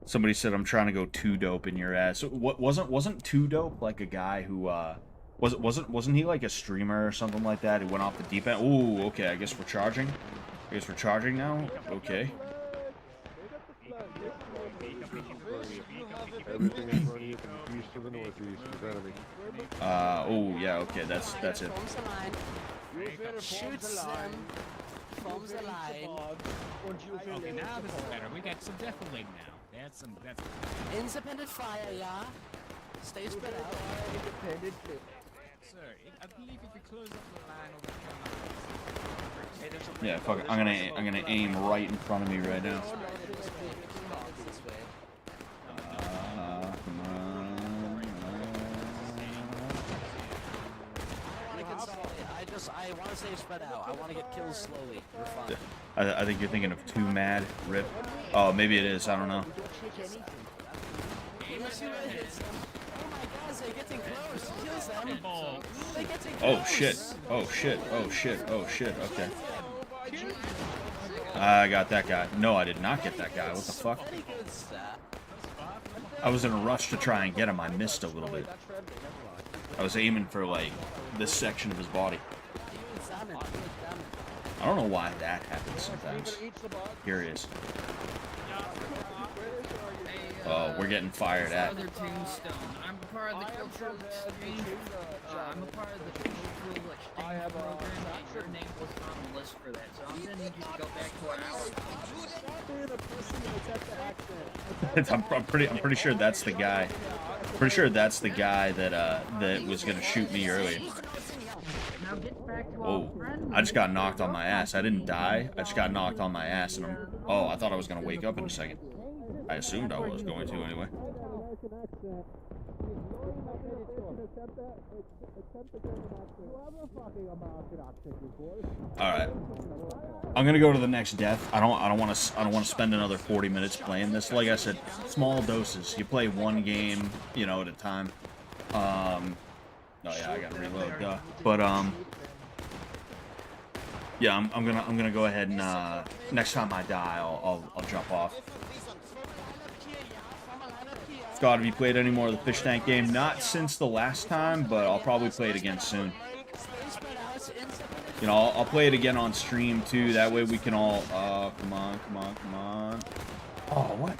Somebody said I'm trying to go too dope in your ass. What wasn't too dope like a guy who wasn't he like a streamer or something like that who went off the deep end? Ooh, okay, I guess we're charging. I guess we're charging now. Okay. Everything is running from east to the northeast is enemy. Oh yeah, okay, that's it. Shoots them. Forms a line. Okay, now this is better. We got some defilade now. That's Independent fire, yeah. Stay spread out. Sir, I believe if we close up the line over Yeah, fuck it. I'm gonna aim right in front of me right now. Come on. I want to stay spread out. I want to get kills slowly. We're fine. I think you're thinking of Too Mad, Rip. Oh, maybe it is. I don't know. They're getting close. Kills them. They're getting close. Oh shit. Oh shit. Oh shit. Oh shit. Okay. I got that guy. No, I did not get that guy. What the fuck? I was in a rush to try and get him. I missed a little bit. I was aiming for like this section of his body. I don't know why that happens sometimes. Here he is. Oh, we're getting fired at. I'm part of the cultural exchange. I'm a part of the cultural exchange program, and your name was on the list for that. So I'm gonna need you to go back to an hour. I'm pretty sure that's the guy. Pretty sure that's the guy that was gonna shoot me earlier. Oh, I just got knocked on my ass. I didn't die. I just got knocked on my ass, and I thought I was gonna wake up in a second. I assumed I was going to anyway. All right, I'm gonna go to the next death. I don't want to spend another 40 minutes playing this. Like I said, small doses. You play one game, at a time. Oh yeah, I gotta reload. Duh. But yeah, I'm gonna go ahead and next time I die, I'll jump off. Scott, have you played any more of the fish tank game? Not since the last time, but I'll probably play it again soon. I'll play it again on stream too. That way we can all. Come on. Oh, what?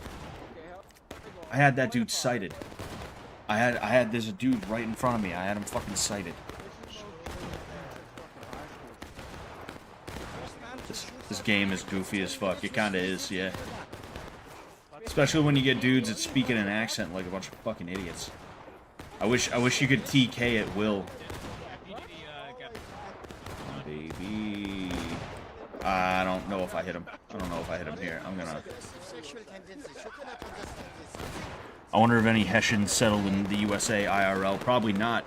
I had that dude sighted. There's a dude right in front of me. I had him fucking sighted. This game is goofy as fuck. It kinda is, yeah. Especially when you get dudes that speak in an accent like a bunch of fucking idiots. I wish you could TK at will. Baby. I don't know if I hit him. I don't know if I hit him here. I wonder if any Hessians settled in the USA IRL. Probably not.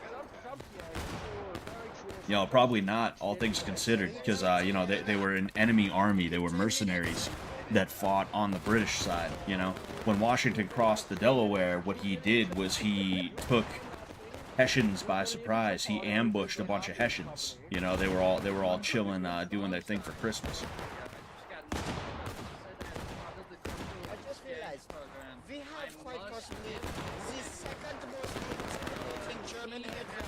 Probably not, all things considered, because, they were an enemy army. They were mercenaries that fought on the British side, When Washington crossed the Delaware, what he did was he took Hessians by surprise. He ambushed a bunch of Hessians. They were all chilling, doing their thing for Christmas. I just realized we have quite possibly the second most in German headline.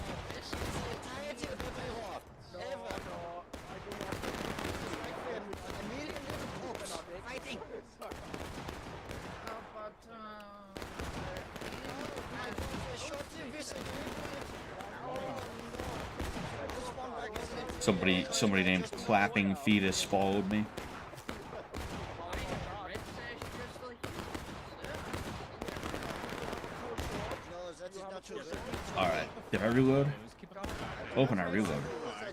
The entirety of Europe ever. A million little troops fighting. Somebody named Clapping Fetus followed me. Did I reload? Open, I reload.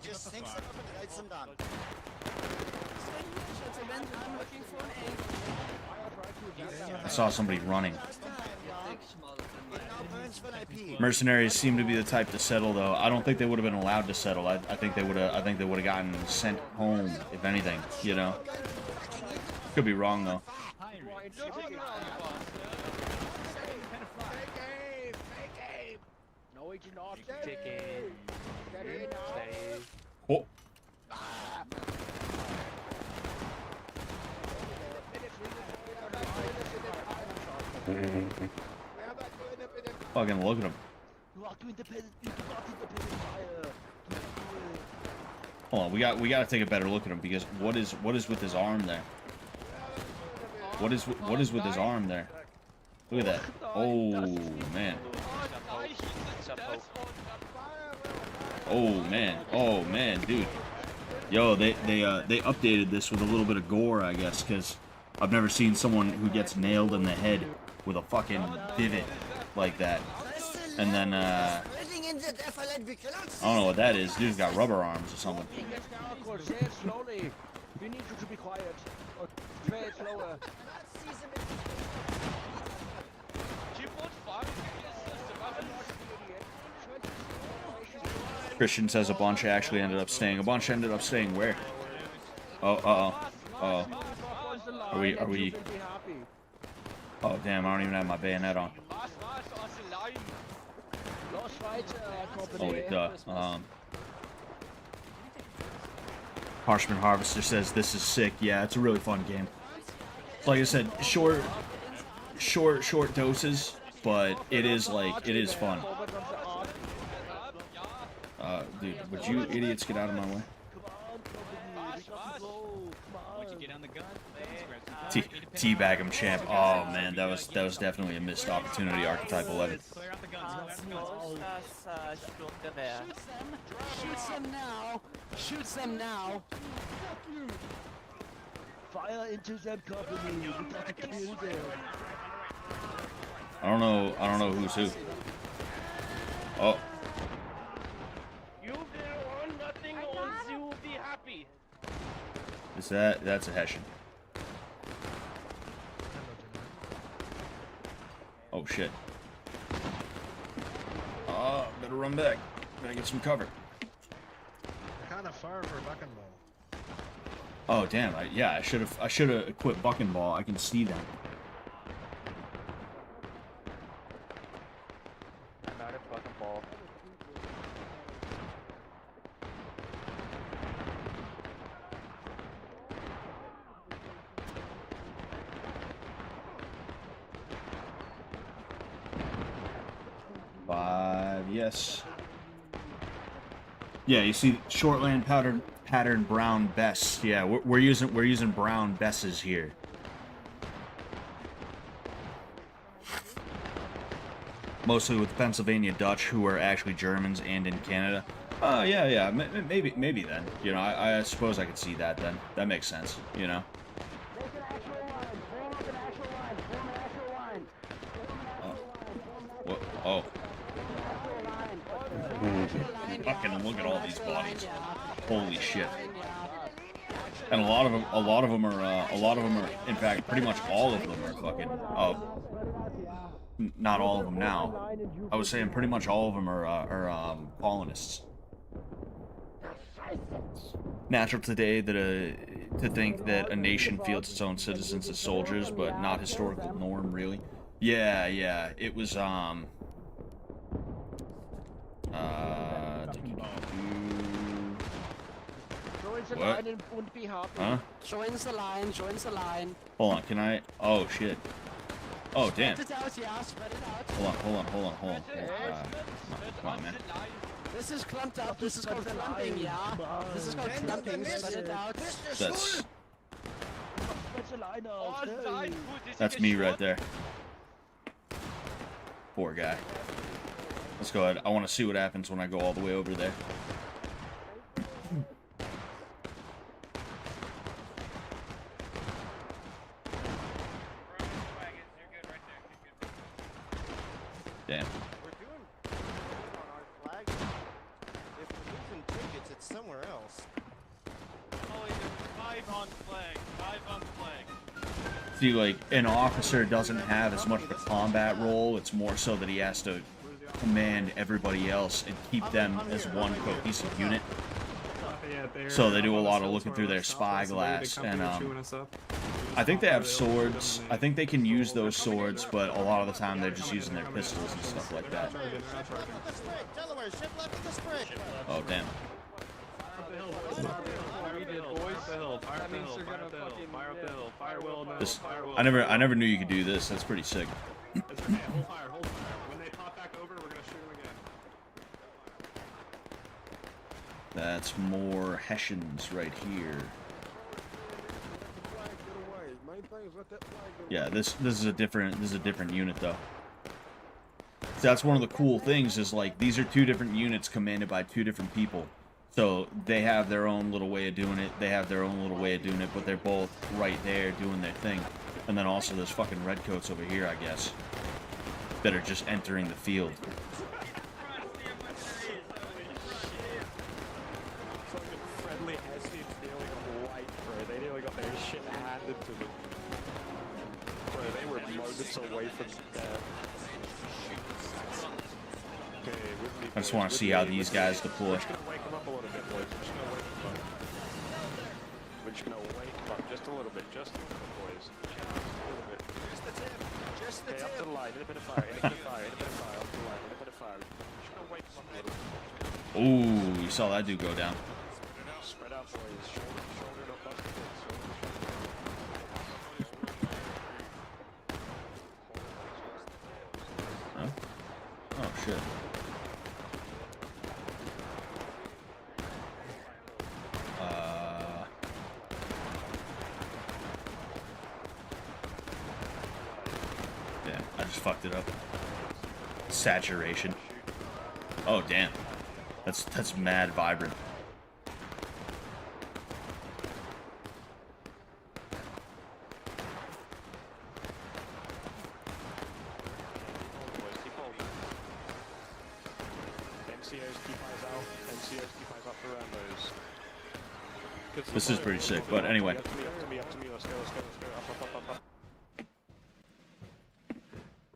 Just sync them up and write them down. I saw somebody running. Mercenaries seem to be the type to settle, though. I don't think they would have been allowed to settle. I think they would have. I think they would have gotten sent home, if anything. You know. Could be wrong though. No, it's not. Oh. Fucking look at him. Hold on, we got to take a better look at him because what is with his arm there? What is with his arm there? Look at that. Oh man. Oh man. Oh man, dude. Yo, they updated this with a little bit of gore, I guess, because I've never seen someone who gets nailed in the head with a fucking divot like that. And then I don't know what that is. Dude's got rubber arms or something. Say it slowly. We need you to be quiet. Or say it slower. Christian says a bunch actually ended up staying. A bunch ended up staying where? Oh, Are we? Oh damn! I don't even have my bayonet on. Oh wait, duh. Harshman Harvester says this is sick. Yeah, it's a really fun game. Like I said, short doses, but it is fun. Dude, would you idiots get out of my way? Teabag him, champ. Oh man, that was definitely a missed opportunity. Archetype 11. Shoot them now. Shoot them now. Fire into them company. We got to kill them. I don't know who's who. Oh. You will want nothing else, you will be happy. Is that's a Hessian. Oh shit. Better run back. Better get some cover. Kind of far for a bucking ball. Oh damn! I should have equipped bucking ball. I can see that. I'm out of fucking ball. Yes. Yeah, you see Shortland pattern brown Bess. Yeah, we're using brown Besses here. Mostly with Pennsylvania Dutch, who are actually Germans and in Canada. Yeah, maybe then. You know, I suppose I could see that then. That makes sense. You know. Oh. Fucking look at all these bodies. Holy shit. And a lot of them are, in fact, pretty much all of them are fucking, not all of them now. I was saying pretty much all of them are colonists. Natural today to think that a nation fields its own citizens as soldiers, but not historical norm, really. Yeah, it was, what? Huh? Joins the line, joins the line. Hold on, can I? Oh shit. Oh damn. Spread it out, yeah, spread it out. Hold on. Come on, man. This is clumped up, this is called clumping, yeah. This is called clumping, spread it out. That's me right there. Poor guy. Let's go ahead. I want to see what happens when I go all the way over there. Damn. on flag. 5 on flag. See, like, an officer doesn't have as much of a combat role. It's more so that he has to command everybody else and keep them as one cohesive unit. So they do a lot of looking through their spyglass, and I think they have swords. I think they can use those swords, but a lot of the time they're just using their pistols and stuff like that. Oh, damn. This, I never knew you could do this. That's pretty sick. When they pop back over, we're gonna shoot them again. That's more Hessians right here. Yeah, this is a different unit though. So that's one of the cool things is like these are two different units commanded by two different people. So they have their own little way of doing it. They have their own little way of doing it, but they're both right there doing their thing. And then also there's fucking redcoats over here, I guess, that are just entering the field. Friendly Hessians nearly got white, bro. They nearly got their shit handed to them. Bro, they were moments away from death. Okay, with me, I just want to see how these guys deploy. We're just gonna wake them up a little bit, boys. We're just gonna wake them up just a little bit, boys. Just a little bit. Just the tip. Just the tip. Up to the line. In a bit of fire. In a bit of fire. In a bit of fire. Up to the line. In a bit of fire. Just gonna wake them up a little bit. Ooh, you saw that dude go down. Spread out, boys. Shoulder to shoulder, not bust the kids. Huh? Oh shit. Yeah, I just fucked it up. Saturation. Oh damn. That's mad vibrant. This is pretty sick, but anyway. I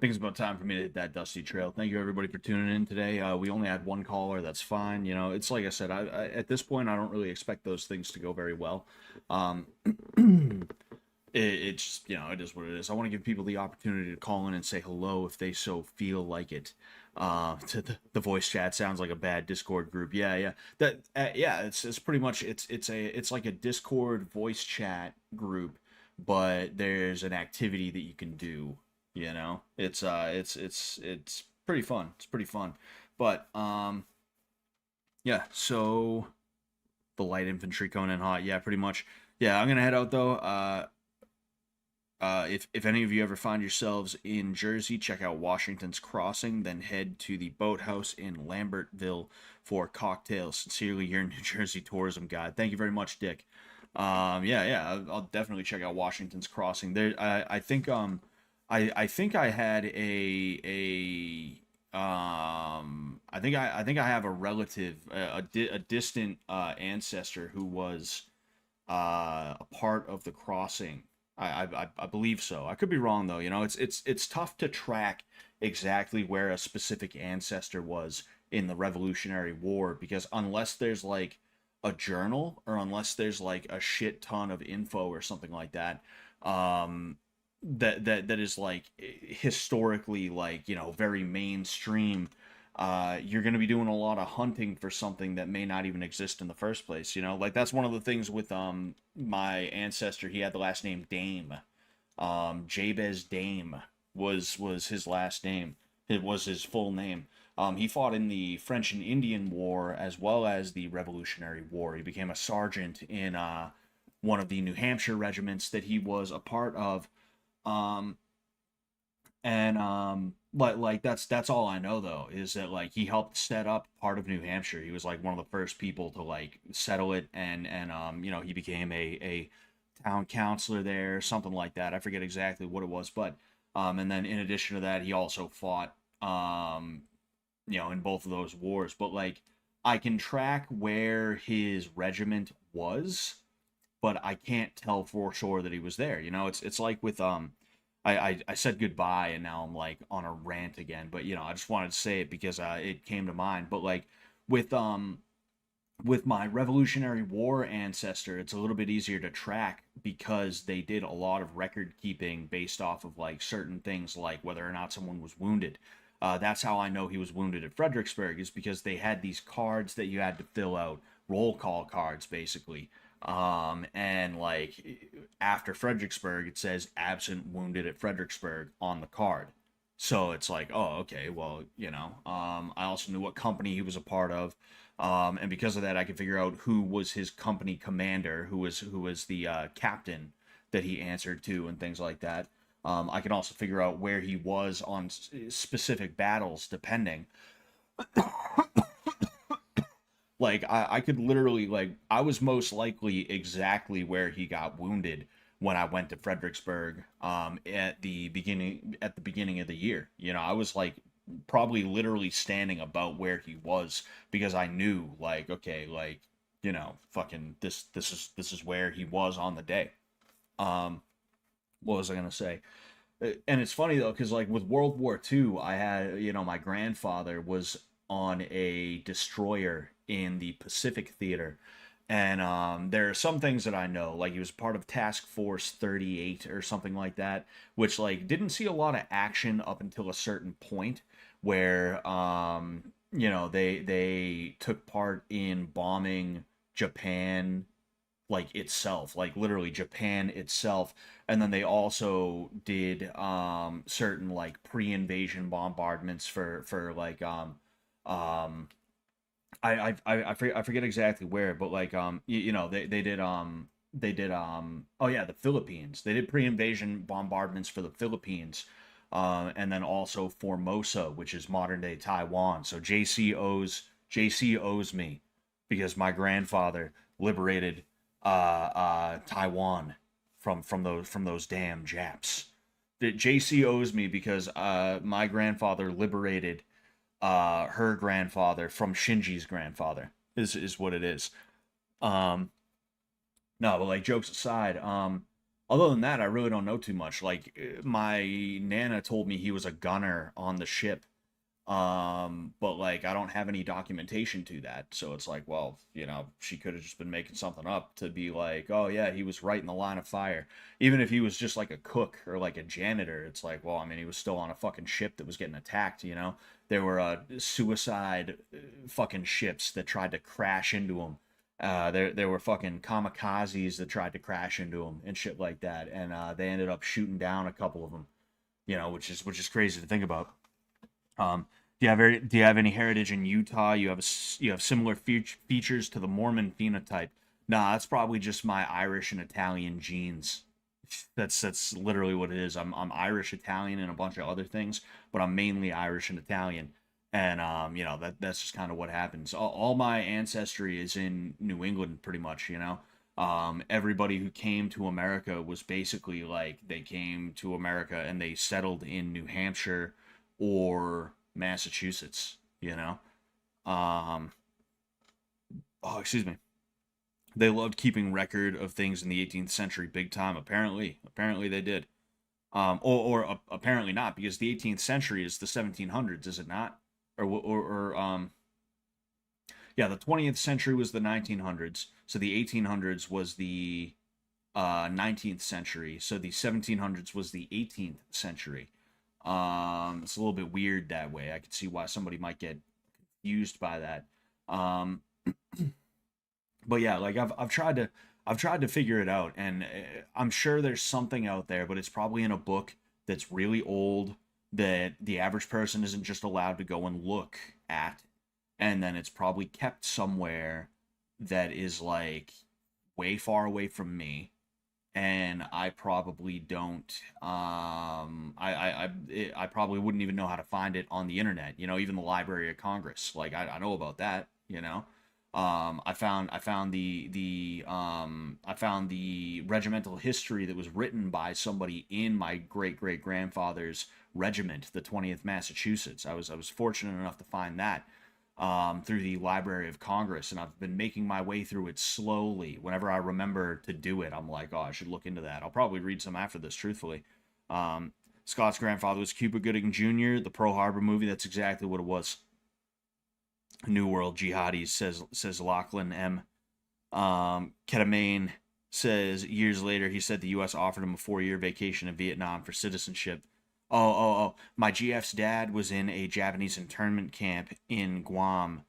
think it's about time for me to hit that dusty trail. Thank you everybody for tuning in today. We only had one caller. That's fine. You know, it's like I said. I at this point I don't really expect those things to go very well. It's you know, it is what it is. I want to give people the opportunity to call in and say hello if they so feel like it. To the voice chat sounds like a bad Discord group. Yeah. It's pretty much it's like a Discord voice chat group, but there's an activity that you can do. You know, it's pretty fun. It's pretty fun, but yeah. So the light infantry coming in hot. Yeah, pretty much. Yeah, I'm gonna head out though. If any of you ever find yourselves in Jersey, check out Washington's Crossing, then head to the Boathouse in Lambertville for cocktails. Sincerely, your New Jersey tourism guide. Thank you very much, Dick. I'll definitely check out Washington's Crossing. There, I think I think I had I think I have a relative, a distant ancestor who was a part of the crossing. I believe so. I could be wrong though. You know, it's tough to track exactly where a specific ancestor was in the Revolutionary War, because unless there's like a journal or unless there's like a shit ton of info or something like that, that is like historically, like, you know, very mainstream, you're going to be doing a lot of hunting for something that may not even exist in the first place. You know, like that's one of the things with my ancestor. He had the last name Dame. Jabez Dame was his last name. It was his full name. He fought in the French and Indian War as well as the Revolutionary War. He became a sergeant in one of the New Hampshire regiments that he was a part of. Like that's all I know though, is that like he helped set up part of New Hampshire. He was like one of the first people to like settle it, and you know, he became a town councilor there, something like that. I forget exactly what it was, but and then in addition to that, he also fought you know, in both of those wars. But like I can track where his regiment was, but I can't tell for sure that he was there. You know, it's like with I said goodbye and now I'm like on a rant again, but you know, I just wanted to say it because it came to mind. But like with my Revolutionary War ancestor, it's a little bit easier to track because they did a lot of record keeping based off of like certain things, like whether or not someone was wounded. That's how I know he was wounded at Fredericksburg, is because they had these cards that you had to fill out, roll call cards, basically. And like after Fredericksburg, it says absent wounded at Fredericksburg on the card. So it's like, oh, okay, well, you know, I also knew what company he was a part of. And because of that, I could figure out who was his company commander, who was the captain that he answered to, and things like that. I can also figure out where he was on specific battles, depending. Like I could literally, like, I was most likely exactly where he got wounded when I went to Fredericksburg at the beginning of the year. You know, I was like probably literally standing about where he was, because I knew, like, okay, like, you know, fucking this is where he was on the day. What was I gonna say? And it's funny though, because like with World War II, I had, you know, my grandfather was on a destroyer in the Pacific Theater. And there are some things that I know, like he was part of Task Force 38 or something like that, which like didn't see a lot of action up until a certain point where you know, they took part in bombing Japan, like itself, like literally Japan itself. And then they also did certain like pre-invasion bombardments for like I forget exactly where, but like you know, they did oh yeah, the Philippines. They did pre-invasion bombardments for the Philippines, and then also Formosa, which is modern day Taiwan. So JC owes me, because my grandfather liberated Taiwan from those damn Japs. JC owes me because my grandfather liberated her grandfather from Shinji's grandfather, is what it is. No, but like, jokes aside, other than that, I really don't know too much. Like, my nana told me he was a gunner on the ship, but like, I don't have any documentation to that. So it's like, well, you know, she could have just been making something up to be like, oh yeah, he was right in the line of fire. Even if he was just like a cook or like a janitor, it's like, well, I mean, he was still on a fucking ship that was getting attacked, you know? There were suicide fucking ships that tried to crash into him. There were fucking kamikazes that tried to crash into him and shit like that, and they ended up shooting down a couple of them. You know, which is crazy to think about. Do you have any heritage in Utah? You have similar features to the Mormon phenotype. Nah, that's probably just my Irish and Italian genes. That's literally what it is. I'm Irish, Italian, and a bunch of other things, but I'm mainly Irish and Italian. And you know, that's just kind of what happens. All my ancestry is in New England, pretty much. You know, everybody who came to America was basically like, they came to America and they settled in New Hampshire or Massachusetts. You know, oh, excuse me. They loved keeping record of things in the 18th century big time. Apparently they did. Or apparently not, because the 18th century is the 1700s, is it not? Yeah, the 20th century was the 1900s. So the 1800s was the 19th century. So the 1700s was the 18th century. It's a little bit weird that way. I could see why somebody might get confused by that. But yeah, like I've tried to figure it out, and I'm sure there's something out there, but it's probably in a book that's really old that the average person isn't just allowed to go and look at, and then it's probably kept somewhere that is like way far away from me, and I probably don't I probably wouldn't even know how to find it on the internet, you know, even the Library of Congress. Like, I know about that, you know. I found the regimental history that was written by somebody in my great grandfather's regiment, the 20th Massachusetts. I was fortunate enough to find that. through the Library of Congress, and I've been making my way through it slowly. Whenever I remember to do it, I'm like, oh, I should look into that. I'll probably read some after this, truthfully. Scott's grandfather was Cuba Gooding Jr., the Pearl Harbor movie. That's exactly what it was. New World Jihadis, says Lachlan M. Ketamine says years later he said the U.S. offered him a 4-year vacation in Vietnam for citizenship. Oh. My GF's dad was in a Japanese internment camp in Guam.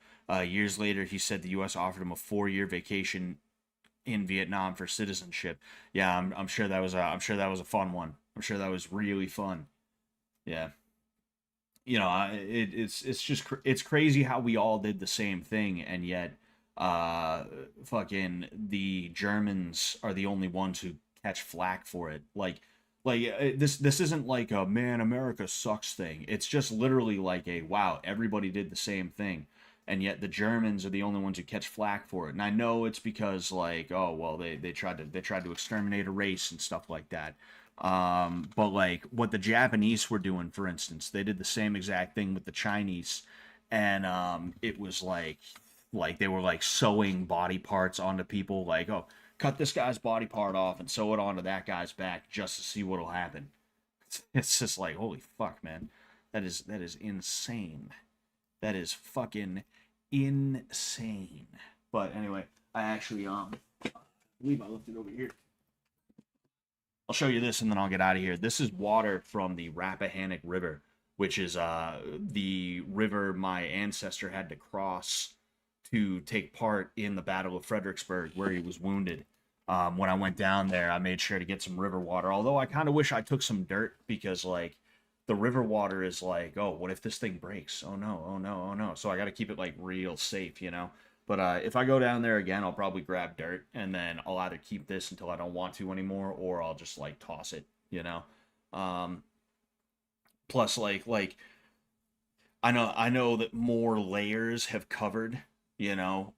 Years later, he said the U.S. offered him a 4-year vacation in Vietnam for citizenship. Yeah, I'm sure that was a fun one. I'm sure that was really fun. Yeah. You know, it's crazy how we all did the same thing, and yet, fucking the Germans are the only ones who catch flack for it. This isn't like a man America sucks thing. It's just literally like a wow, everybody did the same thing, and yet the Germans are the only ones who catch flack for it. And I know it's because like, oh well, they tried to exterminate a race and stuff like that. But like what the Japanese were doing, for instance, they did the same exact thing with the Chinese, and it was like they were like sewing body parts onto people, like, oh, cut this guy's body part off and sew it onto that guy's back just to see what'll happen. It's just like, holy fuck, man. That is insane. That is fucking insane. But anyway, I actually I believe I left it over here. I'll show you this and then I'll get out of here. This is water from the Rappahannock River, which is the river my ancestor had to cross to take part in the Battle of Fredericksburg, where he was wounded. When I went down there, I made sure to get some river water. Although I kind of wish I took some dirt, because like the river water is like, oh, what if this thing breaks? Oh no. So I got to keep it like real safe, you know. But if I go down there again, I'll probably grab dirt, and then I'll either keep this until I don't want to anymore, or I'll just like toss it, you know. Plus, like I know that more layers have covered, you know,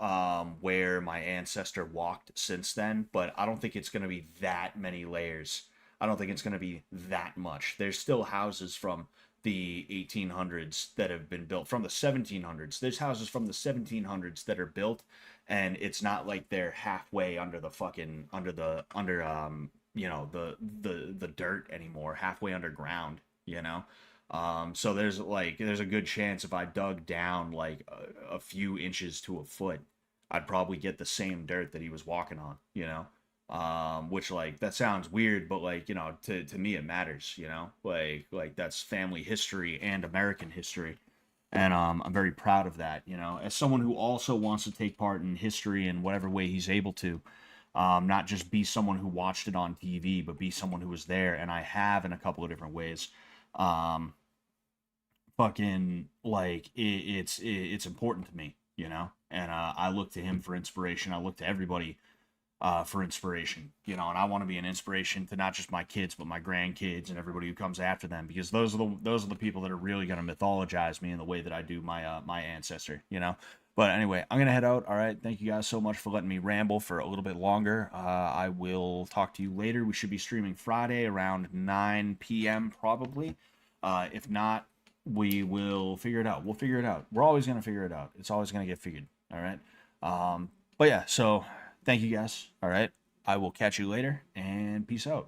where my ancestor walked since then, but I don't think it's going to be that many layers. I don't think it's going to be that much. There's still houses from the 1800s that have been built, from the 1700s. There's houses from the 1700s that are built, and it's not like they're halfway under the fucking you know, the dirt anymore, halfway underground, you know. So there's a good chance if I dug down like a few inches to a foot, I'd probably get the same dirt that he was walking on, you know. Which, like, that sounds weird, but like, you know, to me it matters, you know, like that's family history and American history, and I'm very proud of that, you know, as someone who also wants to take part in history in whatever way he's able to, not just be someone who watched it on TV, but be someone who was there, and I have in a couple of different ways. Fucking like it's important to me, you know, and I look to him for inspiration. I look to everybody for inspiration, you know, and I want to be an inspiration to not just my kids, but my grandkids and everybody who comes after them, because those are the people that are really going to mythologize me in the way that I do my my ancestor, you know. But anyway, I'm gonna head out. All right, thank you guys so much for letting me ramble for a little bit longer. I will talk to you later. We should be streaming Friday around 9 p.m. probably. If not, we will figure it out. We'll figure it out. We're always gonna figure it out. It's always gonna get figured. All right. But yeah, so thank you guys. All right. I will catch you later, and peace out.